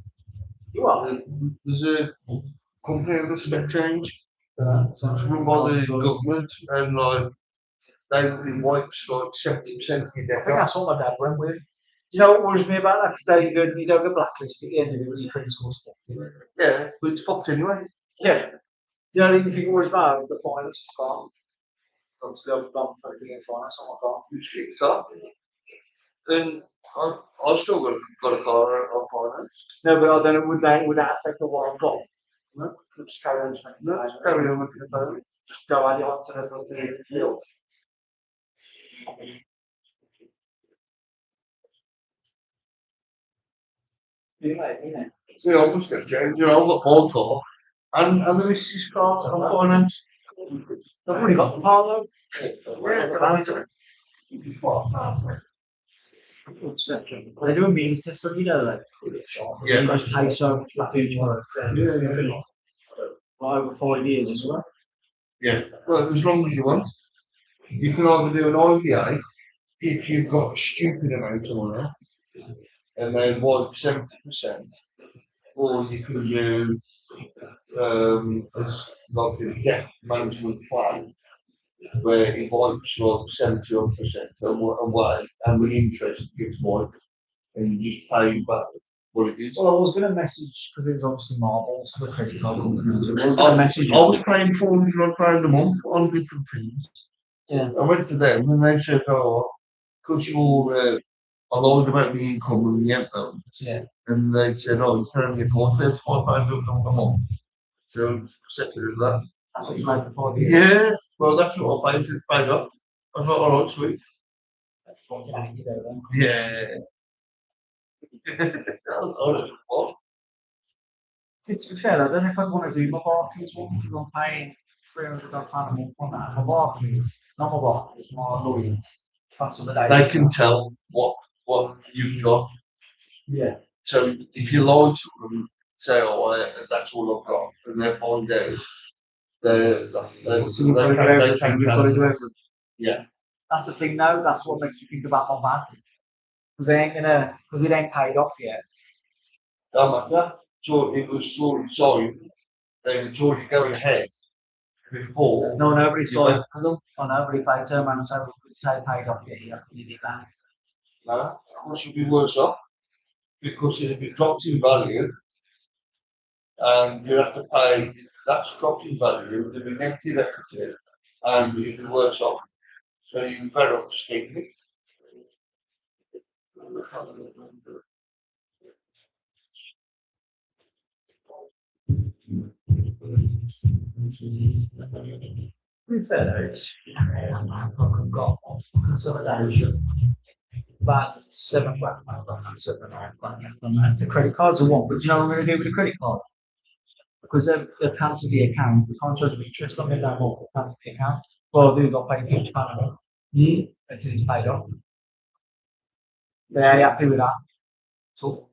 You are? There's a company with a step change. So It's run by the government and like they wipes like 70% of your I debt think off. that's what my dad went with. Do you know what worries me about that? Because you don't get blacklisted at the end of it when your credit score's fucked. Yeah, but it's fucked anyway. Yeah. Do you know anything worries about the finance is gone? That's the other gone for the finance on my car. You just get the car. Then I've still got a car on finance. No, but I don't know, would that affect the what I've got? No. Just carry on spending No, time. carry on with the phone. Just go add it on to the fields. You know. See, I must get changed. You know, I've got my car and the missus' car on finance. I've already got the car though. They do a means test on you know, like, Yeah. you just pay so much back each month. Like over 5 years as well. Yeah. Well, as long as you want. You can either do an IVA if you've got a stupid amount of money and then wipe 70%, or you can do as like a debt management plan where it wipes like 70% away and with interest gets wiped and you just pay back what it is. Well, I was going to message because it was obviously marbles, the credit card company. I was going to I message was you. paying £400 a month on different things. Yeah. I went to them and they said, "Oh, because you're I lied about the income and the outgoings." Yeah. And they said, "Oh, you can only afford £35 a month." So set it as that. That's what you made before the Yeah, well, that's what I paid up. I thought, all right, sweet. That's what you had to do then. Yeah. I don't know what. See, to be fair, I don't know if I'd want to do my Barclays one because I'm paying £300 a month on that. My Barclays, not my Barclays, my Lloyds. That's what They can tell what you've got. Yeah. So if you lie to them, say, "Oh, that's all I've got," and they find out, So you've got to do everything. You've got to do everything. Yeah. That's the thing now. That's what makes me think about my van. Because it ain't paid off yet. No matter. So it was already signed, and it's already going ahead before. No, nobody you saw it. went to them. Oh, nobody paid term and said, it's paid off yet. You have to do that. No, it should be worse off because if it drops in value, and you have to pay that's dropped in value, there'll be negative equity, and you'll be worse off. So you're better off just keeping it. To be fair, though, I've got consolidation. About 7 grand, I've got that 7 grand on that. The credit cards are one, but do you know what I'm going to do with the credit card? Because they've cancelled the account, we can't charge them interest on it that more, cancel the account. Well, they've got paid £50 a month. Until it's paid off. They're happy with that. So.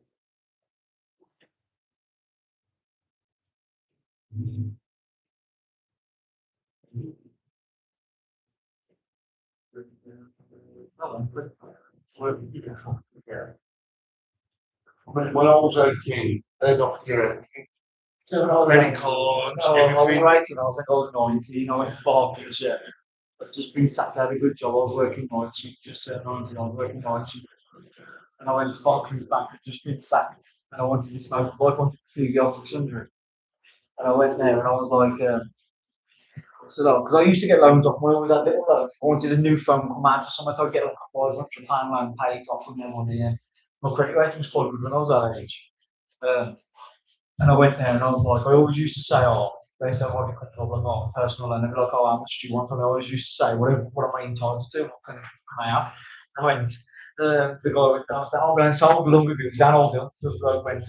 When I was 18, they'd offer you everything. Credit cards, I was everything. writing, I was like, I was 19, I went to Barclays, yeah. I've just been sacked, I had a good job, I was working night shift, just turned 19, I was working night shift. And I went to Barclays Bank, I'd just been sacked, and I wanted this motorbike, I wanted to see the R600. And I went there and I was like, so because I used to get loans off when I was at little loans. I wanted a new phone come out to somewhere, I'd get like a £500 loan, pay it off with no money. And my credit rating was quite good when I was that age. And I went there and I was like, I always used to say, oh, they said, what do you think of like, personal loan? And they'd be like, oh, how much do you want? And I always used to say, what am I entitled to? What can I have? I went, the guy went down, I was like, I'm going to solve longer views, down all the guy went,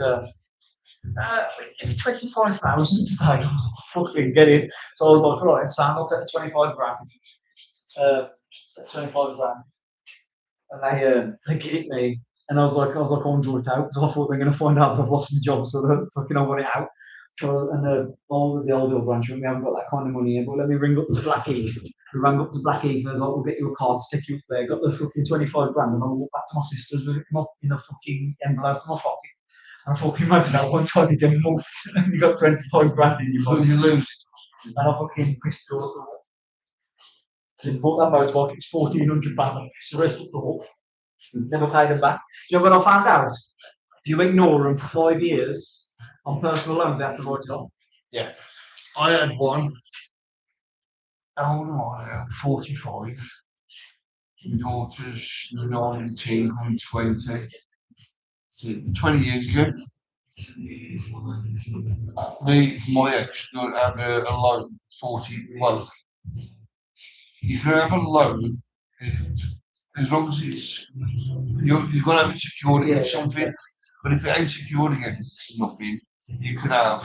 give me 25,000 today. I was like, fucking get it. So I was like, all right, Sam, I'll take the 25 grand. 25 grand. And they give it me. And I was like, I'm draw it out because I thought they're going to find out that I've lost my job, so they fucking I want it out. So, and all of the old branch, we haven't got that kind of money here, but let me ring up to Blackheath. We rang up to Blackheath and I was like, we'll get you a card to take you up there. Got the fucking 25 grand and I walked back to my sister's with it in a fucking envelope in my pocket. And I fucking imagine that one time you get moved and you got 25 grand in your pocket. You lose it. And I fucking pissed it all up. I bought that motorbike, it's £1,400. It's the rest of the whole. Never paid them back. Do you know what I found out? If you ignore them for 5 years on personal loans, they have to write it off. Yeah. I had one, how old am I now? 45. My daughter's 19, I'm 20. So 20 years ago, my ex got have a loan 40. Well, you can have a loan as long as you've got to have it secured against something. But if it ain't secured against nothing, you can have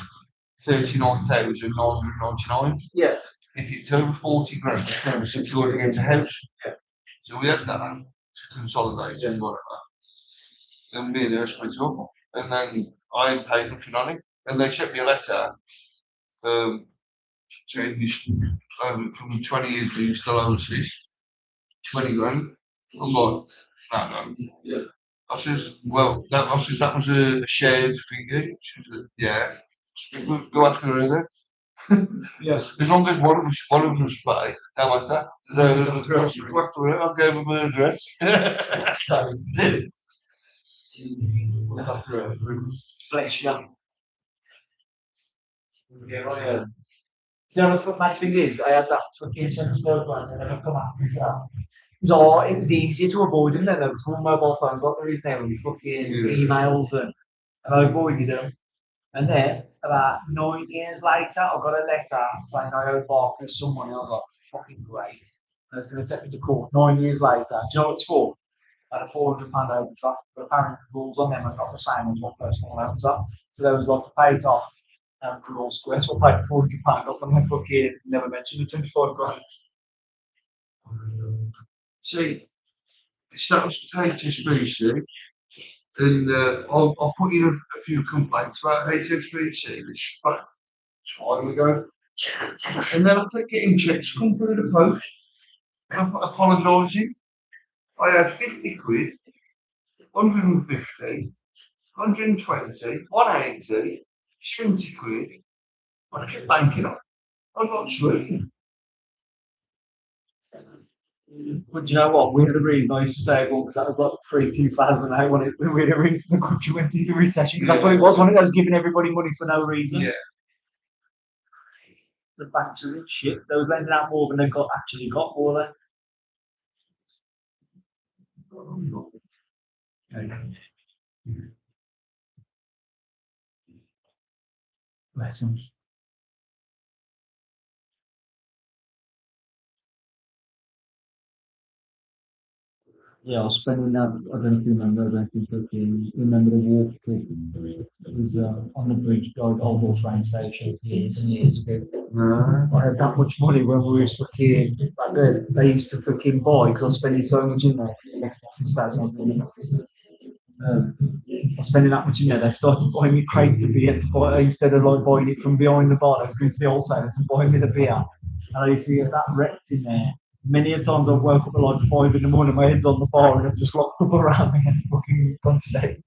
39,999. Yeah. If it's over 40 grand, it's going to be secured against a house. Yeah. So we had that to consolidate and whatever. And me and her split up. And then I paid nothing on it. And they sent me a letter saying this from 20 years ago, you still owe us this 20 grand. I'm like, no. Yeah. I says, well, that was a shared thing. She said, yeah. Go after her then. Yeah. As long as one of us pay, no matter. Go after her, I'll give him her address. So, look after her. Bless you. Yeah, right. Do you know what the mad thing is? I had that fucking Chesterfield one and then I come after that. It was easier to avoid them then. There was more mobile phones like there is now with fucking emails and I avoided them. And then about 9 years later, I got a letter saying I owed Barclays some money. I was like, fucking great. And it's going to take me to court 9 years later. Do you know what it's for? I had a £400 overdraft, but apparently the rules on them are not the same as what personal loans are. So there was like to pay it off for all square. So I paid £400 off and then fucking never mentioned the 25 grand. See, that was HSBC, and I'll put in a few complaints about HSBC this time ago. And then I kept getting checks come through the post. Apologising. I had 50 quid, 150, 120, 180, 70 quid. I kept banking on it. I got sweet. But do you know what? We're the reason I used to say it because that was like pre-2008 when we're the reason the country went into recession. Because that's what it was, wasn't it? I was giving everybody money for no reason. Yeah. The banks was in shit. They were lending out more than they actually got more than. Lessons. Yeah, I was spending that. I don't know if you remember. I don't think you remember the walk. It was on the bridge, going old train station years and years ago. I had that much money when we was fucking back then. They used to fucking buy because I was spending so much in there. I was spending that much in there. They started buying me crates of beer to buy instead of like buying it from behind the bar. I was going to the wholesalers and buying me the beer. And I used to get that wrecked in there. Many a times I've woke up at like 5 in the morning, my head's on the bar and I've just locked up around me and fucking gone to bed.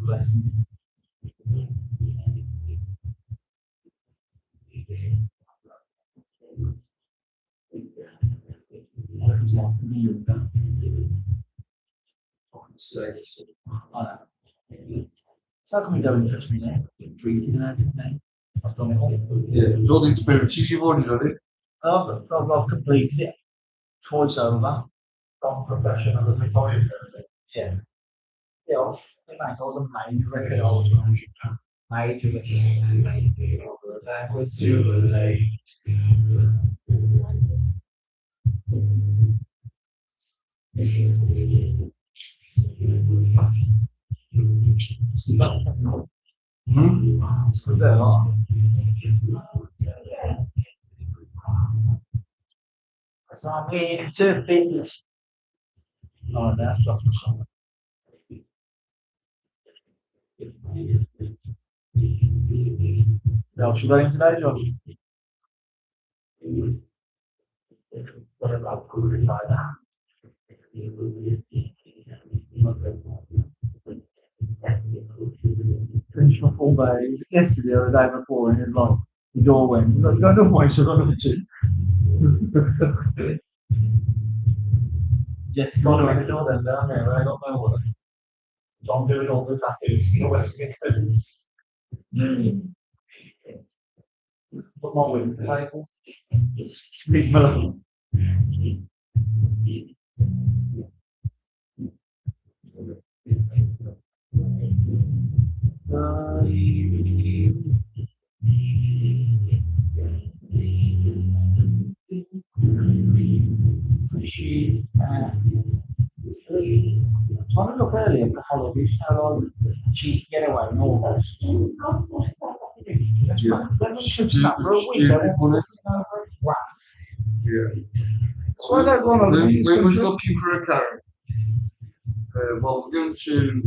Bless me. So how come you don't interest me now? Drinking and everything. I've done it all. Yeah, all the experiences you've already done it. I've completed it twice over. From professional and retired. Yeah. Yeah, I think I was a major record. I was major record. That was too late. It's good there, huh? So I'm in to fit. Oh, that's not the song. Now, should I into that, Josh? What about good like that? Finished my full day yesterday or the day before, and it was like the door went. You got no voice, you got number two. Yes, Gone around the door then down there, I got no work. So I'm doing all the tattoos in the Western Coast. Put my wing to the table. Big Miller. Trying to look earlier for holidays, how like cheap getaway and all that. Let's should snap for a week. Wow. Yeah. So I don't want to We was looking for a caravan. Well, we're going to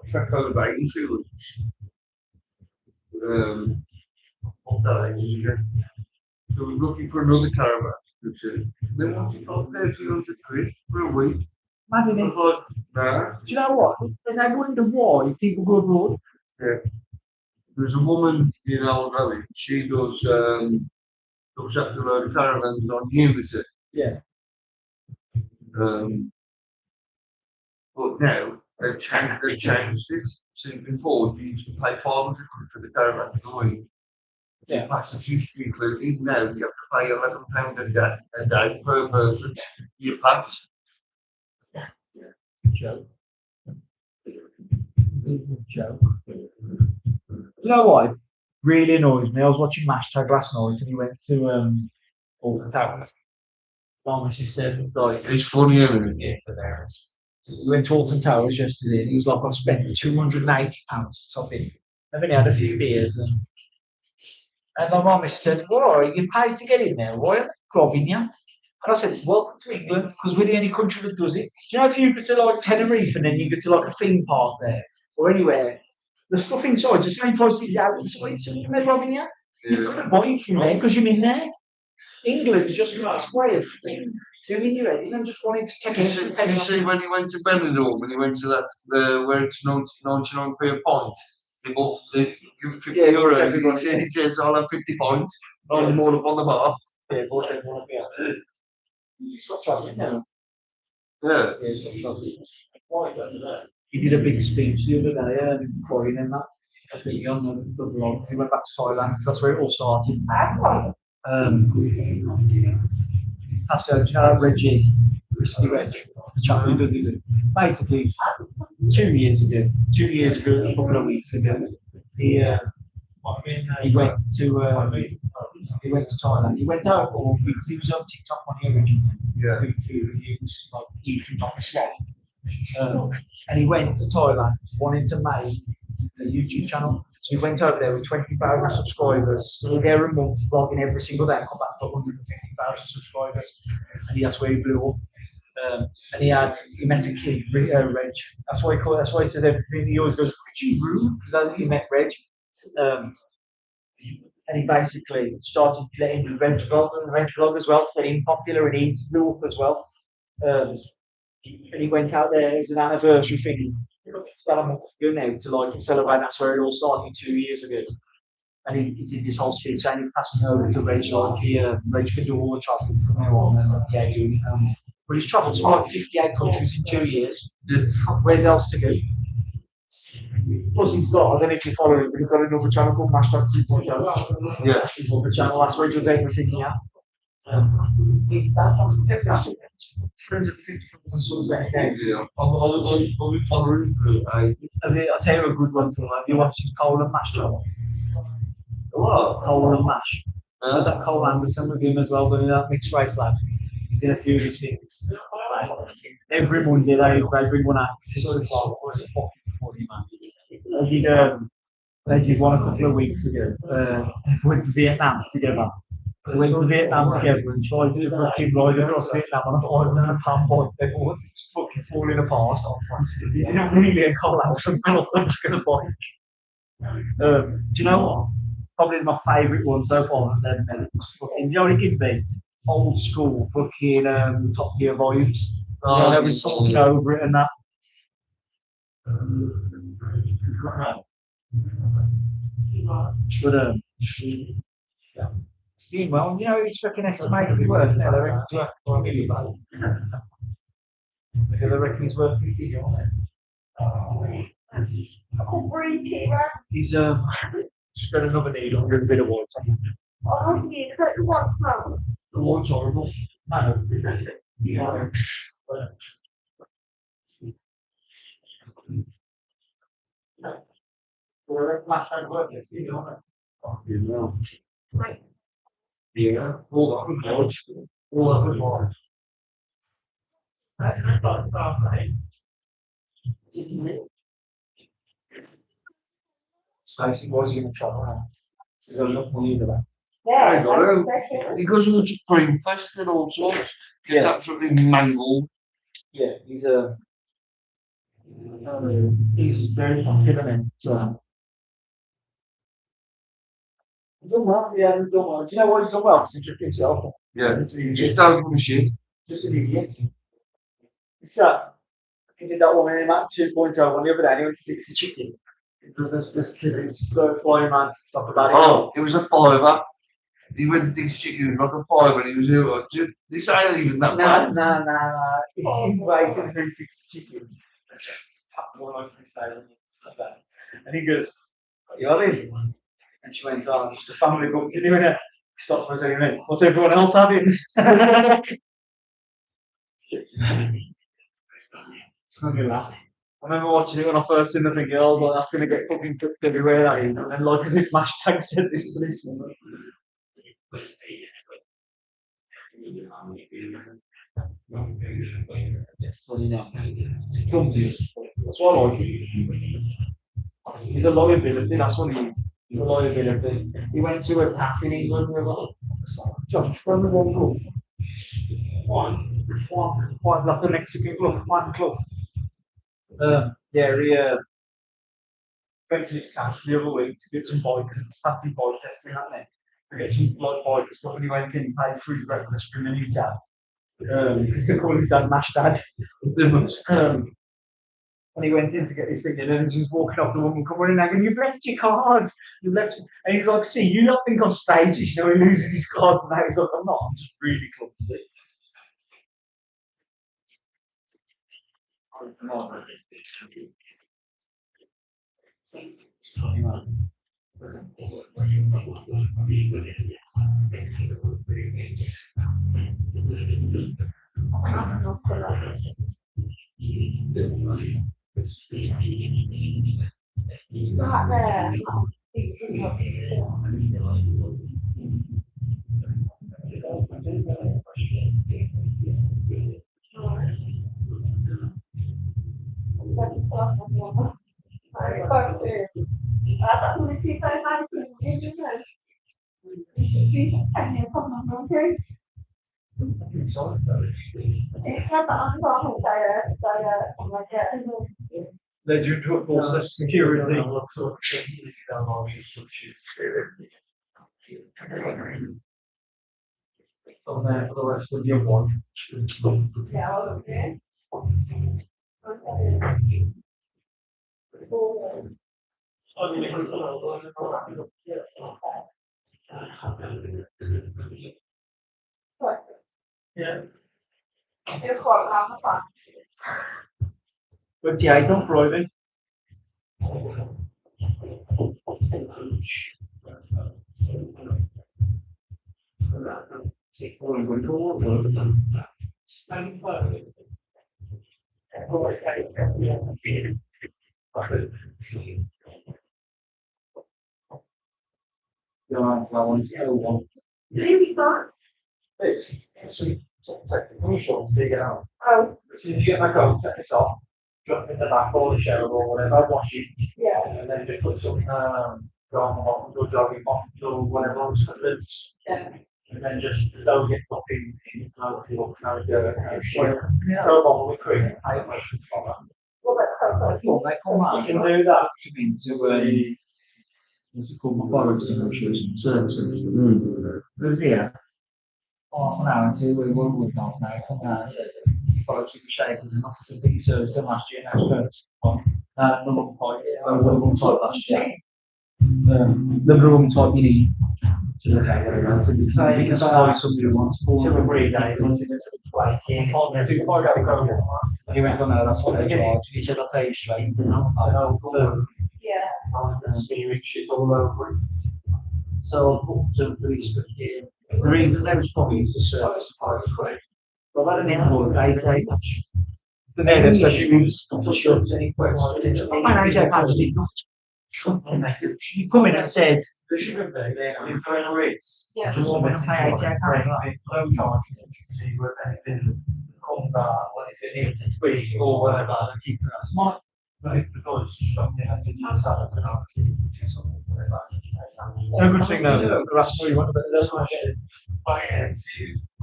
Trek over Bay in 2 weeks. So we're looking for another caravan. They want to pay 1,300 quid for a week. Imagine it. Nah. Do you know what? When they wonder why people go abroad. Yeah. There's a woman in Old Valley. She does looks after a load of caravans on Unity. Yeah. But now they've changed it. So before you used to pay 500 quid for the caravan for the week. Yeah. That's used to be included. Now you have to pay £11 a day per person. You pass. Joke. Joke. You know what? It really annoys me. I was watching Match Tag last night and he went to Alton Towers. Mom, she said, like, It's funny, isn't it? yeah, hilarious. We went to Alton Towers yesterday and he was like, I've spent £280 something. And then he had a few beers and my mum said, what? You paid to get in there? Why are they robbing you? And I said, welcome to England, because we're the only country that does it. Do you know if you go to like Tenerife and then you go to like a theme park there or anywhere, the stuff inside is the same price as outside, so they're robbing you. You couldn't buy it from there because you're in there. England's just got its way of doing your head and just wanting to take it. You see when he went to Benidorm, when he went to that where it's 99p a pint, he bought €50. He says, I'll have 50 points, line them all up on the bar. Yeah, bought everyone up here. Stop travelling now. Yeah. Yeah, stop travelling. He did a big speech the other day, crying and that. I think on the vlog. He went back to Thailand because that's where it all started. Pastor, do you know Reggie? Risky Reg, the chap who does it. Basically, 2 years ago, a couple of weeks ago, he went to Thailand. He went out because he was on TikTok on the original. Yeah. Doing food reviews, like eating on the slot. And he went to Thailand wanting to make a YouTube channel. So he went over there with 20,000 subscribers, stayed there a month, vlogging every single day, and come back to 150,000 subscribers. And that's where he blew up. And he met a kid, Reg. That's why he says everything. He always goes, Reggie Roo, because he met Reg. And he basically started letting the Reg vlog as well to get him popular, and he blew up as well. And he went out there as an anniversary thing. About a month ago now to like celebrate. That's where it all started 2 years ago. And he did this whole speech saying he passed me over to Reg, like Reg can do all the travelling from now on. And yeah, doing it. But he's travelled to like 58 countries in 2 years. Where's else to go? Plus he's got, I don't know if you follow him, but he's got another channel called Hashtag 2.0. Yeah. He's on the channel, that's where he does everything here. 350,000 subs a day. Yeah. I'll be following I'll tell you a good one to have you watched his Cole and Mash channel? What? Cole and Mash. There's that Cole Anderson with him as well, doing that mixed race lad. He's in a few of his things. Every Monday they bring one out at 6 o'clock. It was fucking funny, man. They did one a couple of weeks ago. They went to Vietnam together. They went to Vietnam together and tried to fucking ride across Vietnam on a £5.5 bike. They thought it's fucking falling apart. They didn't really call out some going to bike. Do you know what? Probably my favourite one so far. You know what it could be? Old school fucking Top Gear vibes. They was talking over it and that. But yeah. Steve, well, you know, he's fucking estimated worth now. They reckon he's worth $1 million. They reckon he's worth 50 million. He's just got another needle under a bit of water. Oh, you could walk from. The water's horrible. I know. Yeah. We're last time working, you know. You know. Right. Yeah, all that was large. All that was large. I thought about that. Stacey was in the trouble. She's got enough money to that. I Yeah. got it. That's Because of the cream fest and all sorts. It's Yeah. absolutely mangled. Yeah, he's very popular and so. He's done well, yeah, he's done well. Do you know what he's done well? Because he just himself. Yeah. Just don't give a shit. Just an idiot. It's he did that one in Mac 2.0 one the other day and he went to Dixie Chicken. This kid is flying around to talk about it. Oh, it was a fiver. He went to Dixie Chicken, like a fiver, and he was here. Like, this ain't even that bad. Nah. He's waiting for his Dixie Chicken. And he goes, you having? And she went, oh, just a family book. Did you want to stop for a second? What's everyone else having? It's gonna be laughing. I remember watching it when I first seen the thing, I was like, that's gonna get fucking cooked everywhere, that is. And then, like, as if hashtag said this policeman. It's funny now. It's clumsy. That's what I like. He's a liability, that's what he is. He's a liability. He went to a path in England with a Josh from the one club. One, like the Mexican club, one club. Yeah, he went to his camp the other week to get some bikes, started bike testing, hadn't he? To get some like bike stuff, and he went in and paid for his breakfast for him and his dad. Because they call his dad Mash Dad. And he went in to get his thing in, and he was walking off the woman, come running, and you've left your cards. You've left, and he's like, see, you don't think on stages, you know, he loses his cards, and that he's like, I'm not, I'm just really clumsy. It's funny, man. Not there. They do also security. On there for the rest of your one. Yeah. But yeah, I don't Friday. Yeah, that one's one. Crucial to figure out. Oh, So if you get my coat, take this off, drop it in the back or the shower or whatever, wash it, yeah. and then just put some go on the bottom, go jogging bottom, or whatever, just put loose. Yeah. And then just don't get fucking in, if you look now, go bottle with cream, I don't know something like that. What about Well, they come out. You can do that. Into what's it called? My borrowed negotiation services. Who's here? Half an hour until we were with half an hour. Come down and said, borrowed super shake was an office of big service done last year. Now first one. Number one type. Number one type last year. Number one type you need. So you can supply somebody who wants Two for. or 3 days, once it gets to play, He went, well, no, that's what they charge. He said, I'll tell you straight. I know, Yeah. smearing shit all over it. So I put to police here. The reason they was probably used to service the fire great. Well, that didn't have a take. The name of sections, any questions. My manager actually you come in and said, there shouldn't be, in further rates. Yeah. Just want to pay a check out. Low charge, see where anything comes out, what if it needs to tweak or whatever, and keep it that smart. But if the doors something I did use that, then I'll do something with that. No good thing now, grass, you want a bit of this question.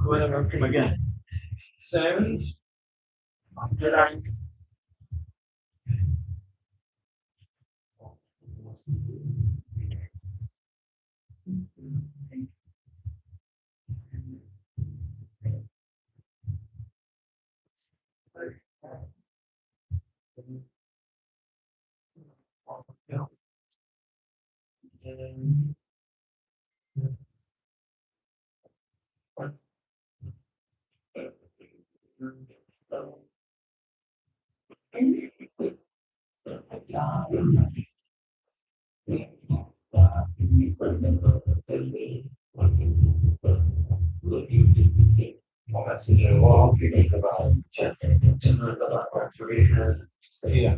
Go in and come again. So, good. Yeah.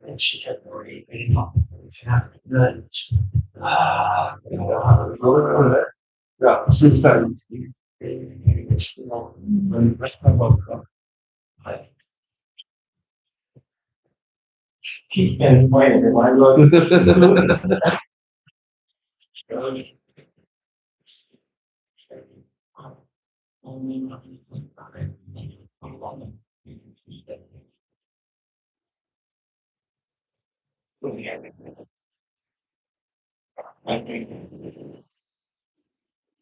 And she had already been up to yeah, since then. Keep getting away with it,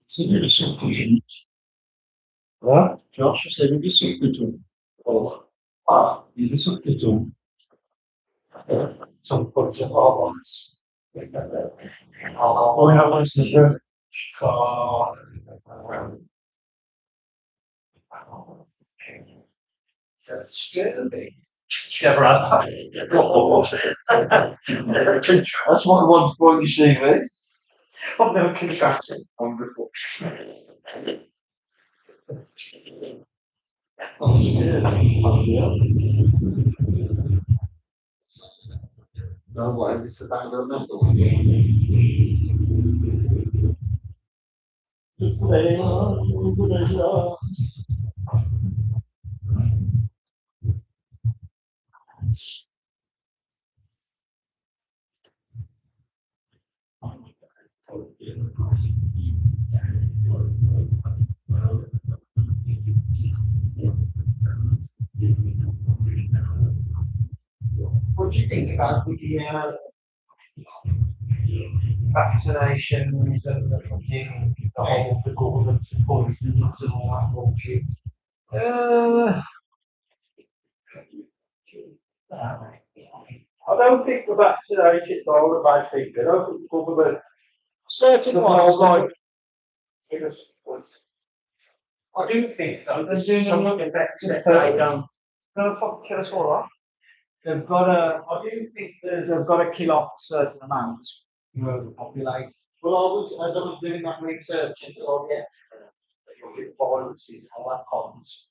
so there's something. What? Josh said maybe something to him. Oh, maybe something to him. Some put of problems. Oh, yeah, what's the shirt? Oh, so it's scary. Never had that. That's what I want for you CV. I've never contracted on before. Oh, no, why is the band of metal? What do you think about the vaccinations and the fucking the whole the government policies and all that bullshit? I don't think the vaccinations are all about people. I don't think the government certain ones like I do think though there's some effects that they don't. Gonna fucking kill us all off. They've got to. I do think that they've got to kill off certain amounts to overpopulate. Well, as I was doing that research into all the viruses and all that comes,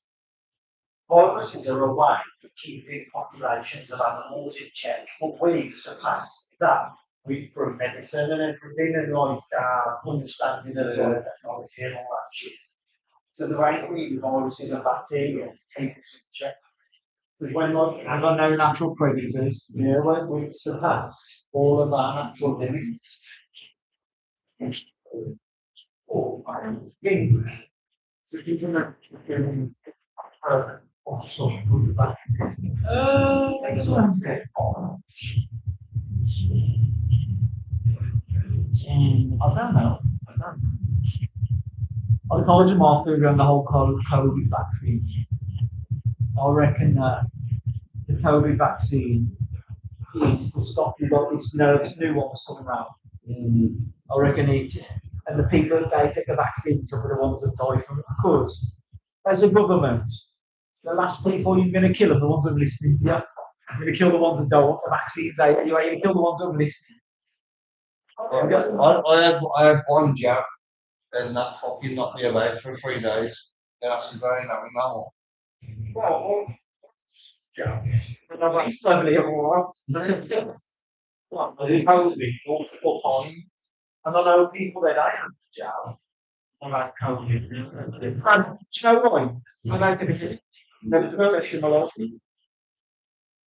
viruses are a way of keeping populations of animals in check, but we've surpassed that with through medicine and everything, and like understanding of technology and all that shit. So the way that we use viruses and bacteria to keep us in check. Because when like I've got no natural predators. yeah, when we surpass all of our natural limits. Oh, I think we can also put it back. I guess what I'm saying. I don't know. I don't know. I told you Mark around the whole COVID vaccine. I reckon that the COVID vaccine is to stop you like this new one was coming around. I reckon it, and the people that they take the vaccines are the ones that die from it because as a government, the last people you're going to kill are the ones that are listening to you. You're going to kill the ones that don't want the vaccines. You're going to kill the ones that are listening. I had one jab and that fucking knocked me away for 3 days. And I said, I ain't having that one. Well, It's probably a war. well, they COVID multiple times. And I know people that I have to jail about COVID. And do you know why? I don't think it's never touched my life.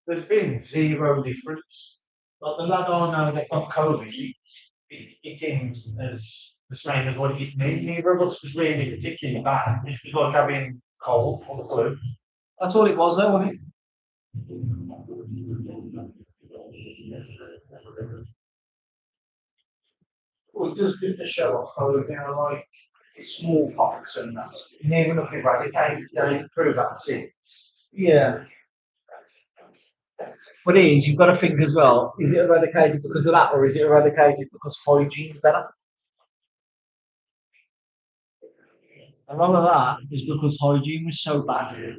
There's been zero difference. Like the lad I know that got COVID, it seemed as the same as what it did me. Neither of us was really particularly bad. It was like having cold or the flu. That's all it was, though, wasn't it? Well, it does good to show off how you know, like smallpox and that. Near enough eradicated through vaccines. Yeah. What it is, you've got to think as well, is it eradicated because of that or is it eradicated because hygiene's better? A lot of that is because hygiene was so bad.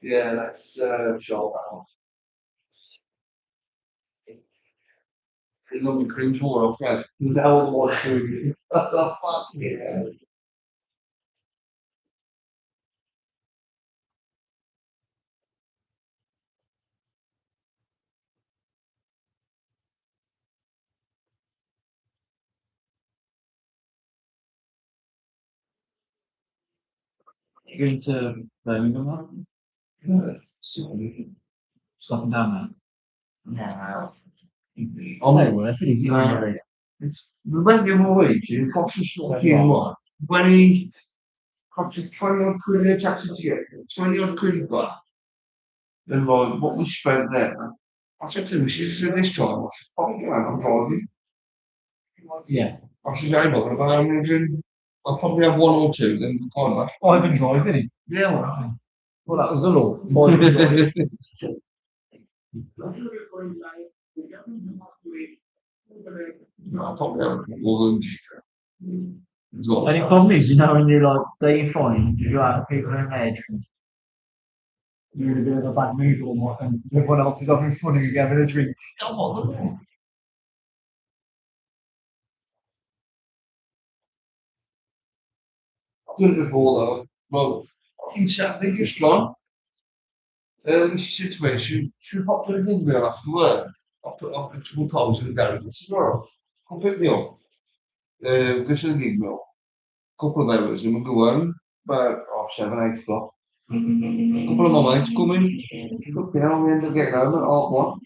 Yeah, that's sure. You know, the cream's all off, right? No more food. Fuck yeah. You're going to Birmingham, stopping down No. there. Oh, no, worth it, is it? We went the other week, it cost us fucking what? 20, cost us 20 odd quid in a taxi to get 20 odd quid back. Then like what we spent there. I said to him, she said this time, I said, fucking man, I'm driving. Yeah. I said, I'm not about 100. I'll probably have one or two, then come back. Oh, I've been driving it. Yeah, well. Well, that was the law. No, I'll probably have more than And the problem is, when you're like, they find you have people in age, you're in a bit of a bad mood or what, and everyone else is having fun and you're having a drink. Come on, I've done it before though. Well, fucking Saturday just gone. And she said to me, she popped to the windmill after work. I put up a couple of poles in the garage. I said, "Oh, come pick me up. Go to the windmill. Couple of hours and we'll go home about 7, 8 o'clock. Couple of my mates come in. Look, we end up getting home at 1:30.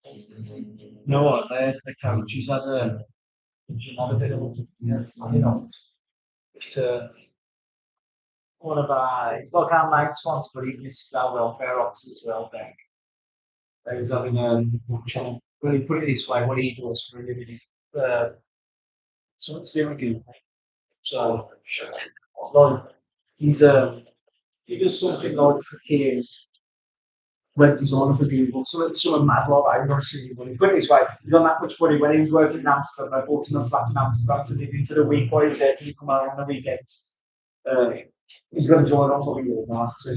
You know what? The coaches had a bit of yes, it's one of our, it's like our main sponsor, but he's Mrs. Our welfare officers welfare. They was having well, he put it this way, what he does for a living is something to do with Google. So, like, he does something like for kids, web designer for Google, so it's sort of mad like that, I've never seen money. Put it this way, he's on that much money when he was working in Amsterdam, I bought him a flat in Amsterdam to live in for the week while he was there to come out on the weekends. He's got to join on for a year now, so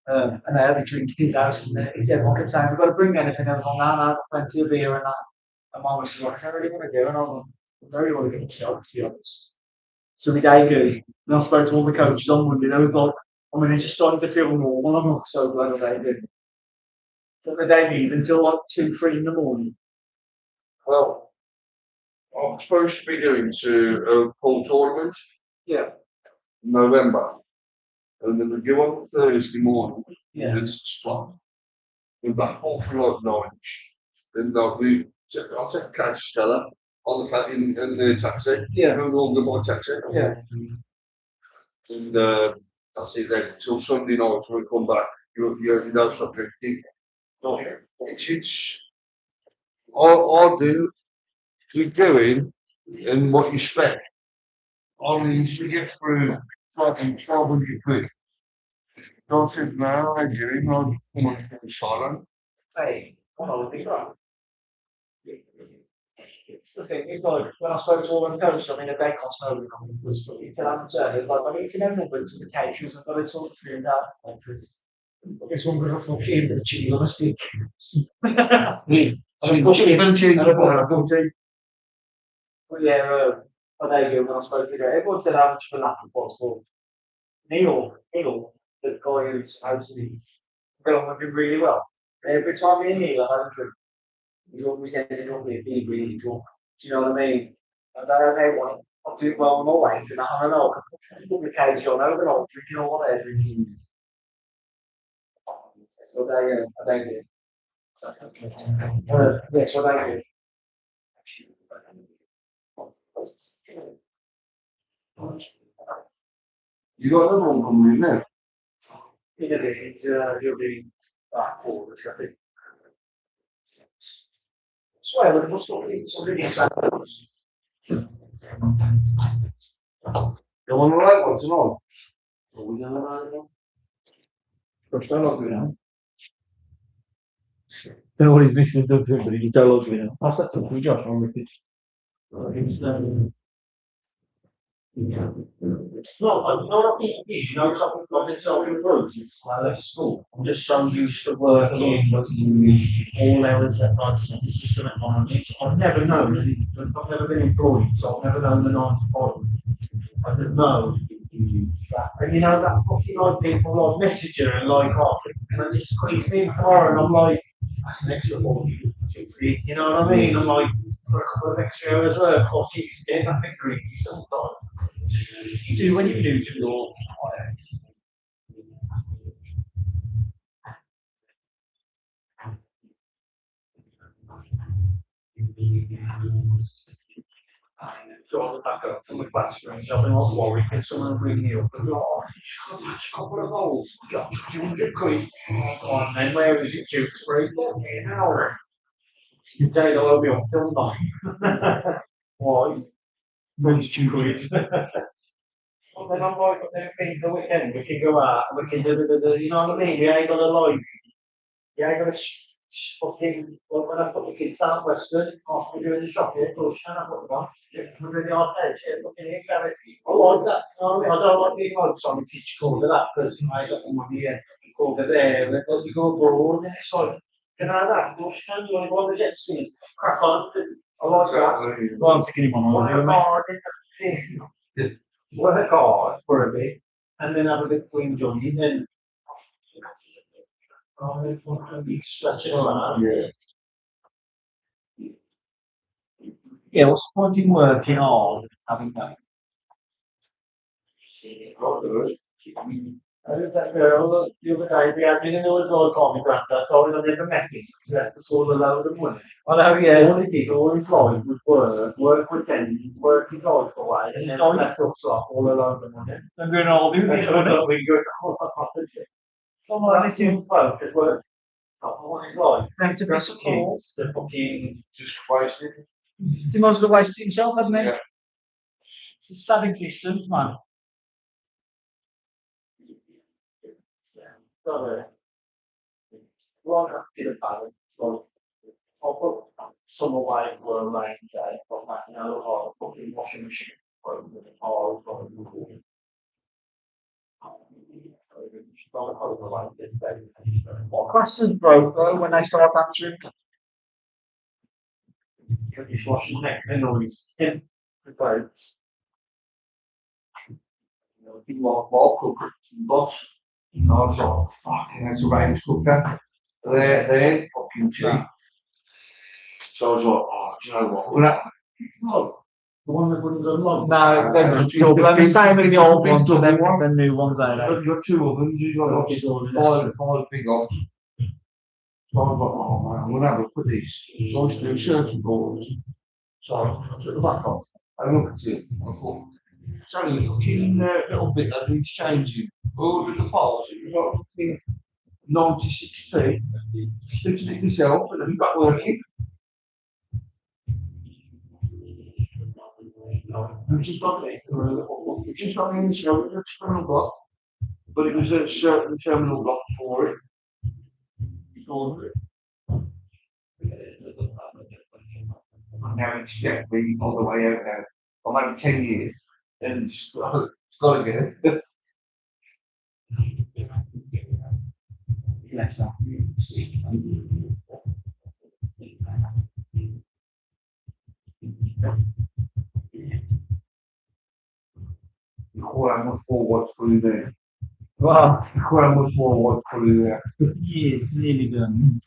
and I had a drink at his house, and he said, "Well, kept saying, we've got to bring anything." I was like, "No, no, I've got plenty of beer and that." And Mum was like, "I don't really want to go," and I was like, "I don't really want to get myself, to be honest." So my debut, and I spoke to all the coaches on Monday, they was like, I mean, it's just starting to feel normal. I'm not so glad I did. So the debut until like 2, 3 in the morning. Well, I'm supposed to be going to a pool tournament Yeah. in November, and then we go on Thursday morning. Yeah. It's spot. We're back home for like 9. Then I'll take a car to Stella on the taxi. Yeah. And we'll go by taxi. Yeah. And that's it then. Till Sunday night when we come back, you don't stop drinking. No, it's I do keep doing and what you spend. I mean, to get through fucking 1,200 quid. Don't think now I do, not too much for Scotland. Hey, what I would be right. It's the thing, it's like when I spoke to all them coaches, I mean, the bed cost no income was it's like I need to know numbers to the caterers, I've got to talk to them about countries. It's one with a fucking bit of cheese on a stick. But yeah, but there you go, when I spoke to them, everyone said how much for Latin was for Neil, the guy who's hosting these, got on with him really well. Every time me and Neil have had a drink, he's always ended up with being really drunk. Do you know what I mean? I don't want I'm doing well on my weight, and I don't know. The cage on over, I'm drinking all what they're drinking. So they do. Yeah, so they do. You got another one coming in there. In a bit, you'll be back forward, I think. So, we're something exciting. You want to write one tonight? Are we gonna write one? Gosh, don't look me now. Don't know what he's mixing up to, but he don't look me now. I'll set up with Josh, I'll repeat. No, I'm not you know, something got myself in groups, it's I left school. I'm just so used to working, all hours at night, so it's just an environment. I've never known, I've never been employed, so I've never known the 9 to 5. I didn't know. And you know that fucking like people like messenger and like and I just squeeze me in tomorrow and I'm like, that's an extra 40, 60, you know what I mean? I'm like, for a couple of extra hours work, fucking it's dead, I think greedy sometimes. You do when you do your so on the back up from the classroom, jumping off Warwick and someone bringing you up and go, oh, that's a couple of holes, we got 200 quid. Oh, and then where is it, Tewkesbury? Fucking hell. You take all over up till 9. Why? Really stupid. Well, then I'm like, then the weekend, we can go out, we can do, you know what I mean? We ain't gonna like, you ain't gonna fucking, well, when I put the kids down Western, after we're doing the shopping, push, and I put them on, we're really hard head, shit, looking here, carry. I like that, you know what I mean? I don't like being like some kids called that, because I got the money and called it there, and you go abroad, and it's like, you know that, push, and you want to go on the jet ski, crack on, I like that. Well, I'm taking him on holiday, work hard for a bit, and then have a bit to enjoy it, and stretching around. Yeah, what's the point in working hard, having that? I think that girl, the other day, we had dinner with Lord called me granddad, told him I never met him, he left us all a load of money. I know, yeah, all he did all his life was work weekends, work his life away, and then left us off all a load of money. And then all do this, we go, someone this is bloke has worked all his life. And to be some kids, the fucking Just wasted. he might as well wasted himself, hadn't he? Yeah. It's a sad existence, man. Well, I did a balance. Well, I'll put some away for a rain day, but like, you know, or fucking washing machine. Or what questions broke though when they start answering? You're dishwashing neck and noise. Yeah. More cooked boss. And I was like, fucking, it's a range cooker. They ain't fucking cheap. So I was like, oh, do you know what? Well, that, The one that wouldn't go long. No, they're the same with the old ones, but then the new ones out. you've got two ovens, you've got like five big ovens. So I was like, oh man, I'm gonna have a look at these. So I used to do circuit boards. So I took the back off, I looked at it, I thought, it's only a fucking little bit that needs changing. Over the parts, you've got fucking 96p, fixed it myself, and then got working. We've just got it, we've just got in the show, it's a terminal block, but it was a certain terminal block for it. And now it's kept me all the way out now. I'm only 10 years, and it's got to get it. Bless her. Quite much more what's through there. Wow, Quite much more what's through there. yes, nearly done.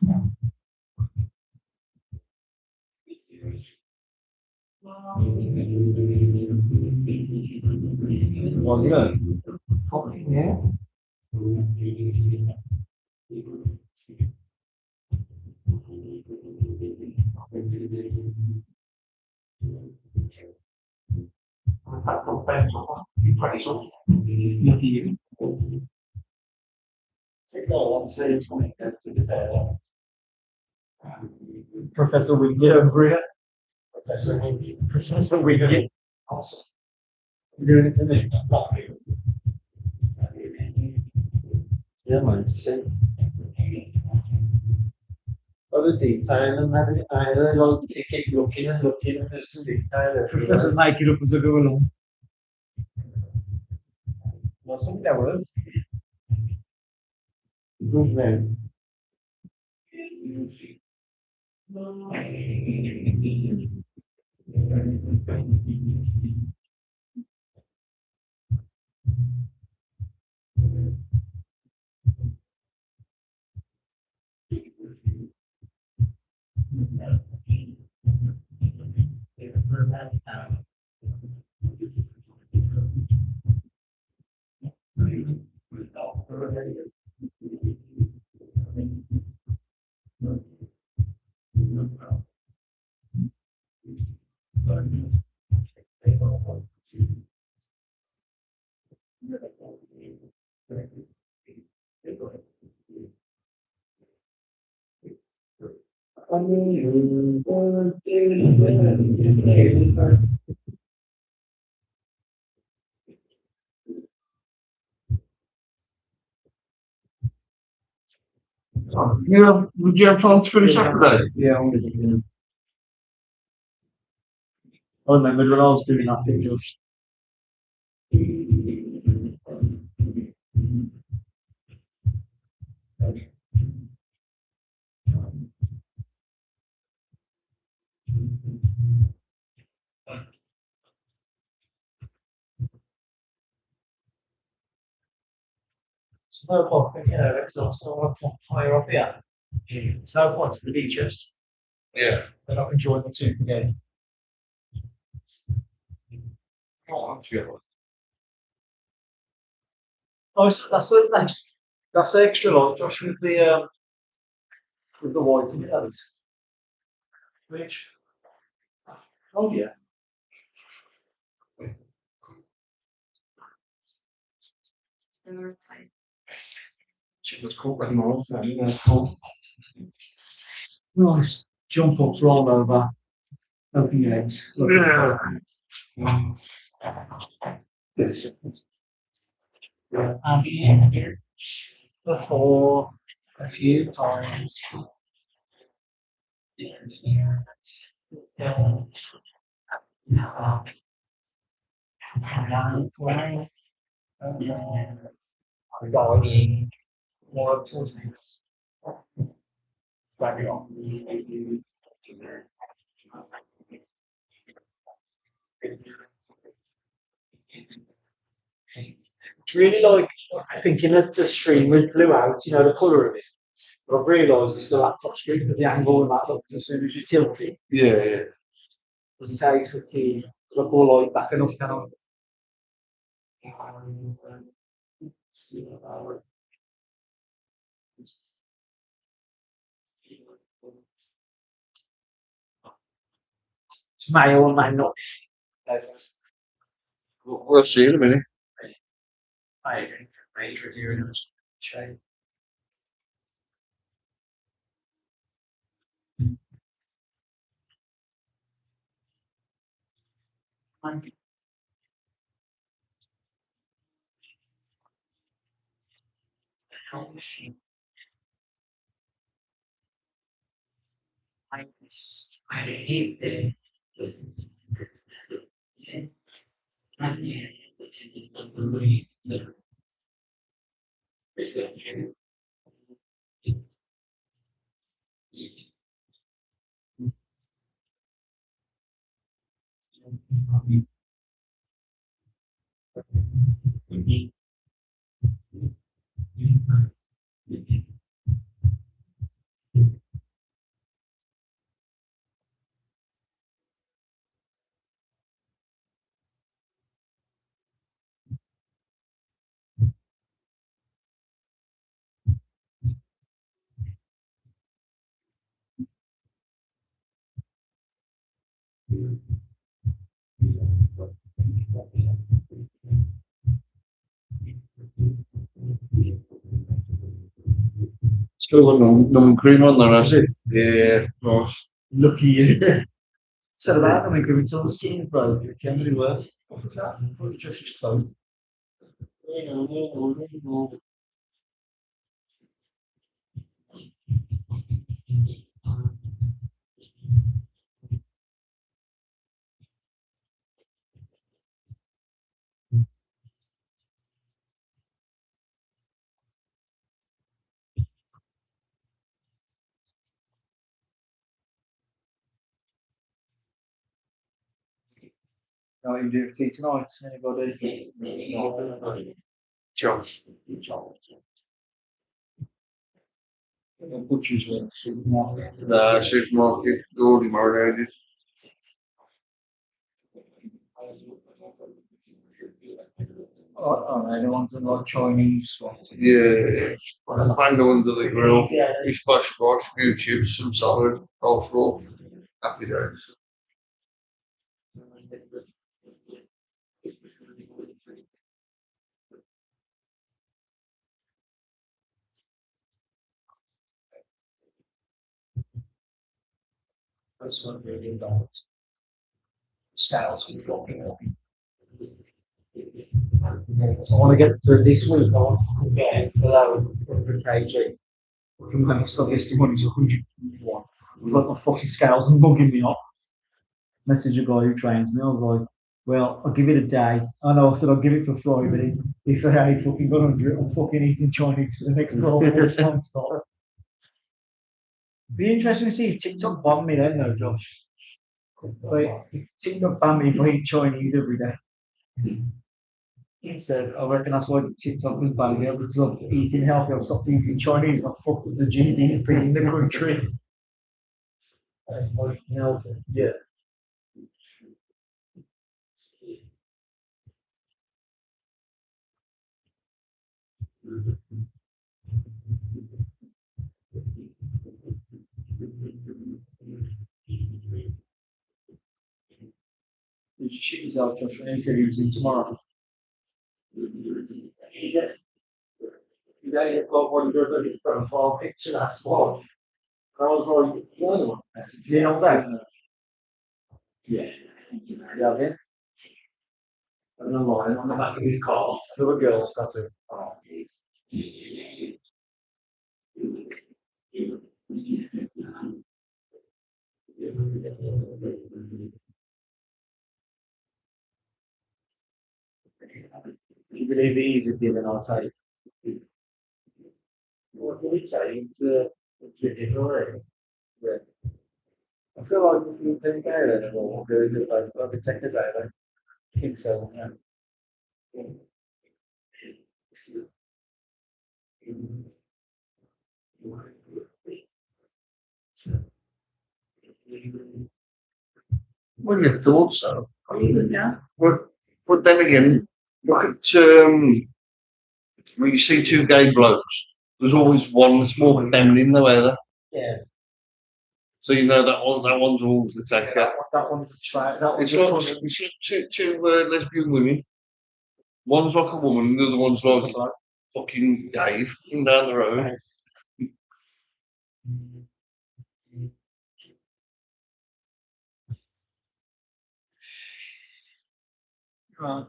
Was it? Fucking yeah. You praise them. Look at you. Professor Wiggett over here. Professor Wiggett. Awesome. Doing it to me. Yeah, man. See. Other detail and that, I don't keep looking and looking and there's some detail. Professor make it up as I go along. Well, something that works. Good man. Yeah, would you have time to finish Saturday? Yeah, I'm with you. I remember when I was doing that thing just. It's no point, you know, it's not so much higher up here. It's no point to the beaches. Yeah. They're not enjoying the two again. Oh, I'm sure. Oh, that's extra long, Josh, with the white and yellows. Which? Oh yeah. She was cool with more, so yeah, cool. Nice. Jump ups, roll over. Open your legs. Yeah. And here before a few times. Going more towards this. Very on. It's really like thinking that the stream was blew out, the colour of it. But I've realised it's the laptop screen because the angle of that looks as soon as you tilt it, Yeah, yeah. doesn't take for key. Because I pull light back enough now. It's may or may not. We'll see in a minute. May reviewing it. Shame. I hate it. Still got no cream on there, has it? Yeah, of course. Lucky you. So that, I mean, could we tell the skiing pro? It generally works. What was that? It was just his phone. No, you do it tonight. Anybody? Josh. Butcher's supermarket. The supermarket, already marinated. Oh, no, the ones that like Chinese ones. Yeah, hang under the grill. We splash squash, few chips, some salad, all full. Happy days. This one really don't. Scales with flopping. I want to get through this week. I want to get below 100 kg. Fucking when it's got this money's 101. It's like my fucking scales and bugging me off. Message a guy who trains me. I was like, well, I'll give it a day. I know I said I'll give it till Friday. If I ain't fucking got 100, I'm fucking eating Chinese for the next 12 months non-stop. Be interesting to see if TikTok ban me then though, Josh. Like, TikTok ban me if I eat Chinese every day. He said, I reckon that's why TikTok was banning me because I'm eating healthy. I've stopped eating Chinese. I fucked up the GDP in the country. Yeah. He shit himself, Josh, when he said he was in tomorrow. Yeah. Yeah, got one good profile picture, that's what. I was like, the other one. You know that? Yeah. Yeah, then. And I'm lying on the back of his car. There were girls tattoo. Oh, you believe it is a given, I'll take. What did he say? It's a given already. Yeah. I feel like if you think about it anymore, doing it like the checkers out, I think so. Yeah. Well, you thought so. Yeah. But then again, look at when you see two gay blokes, there's always one that's more feminine than the other. Yeah. So you know that one's always the taker. That one's a try. That It's one's like two lesbian women. One's like a woman, and the other one's like fucking Dave from down the road. right.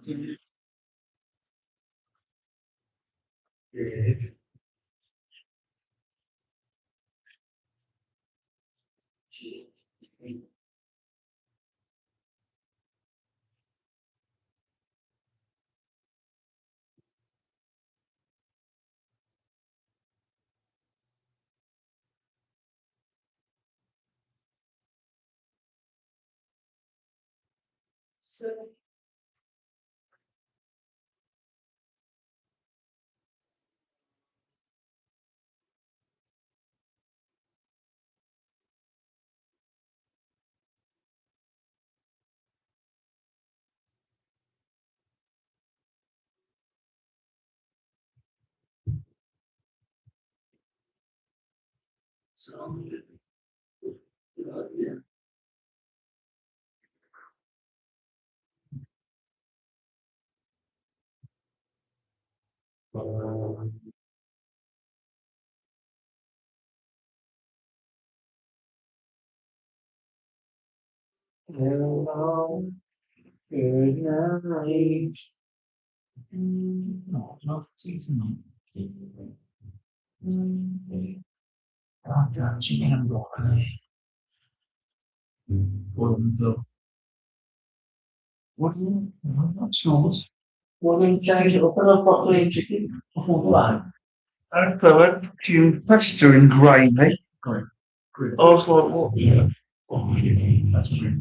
Hello, good night. No, not season. Ah, chicken and broccoli. What do you? Not sauce. Well, then change it up and I've got plain chicken. I thought that. I'd throw a few pasta and gravy. Great. I was like, what? Yeah. Oh, that's great.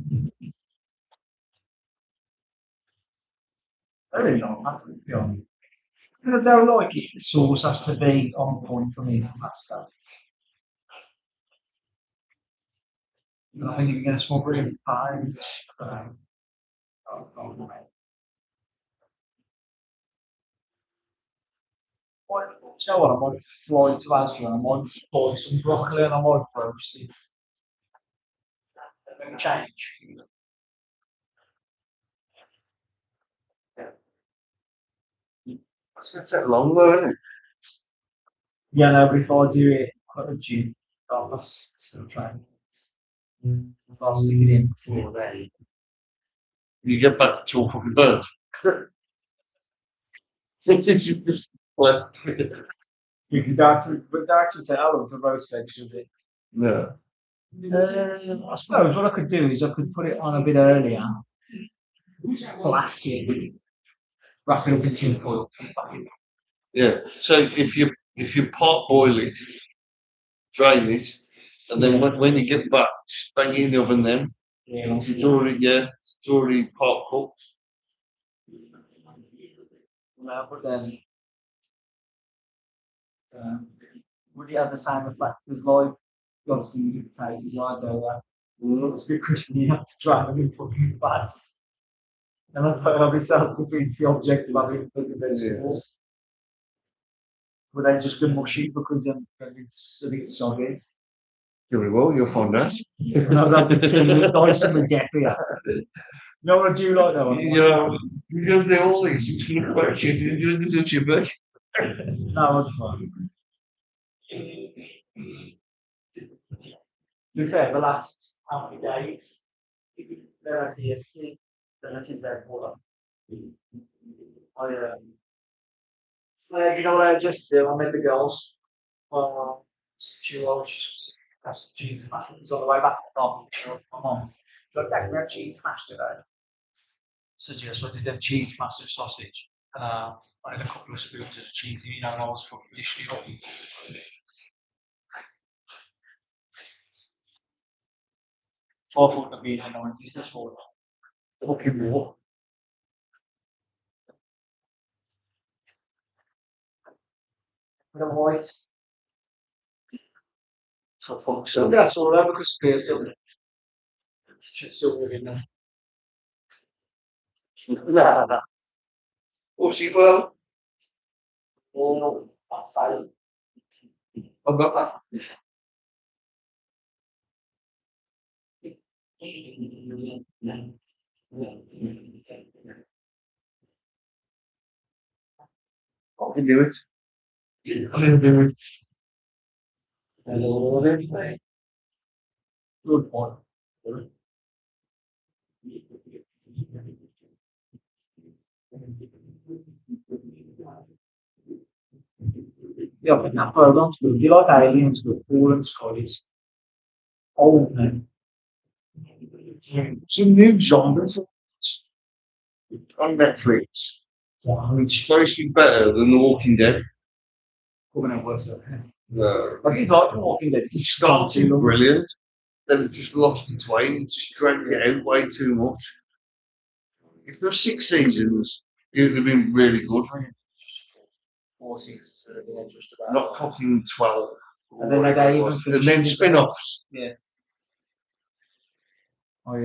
I really don't have to be honest. I don't like it. The sauce has to be on point for me for pasta. I think if you're going to smother it in pies, you know what? I might fry it to Asda and I might buy some broccoli and I might roast it. And then change. That's going to take long, though, isn't it? Yeah, no, but if I do it at the gym, that's still trying. If I stick it in before then. You get back to all fucking burnt. Well, Because that's but actually tell them to roast vegetables. yeah. I suppose what I could do is I could put it on a bit earlier, blast it, wrap it up in tin foil. Yeah. So if you pot boil it, drain it, and then when you get back, just bang it in the oven then. Yeah, It's already pot cooked. no, but then would it have the same effect as like obviously you do potatoes like that? It's a bit crispy, you have to dry them in fucking fat. And I thought of itself defeats the object of having fucking vegetables. Would they just go mushy because then it's a bit soggy? Very well, you'll find out. No, that's the nice and get here. No, what I do like that one. You're going to do all these. It's going to quite shit. You're going to do your best. No, that's fine. To be fair, the last how many days, they're at ESC, then it's in their water. You know what I just did? I met the girls. That's cheese smash. It was on the way back from my mom's. Look, Dad, we had cheese smash today. So just I did them cheese massive sausage. I had a couple of spoons of cheese, and I was fucking dishing it up. I thought that'd be in the 90s, this for fucking war. with a white. For fuck's sake. That's all right because space should still be in there. Nah. What's he well? Oh, that's fine. I've got that. I can do it. I can do it. Hello, everybody. Good point. Yeah, but that program's good. You like aliens, good, fallen skies. Old men. Some new genres on Netflix. I mean, it's supposed to be better than The Walking Dead. Coming out worse. No. I think like The Walking Dead. It started brilliant, then it just lost its way and just dragged it out way too much. If there were 6 seasons, it would have been really good. 4 seasons. Just Not fucking 12. And then they gave even And then spin offs. Yeah. I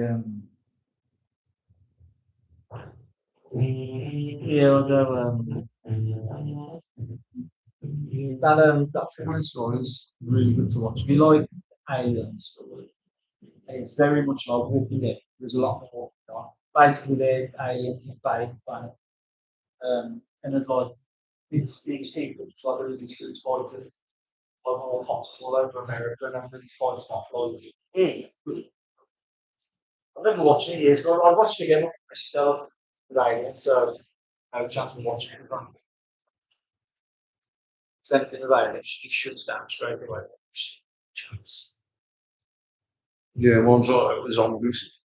yeah, that family story is really good to watch. If you like alien story, it's very much like Walking Dead. There's a lot more going on. Basically, the aliens invade the planet, and there's like these people, it's like the resistance fighters, like all hospitals all over America, and everything fights off like. I've never watched it years ago. I watched it again with my sister today, so I had a chance to watch it. Same thing about it, she just shuts down straight away. Chance. Yeah, one's like the zombies.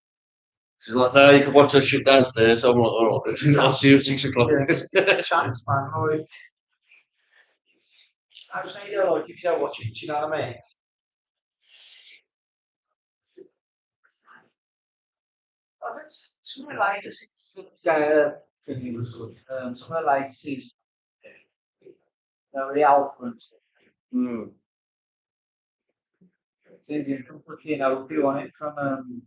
She's like, no, you can watch that shit downstairs. I'm like, all right, I'll see you at 6 o'clock. Chance, man. Like, I just need to, like, if you don't watch it, do you know what I mean? Oh, that's some of the latest, it's thingy was good. Some of the latest is the Alpha and stuff. Hmm. It's easy to put, you know, view on it from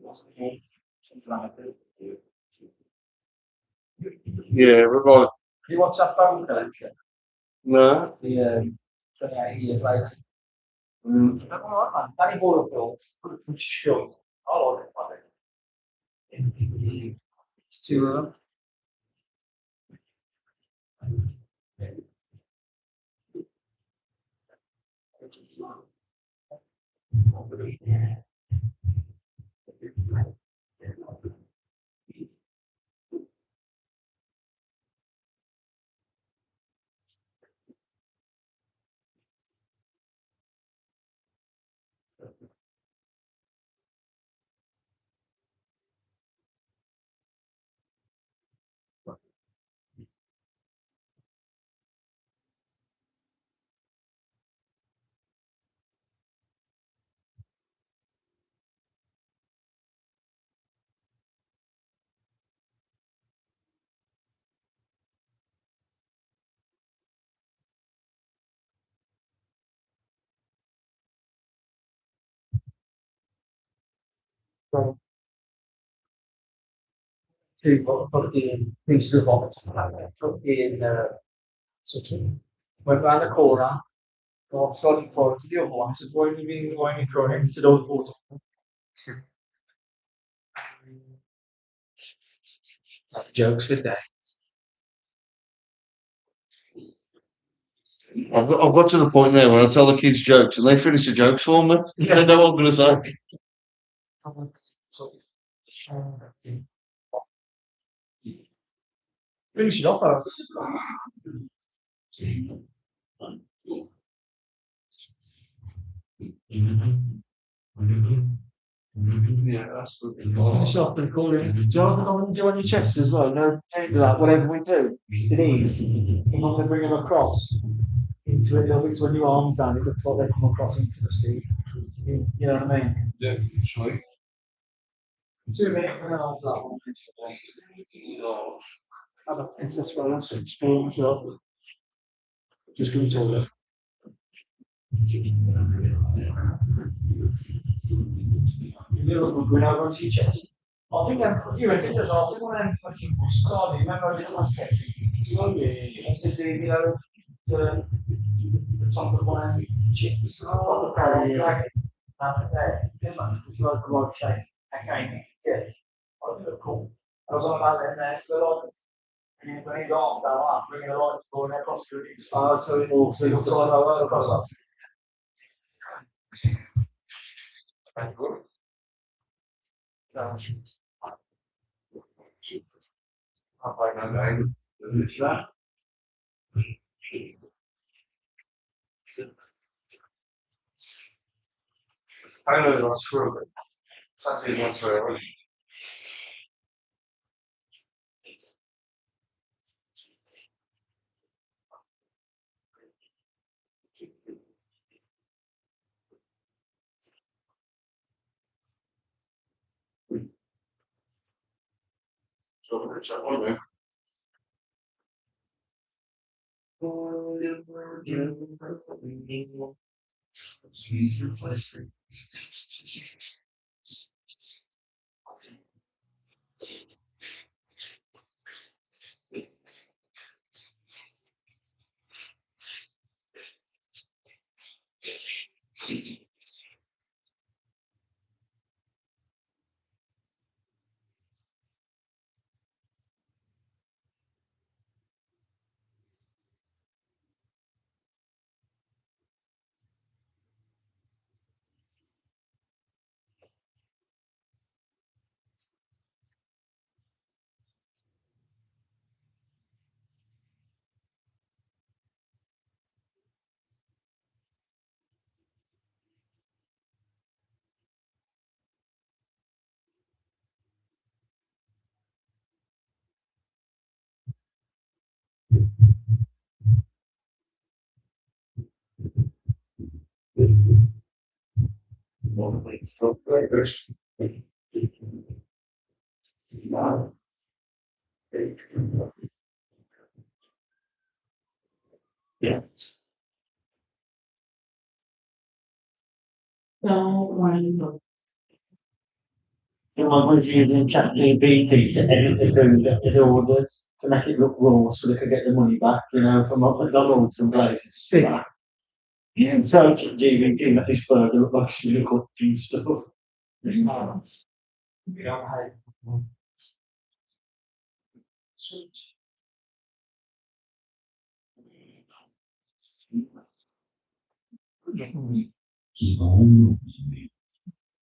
what's it called? Something like that. Yeah, we're right. You watch that phone collection? No. The 28 years later. Mm. Alright, man. Danny Boyle, which is short. I like it. It's two of them. So, two fucking pieces of vomit. Fucking such a went round the corner. Got started forward to the other one. Said, "Why are you being why are you crying?" He said, "Oh, water." Jokes with that. I've got to the point now where I tell the kids jokes and they finish the jokes for me. They know what I'm going to say. So, finish it off. Yeah, that's good. Finish off and call it. Do you want to do on your chest as well? No, change that. Whatever we do, it's an ease. You're not going to bring them across into it. It's when your arms down, it looks like they come across into the sea. You know what I mean? Yeah, sweet. 2 minutes and then I'll that one. Have a princess for us, spoons up. Just go to the toilet. You look good over onto your chest. I think you reckon there's also one of them fucking busts on. Remember I did last time? Oh yeah. I said the top of one of them chips. Oh, the dragon. It's like a rod shape. Okay, yeah. I think it's cool. I was on about them there, so like, and when he got off that line, bringing a light going across the ring. So it all seems to across. Thank you. I find no name. It's that. I know that's true. That's it, that's true. So it's that one there. Yeah. You know, I was using ChatGPT to edit the food that they'd ordered to make it look raw so they could get the money back, from like McDonald's and places. Yeah. So ChatGPT made this burger look like it's been cooked and stuff.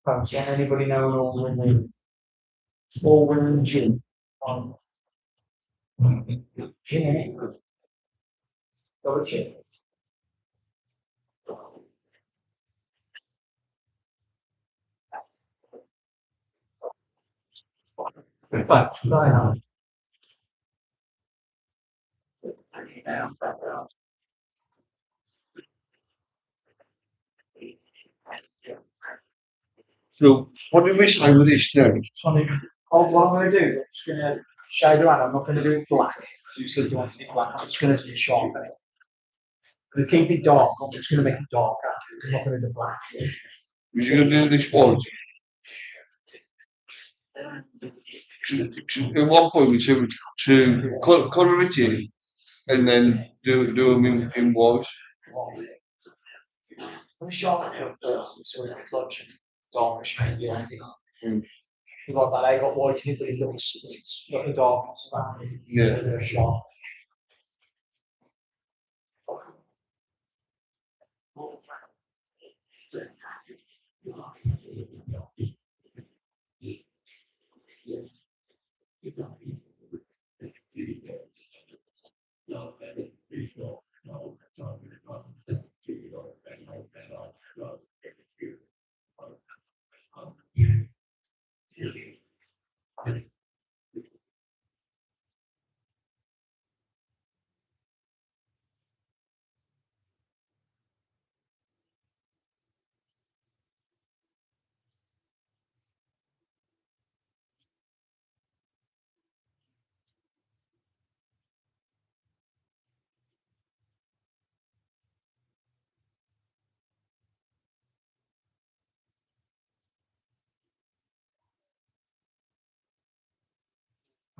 Can't get anybody know all when they all wearing gin. Gin in it. Got a chip. But going on. So what do we say with this now? What I'm going to do is I'm just going to shade around. I'm not going to do it black. Because you said you wanted it black. I'm just going to sharpen it. I'm going to keep it dark. I'm just going to make it darker. I'm not going to do black. You're gonna do this one. At one point we should to colour it in and then do them in white. Let me sharpen it up first so it's like darker shade. Yeah. You got that, I got white in it, but it looks it's like a dark spine. Yeah. Sharp.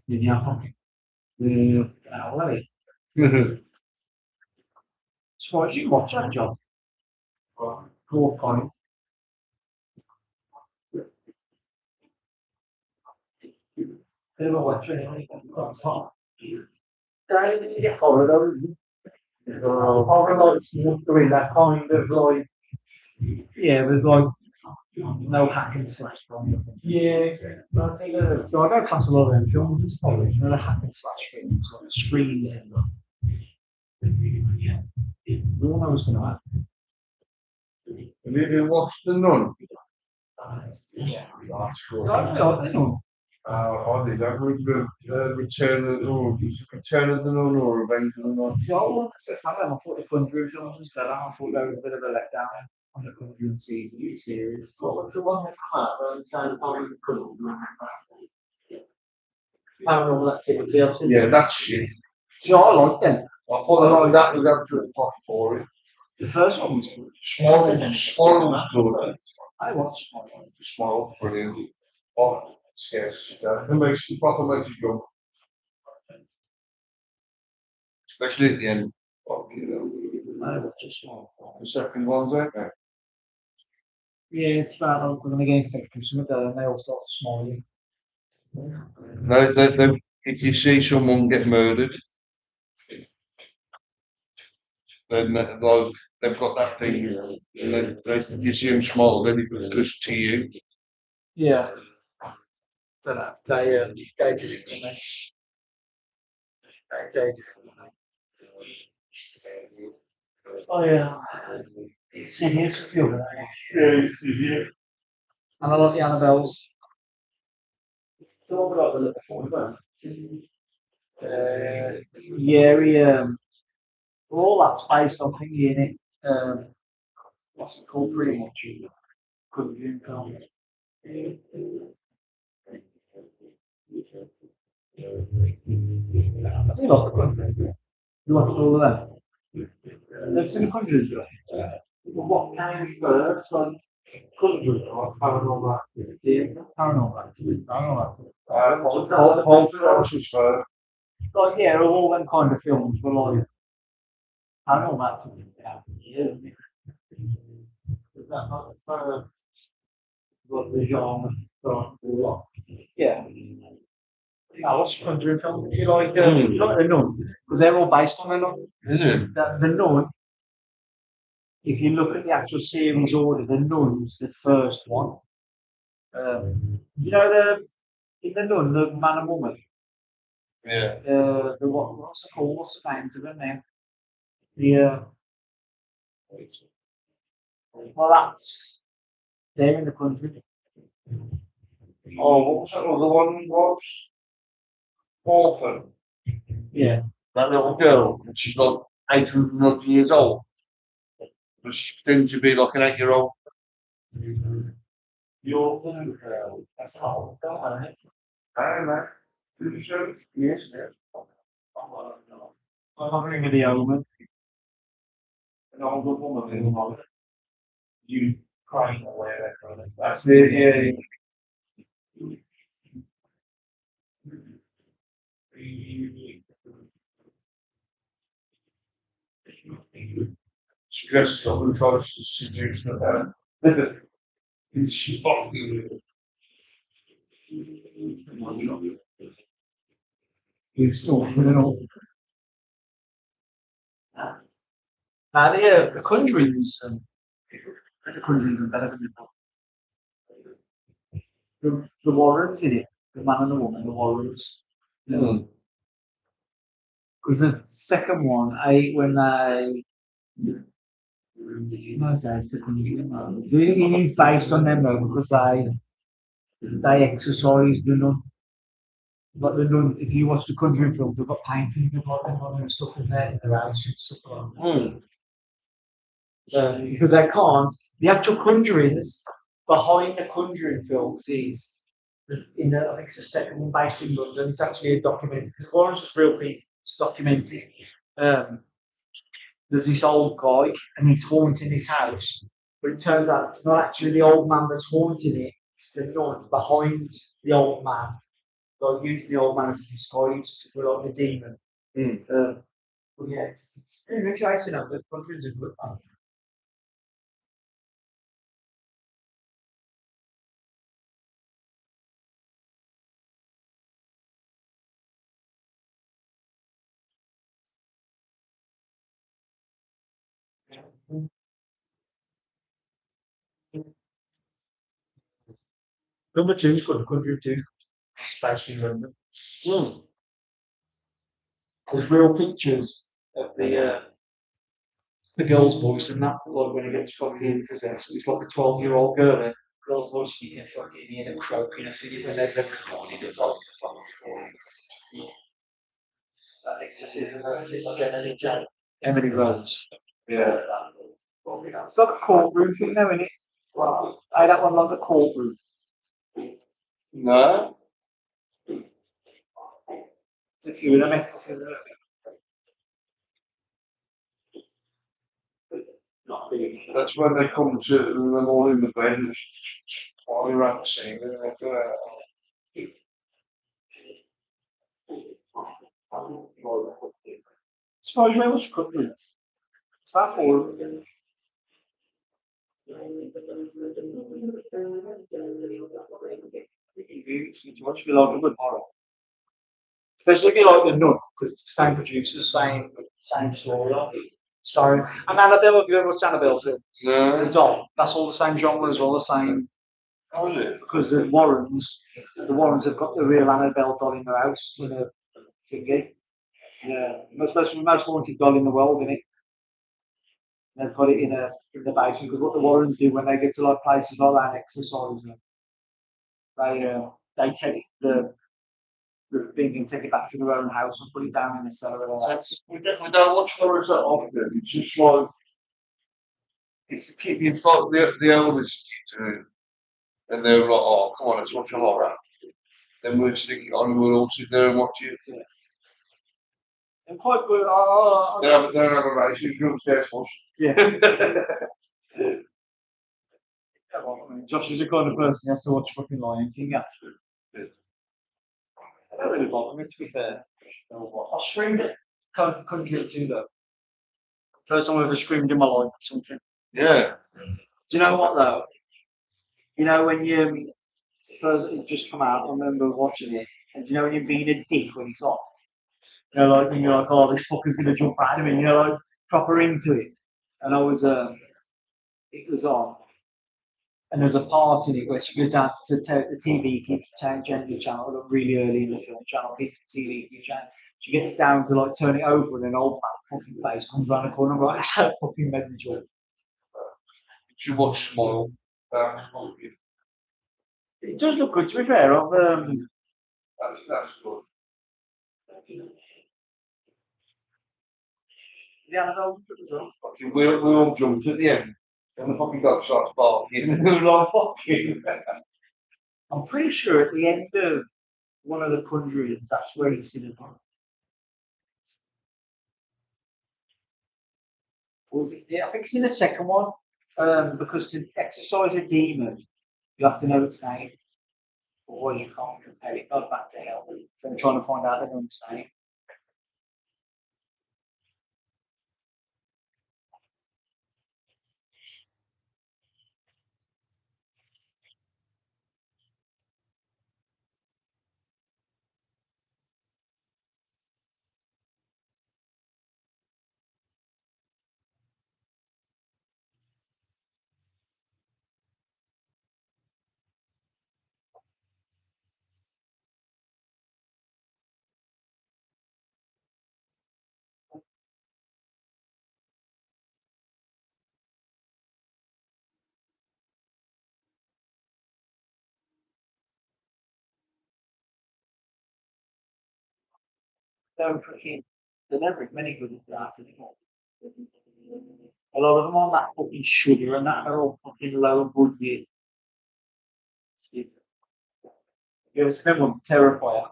Vediamo. Vabbè. Suppose you watch that job. 4 point. Devo watchare doing that kind of like yeah, there's like no hack and slash from it. Yeah, so I don't class a lot of them films as following, you know, the hack and slash films, like screens and we all know what's going to happen. Have you ever watched The Nun? Yeah, That's good. I know. I did that with the Return of the Nun or Revenge of the Nun. See, all of this, I thought the Conjuring films was better. I thought they were a bit of a letdown on the Conjuring series. What was the one with Paranormal Activity? I've seen. Yeah, that's shit. See, I like them. I thought that was absolutely fucking boring. The first one was good. Smile was good. I watched Smile. Smile, brilliant. Oh, scares you. It proper makes you jump. Especially at the end. Oh, I watched Smile. the second one's out there. Yeah, it's about like, we're going to get infected with something there and they all start smiling. If you see someone get murdered, then they've got that thing, and you see them smile, then it goes to you. Yeah. Don't know. They did it, didn't they? They did it. Oh yeah. It's serious with the other day. Yeah. And I love the Annabelles. Don't know about the before, but yeah, all that's based on thingy in it. What's it called? Pretty much. Conjuring films. You like the Conjuring? You watched all of them? They've seen the Conjuring film. What came first? Like Conjuring or Paranormal Activity? Paranormal Activity. Poltergeist was first. Like yeah, all them kind of films were like Paranormal Activity. Yeah. Is that not what the genre? Yeah. I watched Conjuring films. You like the Nun? Because they're all based on the Nun. Is it? The Nun. If you look at the actual series order, the Nun's the first one. You know in the Nun, the man and woman. Yeah. What's it called? What's the name of it now? The well, that's they're in the country. Oh, what was that other one was? Orphan. Yeah. That little girl, and she's like 800 years old. But she pretends to be like an 8-year-old. You're that's all. Don't it? I don't know. Did you show it? Yes. I'm thinking of the Omen. An older woman in the moment. You crying away there. That's it, yeah. She dresses up and tries to seduce her. She's fucking. You're still feeling the Conjuring's the Conjuring's are better than the Warrens in it, the man and the woman, the Warrens. Because the second one, when they it is based on them though because they exercise the Nun. But the Nun, if you watch the Conjuring films, they've got paintings of like them and stuff in their house and stuff like that. Because they can't. The actual Conjurings behind the Conjuring films is I think it's the second one based in London. It's actually a documentary because one's just real people. It's documented. There's this old guy and he's haunting his house, but it turns out it's not actually the old man that's haunting it. It's the nun behind the old man. like using the old man as a disguise for like the demon. But yeah, if you're icing up, the countries are good. Number two's got the country too. Space in London. There's real pictures of the girl's voice and that, like when it gets fucking possessed. It's like a 12-year-old girl. And girl's voice, you can fucking hear them croaking and singing when they've been recorded it like the fucking recordings. That exorcism, like Emily Rose. Yeah. It's like a courtroom thing now, isn't it? Wow. I that one like a courtroom. No. It's a few of them exorcisms. Not big. That's when they come to them all in the bed and all around the scene. Suppose where was Cutlets? It's that for you watch me like a good horror. Especially if you like the nun, because it's the same producers, same story. Starring and Annabelle, have you ever watched Annabelle films? No. The doll. That's all the same genre as well, the same. How is it? Because the Warrens have got the real Annabelle doll in their house in a thingy. Yeah, most haunted doll in the world, isn't it? They've got it in the basement because what the Warrens do when they get to like places like that and exercise, they take the thing and take it back to their own house and put it down in the cellar of their house. We don't watch horrors that often. It's just like it's to keep you like the elements to it. And they're like, oh come on, let's watch a horror. Then we'll stick it on and we'll all sit there and watch it. Yeah. And quite good. They don't have a race, who's going upstairs first. Yeah. Josh is the kind of person who has to watch fucking Lion King, actually. I don't really bother me, to be fair. I screamed it. Couldn't do it too, though. First time I ever screamed in my life or something. Yeah. Do you know what, though? You know, when you first it just come out, I remember watching it, and do you know when you're being a dick when it's on? You know, like when you're like, oh, this fucker's gonna jump out of me, you know, like proper into it. And it was on. And there's a part in it where she goes down to the TV, keeps changing the channel really early in the film, channel keeps the TV, keeps changing. She gets down to like turn it over, and an old man fucking face comes around the corner and like, that fucking made me jump. You watch Smile. It does look good, to be fair. That's good. Yeah, I know. As well. Fucking, we all jumped at the end. And the fucking dog starts barking. And we're like, fucking. I'm pretty sure at the end of one of the Conjurings, that's where he's in it. Yeah, I think it's in the second one. Because to exercise a demon, you have to know its name. Otherwise, you can't compare it back to hell. So I'm trying to find out the nun's name. They're never many good at that anymore. A lot of them on that fucking sugar and that are all fucking low budget. You ever seen them one? Terrifier.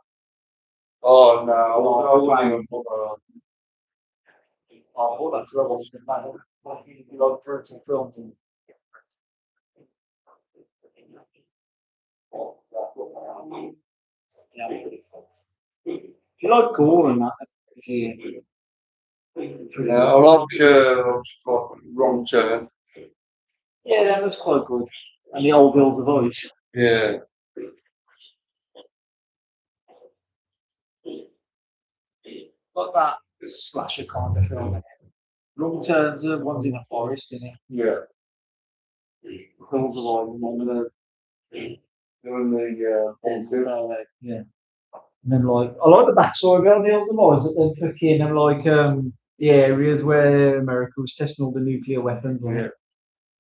Oh no, I wouldn't even put that on. Oh, that's what I watched in that. Fucking like brutal films and Yeah. You like gore and that? Yeah. Yeah, I like Wrong Turn. Yeah, that was quite good. And the old Hills of Ice. Yeah. Like that slasher kind of film. Wrong Turns are ones in the forest, isn't it? Yeah. Hills of Ice, one of the Doing the yeah. And then like I like the backstory of the Hills of Ice that they're fucking and like the areas where America was testing all the nuclear weapons. Like, Yeah.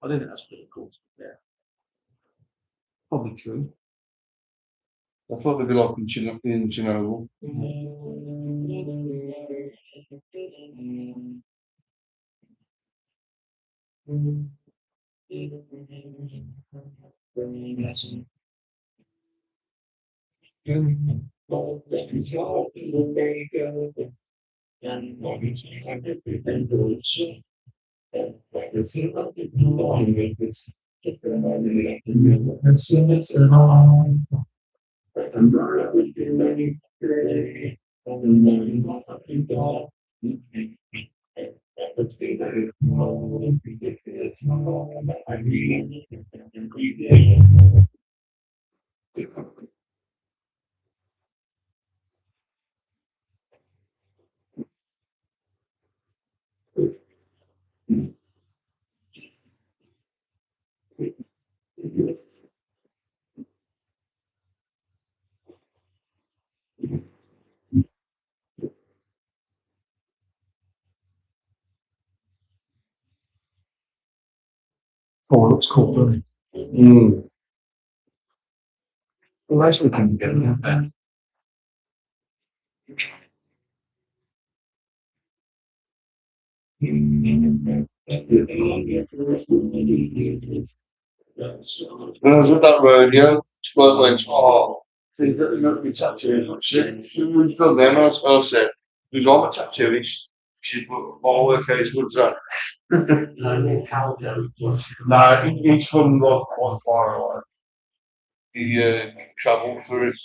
I think that's pretty cool. Yeah. Probably true. I thought they'd be like in Chernobyl. Yes. Oh, it looks cool, doesn't it? Mm. Well, actually, can get it. When I was at that radio, Spurt went, oh, you've got to be tattooed. We've got them, I was saying, who's all a tattooist? She's all her case was that. Nah, he's from like quite far away. He travelled for it.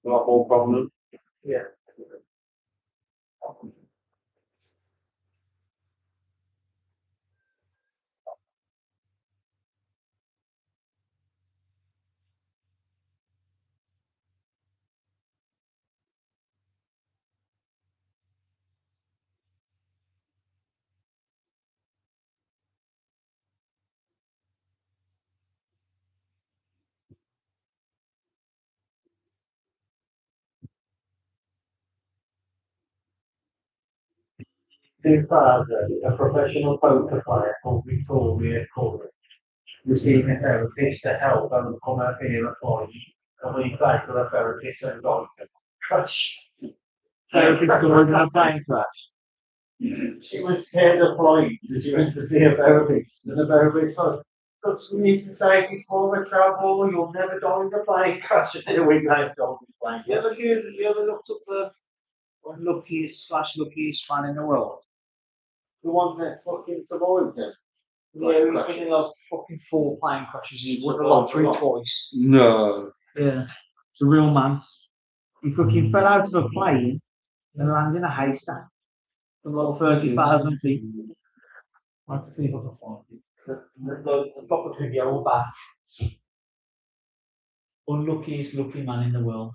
Not more prominent. Yeah. Two father, a professional poker player called Victoria Curry, receiving a therapist to help overcome her fear of flying. And we played for the therapist and got crash. Therapist going in a plane crash. She was scared of flying, so she went to see a therapist. And the therapist said, look, you need to say before the travel, you'll never die in a plane crash. And then a week later, died in a plane crash. You ever looked up the luckiest man in the world? The one that fucking survived it. Yeah, he's been in like fucking 4 plane crashes. He's won the lottery twice. No. Yeah, it's a real man. He fucking fell out of a plane and landed in a haystack from like 30,000 feet. I'll have to see if I can find it. It's a proper video back. Unluckiest lucky man in the world.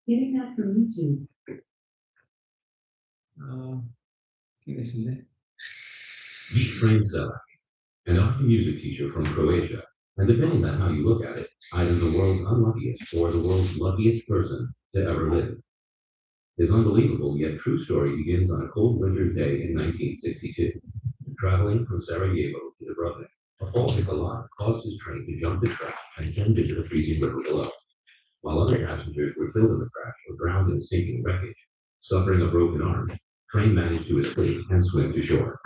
Getting that from YouTube. This is it. Meet Frank Selak, an art and music teacher from Croatia, and depending on how you look at it, either the world's unluckiest or the world's luckiest person to ever live. His unbelievable yet true story begins on a cold winter's day in 1962. Traveling from Sarajevo to Dubrovnik, a fault at the line caused his train to jump the track and plunge into the freezing river below. While other passengers were killed in the crash or drowned in sinking wreckage, suffering a broken arm, Train managed to escape and swim to shore.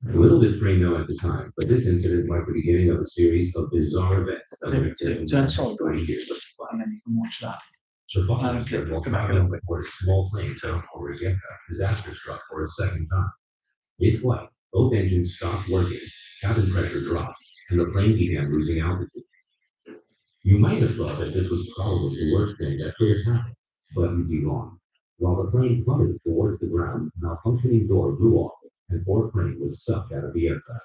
Little did Train know at the time, but this incident marked the beginning of a series of bizarre events that would extend Turn for 20 sideways, years. and then you can watch that. So following Okay, trip while come back a traveling little bit. aboard a small plane bound for Rijeka, disaster struck for a second time. Mid-flight, both engines stopped working, cabin pressure dropped, and the plane began losing altitude. You might have thought that this was probably the worst thing that could have happened, but you'd be wrong. While the plane plummeted towards the ground, a malfunctioning door blew off, and poor Crane was sucked out of the aircraft.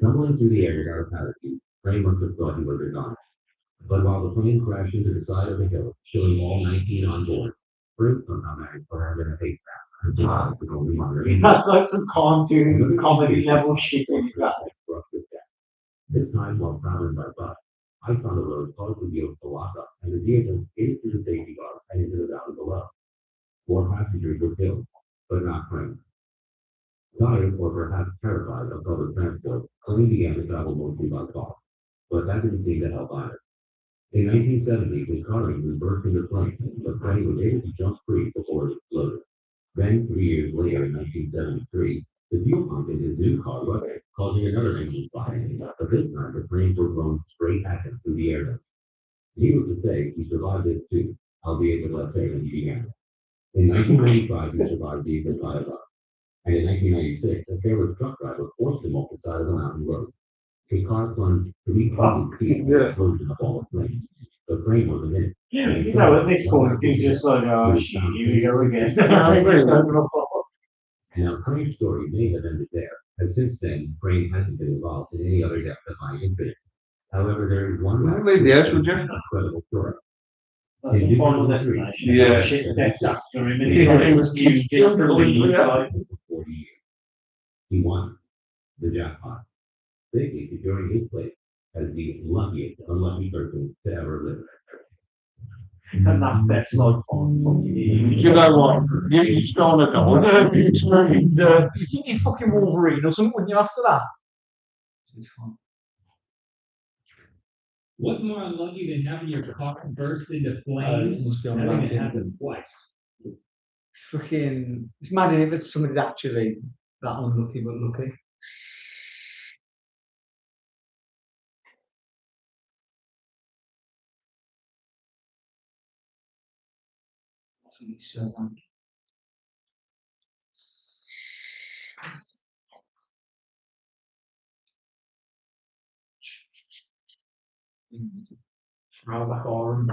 Tumbling through the air without a parachute, Crane must have thought he was a goner. But while the plane crashed into the side of the hill, killing all 19 on board, Crane somehow managed to land in a haystack and survived with only minor injuries. That's like some cartoon comedy level shit in that. This time, while traveling by bus, ice on the road caused the wheels to lock up, and the vehicle skated through the safety bar and into the valley below. 4 passengers were killed, but not Crane. Tired or perhaps terrified of public transport, Crane began to travel mostly by car, but that didn't seem to help either. In 1970, his car engine burst into flames, but Crane was able to jump free before it exploded. Then, 3 years later, in 1973, the fuel pump in his new car ruptured, causing another engine fire, but this time the flames were blown straight at him through the air vents. Needless to say, he survived this too, albeit with less air than he began. In 1995, he survived being hit by a bus, and in 1996, a careless truck driver forced him off the side of the mountain road. His car plunged 300 feet and exploded in a ball of flames. The Crane wasn't in it. You know, at this point, you just like, oh shit, here we go again. Now, Crane's story may have ended there, as since then, Crane hasn't been involved in any other death-defying incident. However, there is one last Leave the house, would you? incredible story. Final destination. Yeah. Shit, death's after him, and he was used differently. Like, For 40 years. He won the jackpot, thinking securing his place as the luckiest unlucky person to ever live. and that's like fun. You know what? You stole a goal. You think you fucking Wolverine or something, wouldn't you, after that? It's fun. What's more unlucky than having your car burst into flames? Must be on Having that. it happen twice. Fucking, it's mad if somebody's actually that unlucky but lucky. So, round the horn.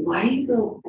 Why do you go?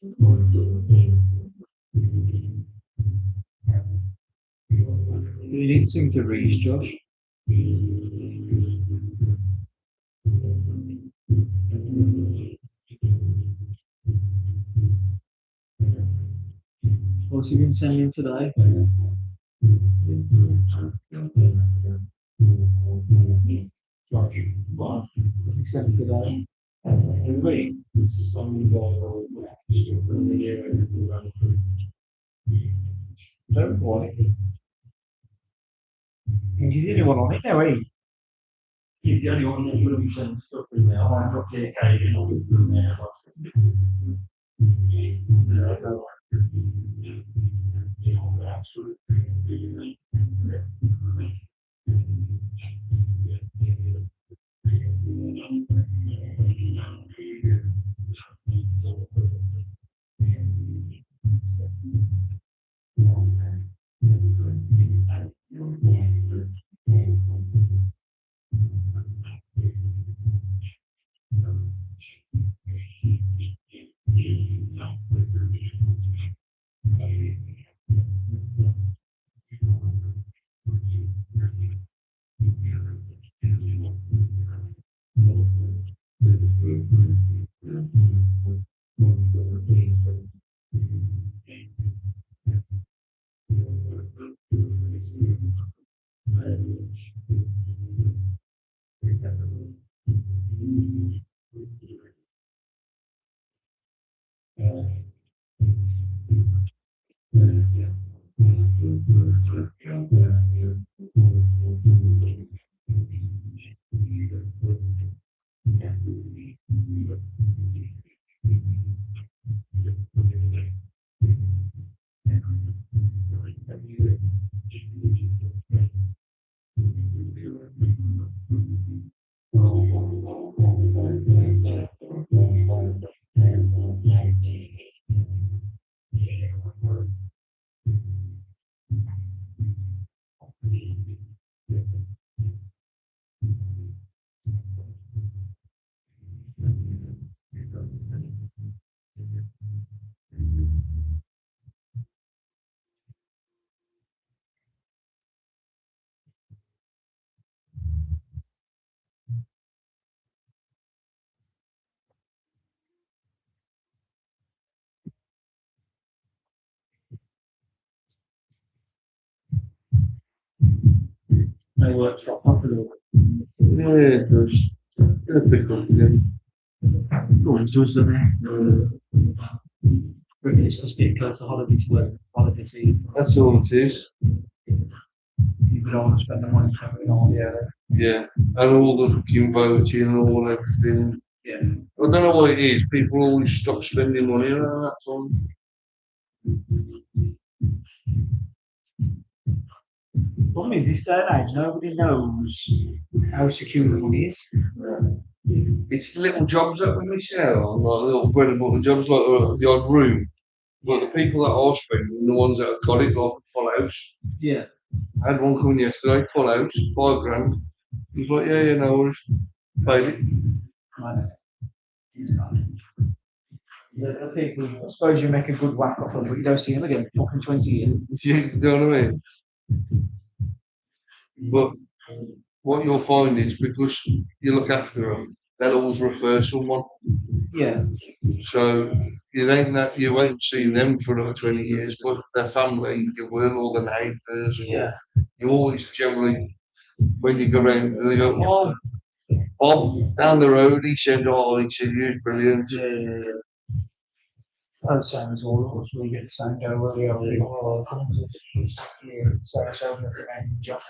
You need to sing to Reese, Josh. What's he been singing today? Josh, what? What's he singing today? Everybody. Don't worry. He's the only one on it now, eh? He's the only one that's going to be sending stuff in there. I'm not getting carried in there. They work top up a little bit. Yeah, it does. Gonna pick up again. Always does, doesn't it? Really, it's just getting close to holiday to work, holiday season. That's all it is. You could always spend the money traveling all year. Yeah. And all the fucking voting and all everything. Yeah. I don't know what it is. People always stop spending money around that time. Problem is, this day and age, nobody knows how secure the money is. It's the little jobs that we miss out on, like little bread and butter jobs, like the odd room. But the people that are spending, the ones that have got it, like a full house. Yeah. I had one come yesterday, full house, £5 grand. He's like, yeah, no worries. Paid it. I know. It is bad. The people, I suppose you make a good whack off them, but you don't see them again for fucking 20 years. You know what I mean? But what you'll find is because you look after them, they'll always refer someone. Yeah. So you won't see them for another 20 years, but their family, you will, all the neighbours. Yeah. You always generally, when you go around, they go, oh, Bob down the road, he said, he was brilliant. Yeah. The same as all of us, we get the same go where we are. We all so ourselves recommend job.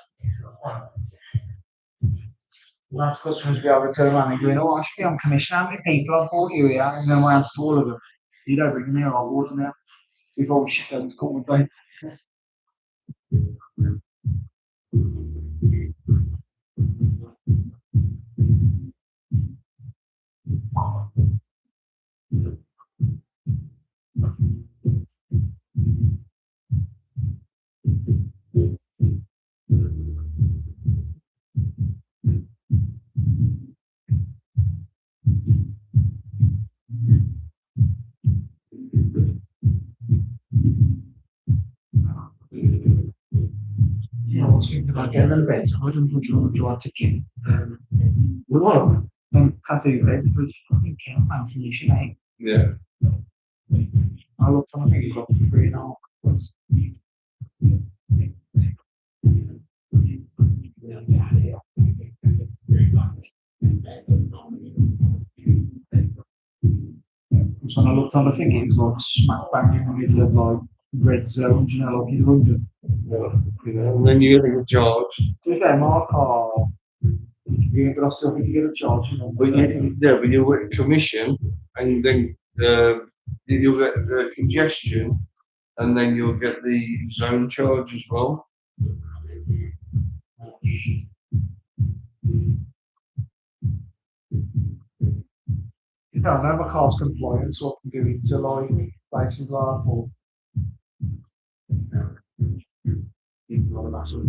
Lots of customers be able to turn around and going, oh, actually, I'm commissioning how many people I've bought you here, and then I answer to all of them. You don't bring me, I'll water now. We've all shit them to come with me. thinking about getting them beds. I don't know what to get. What? Tattoo bed, which I think can't fancy you should make. Yeah. I looked on, I think it's got 3.5. So I looked on, I think it was like smack bang in the middle of like red zones, you know, like in London. And then you're gonna get charged. To be fair, my car, yeah, but I still think you get a charge, you know. But you'll get commission, and then you'll get the congestion, and then you'll get the zone charge as well. You know, now my car's compliant, so I can go into like places like or even on a massive.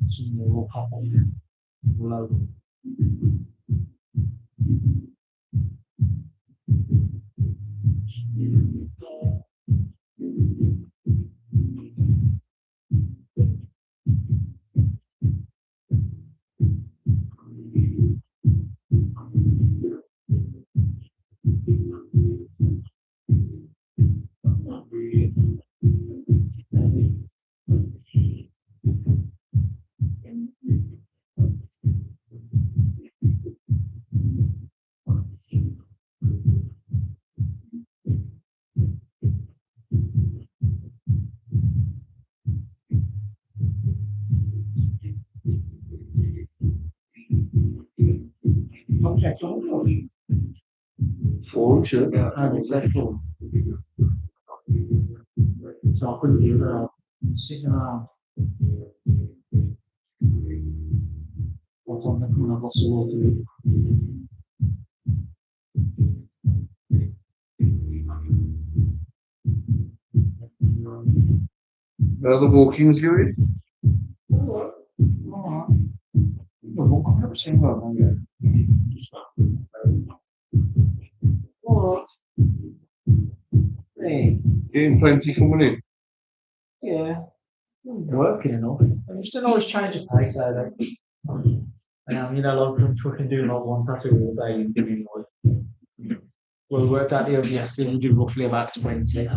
Some more will pop on low. Okay, so Four, sure. I would say 4. So I couldn't do that. Sitting around. What on the corner of lots of water. Now the walking's going. Alright. Well, I've never seen that one yet. Alright. Hey, Getting plenty coming in. yeah. Working enough. I'm just an always change of pace, I think. And you know, like I'm fucking doing like one tattoo all day and doing like. Well, we worked out the other yesterday, we do roughly about 20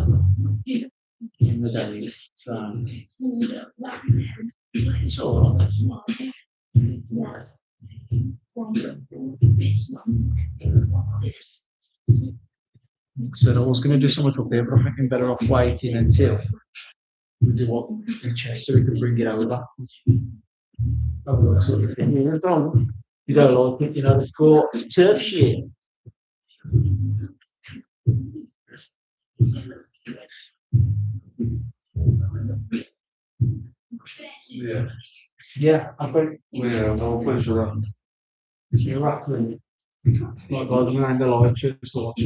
in the days. So it's all right. Said I was going to do something up here, but I think I'm better off waiting until we do what the chest so we can bring it over. Have a look, sort of thing. You don't like it, you know, it's got turf shit. Yeah. Yeah, I think Yeah, no pleasure. you're rattling. Like God, you ain't the light, just watch.